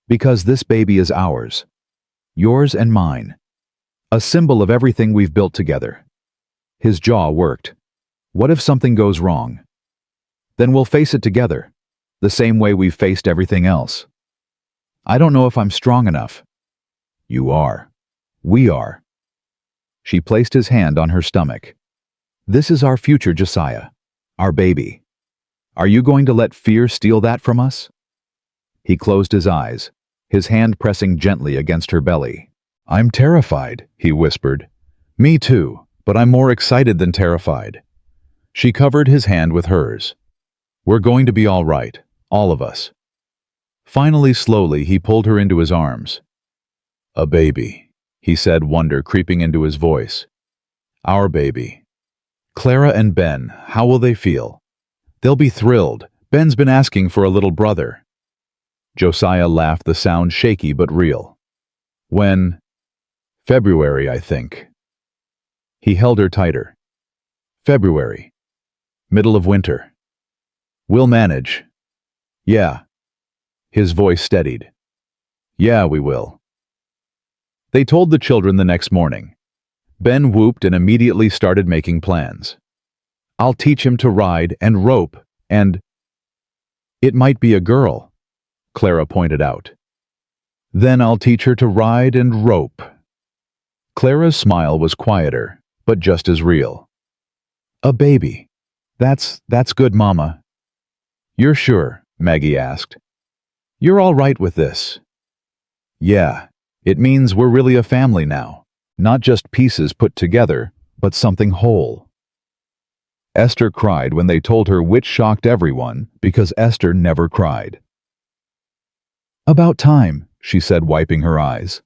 Because this baby is ours. Yours and mine. A symbol of everything we've built together." His jaw worked. "What if something goes wrong? Then we'll face it together, the same way we've faced everything else." "I don't know if I'm strong enough." "You are. We are." She placed his hand on her stomach. "This is our future, Josiah. Our baby. Are you going to let fear steal that from us?" He closed his eyes, his hand pressing gently against her belly. "I'm terrified," he whispered. "Me too, but I'm more excited than terrified." She covered his hand with hers. "We're going to be all right, all of us." Finally, slowly, he pulled her into his arms. "A baby," he said, wonder creeping into his voice. "Our baby. Clara and Ben, how will they feel?" "They'll be thrilled. Ben's been asking for a little brother." Josiah laughed, the sound shaky but real. "When?" "February, I think." He held her tighter. "February. Middle of winter. We'll manage." "Yeah." His voice steadied. "Yeah, we will." They told the children the next morning. Ben whooped and immediately started making plans. "I'll teach him to ride and rope and—" "It might be a girl," Clara pointed out. "Then I'll teach her to ride and rope." Clara's smile was quieter, but just as real. "A baby. That's good, Mama." "You're sure?" Maggie asked. "You're all right with this?" "Yeah. It means we're really a family now. Not just pieces put together, but something whole." Esther cried when they told her, which shocked everyone because Esther never cried. "About time," she said, wiping her eyes.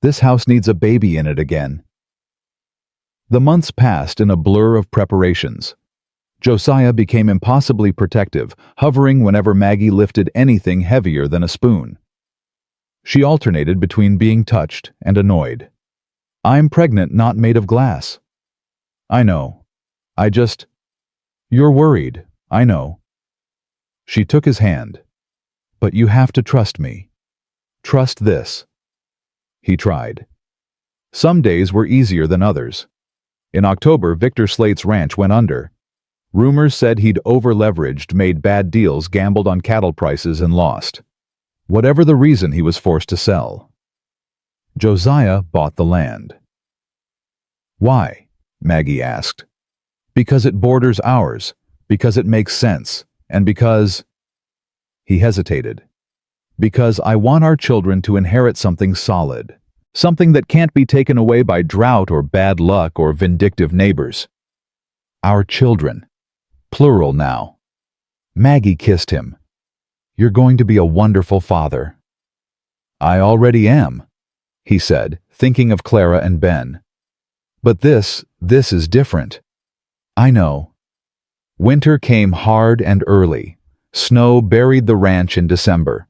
"This house needs a baby in it again." The months passed in a blur of preparations. Josiah became impossibly protective, hovering whenever Maggie lifted anything heavier than a spoon. She alternated between being touched and annoyed. "I'm pregnant, not made of glass." "I know. You're worried, I know." She took his hand. "But you have to trust me. Trust this." He tried. Some days were easier than others. In October, Victor Slate's ranch went under. Rumors said he'd over-leveraged, made bad deals, gambled on cattle prices, and lost. Whatever the reason, he was forced to sell. Josiah bought the land. "Why?" Maggie asked. "Because it borders ours, because it makes sense, and because—" He hesitated. "Because I want our children to inherit something solid, something that can't be taken away by drought or bad luck or vindictive neighbors. Our children. Plural now." Maggie kissed him. "You're going to be a wonderful father." "I already am," he said, thinking of Clara and Ben. "But this is different." "I know." Winter came hard and early. Snow buried the ranch in December.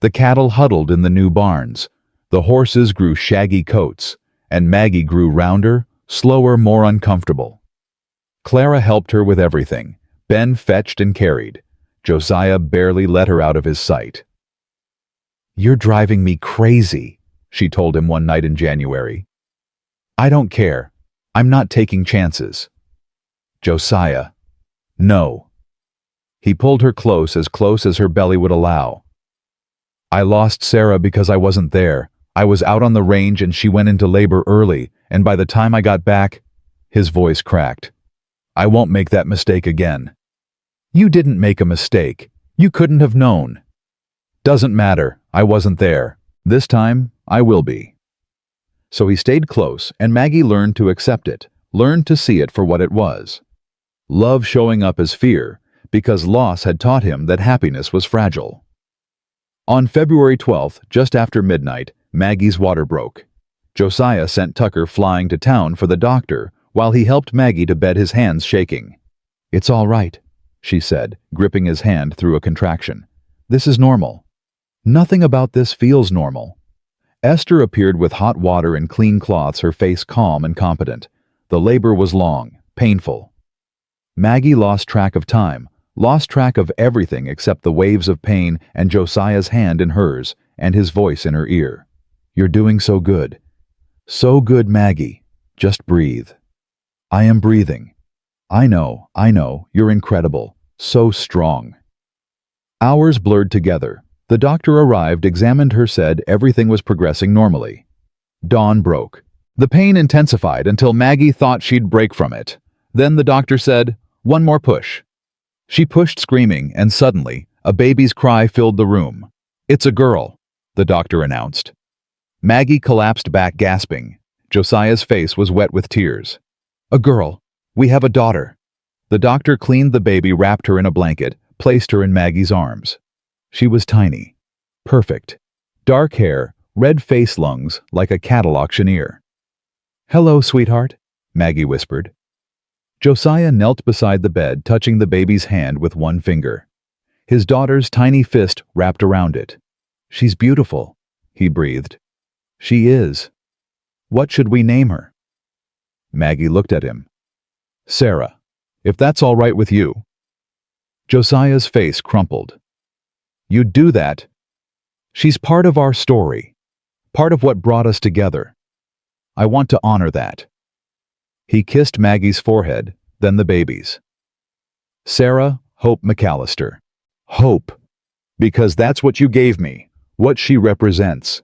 The cattle huddled in the new barns. The horses grew shaggy coats, and Maggie grew rounder, slower, more uncomfortable. Clara helped her with everything. Ben fetched and carried. Josiah barely let her out of his sight. "You're driving me crazy," she told him one night in January. "I don't care. I'm not taking chances." "Josiah." "No." He pulled her close as her belly would allow. "I lost Sarah because I wasn't there. I was out on the range and she went into labor early, and by the time I got back—" His voice cracked. "I won't make that mistake again." "You didn't make a mistake. You couldn't have known." "Doesn't matter. I wasn't there. This time, I will be." So he stayed close, and Maggie learned to accept it, learned to see it for what it was. Love showing up as fear, because loss had taught him that happiness was fragile. On February 12th, just after midnight, Maggie's water broke. Josiah sent Tucker flying to town for the doctor while he helped Maggie to bed, his hands shaking. "It's all right," she said, gripping his hand through a contraction. "This is normal." "Nothing about this feels normal." Esther appeared with hot water and clean cloths, her face calm and competent. The labor was long, painful. Maggie lost track of time, lost track of everything except the waves of pain and Josiah's hand in hers and his voice in her ear. "You're doing so good. So good, Maggie. Just breathe." "I am breathing." I know, you're incredible. So strong." Hours blurred together. The doctor arrived, examined her, said everything was progressing normally. Dawn broke. The pain intensified until Maggie thought she'd break from it. Then the doctor said, "One more push." She pushed, screaming, and suddenly, a baby's cry filled the room. "It's a girl," the doctor announced. Maggie collapsed back, gasping. Josiah's face was wet with tears. "A girl. We have a daughter." The doctor cleaned the baby, wrapped her in a blanket, placed her in Maggie's arms. She was tiny. Perfect. Dark hair, red face, lungs like a cattle auctioneer. "Hello, sweetheart," Maggie whispered. Josiah knelt beside the bed, touching the baby's hand with one finger. His daughter's tiny fist wrapped around it. "She's beautiful," he breathed. "She is. What should we name her?" Maggie looked at him. "Sarah, if that's all right with you." Josiah's face crumpled. "You'd do that? She's part of our story, part of what brought us together. I want to honor that." He kissed Maggie's forehead, then the baby's. "Sarah Hope McCallister. Hope. Because that's what you gave me, what she represents."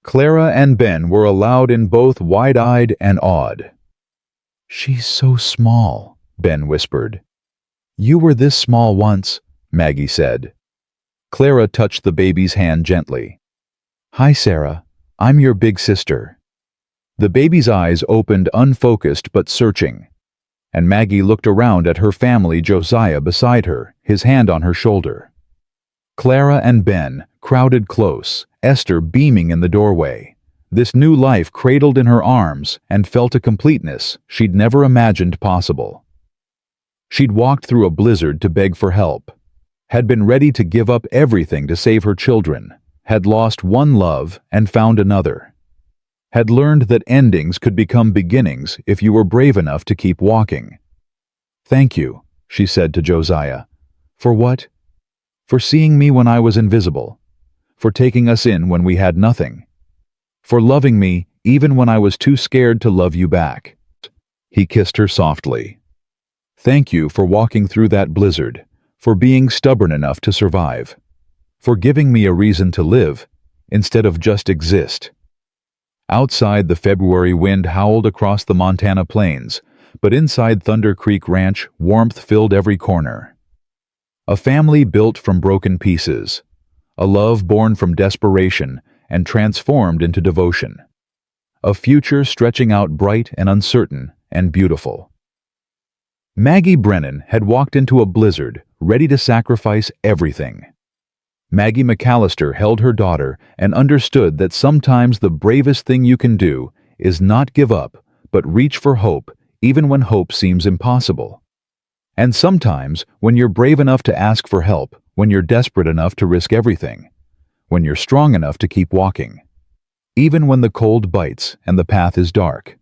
Clara and Ben were allowed in, both wide-eyed and awed. "She's so small," Ben whispered. "You were this small once," Maggie said. Clara touched the baby's hand gently. "Hi, Sarah. I'm your big sister." The baby's eyes opened, unfocused but searching. and Maggie looked around at her family, Josiah beside her, his hand on her shoulder. Clara and Ben crowded close, Esther beaming in the doorway. This new life cradled in her arms and felt a completeness she'd never imagined possible. She'd walked through a blizzard to beg for help, had been ready to give up everything to save her children, had lost one love and found another, had learned that endings could become beginnings if you were brave enough to keep walking. "Thank you," she said to Josiah. "For what?" "For seeing me when I was invisible, for taking us in when we had nothing, for loving me even when I was too scared to love you back." He kissed her softly. "Thank you for walking through that blizzard, for being stubborn enough to survive, for giving me a reason to live instead of just exist." Outside, the February wind howled across the Montana plains, but inside Thunder Creek Ranch, warmth filled every corner. A family built from broken pieces, a love born from desperation and transformed into devotion, a future stretching out bright and uncertain and beautiful. Maggie Brennan had walked into a blizzard, ready to sacrifice everything. Maggie McCallister held her daughter and understood that sometimes the bravest thing you can do is not give up, but reach for hope, even when hope seems impossible. And sometimes, when you're brave enough to ask for help, when you're desperate enough to risk everything, when you're strong enough to keep walking, even when the cold bites and the path is dark.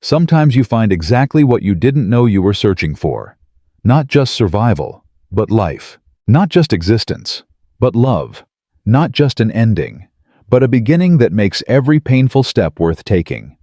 Sometimes you find exactly what you didn't know you were searching for. Not just survival, but life. Not just existence, but love. Not just an ending, but a beginning that makes every painful step worth taking.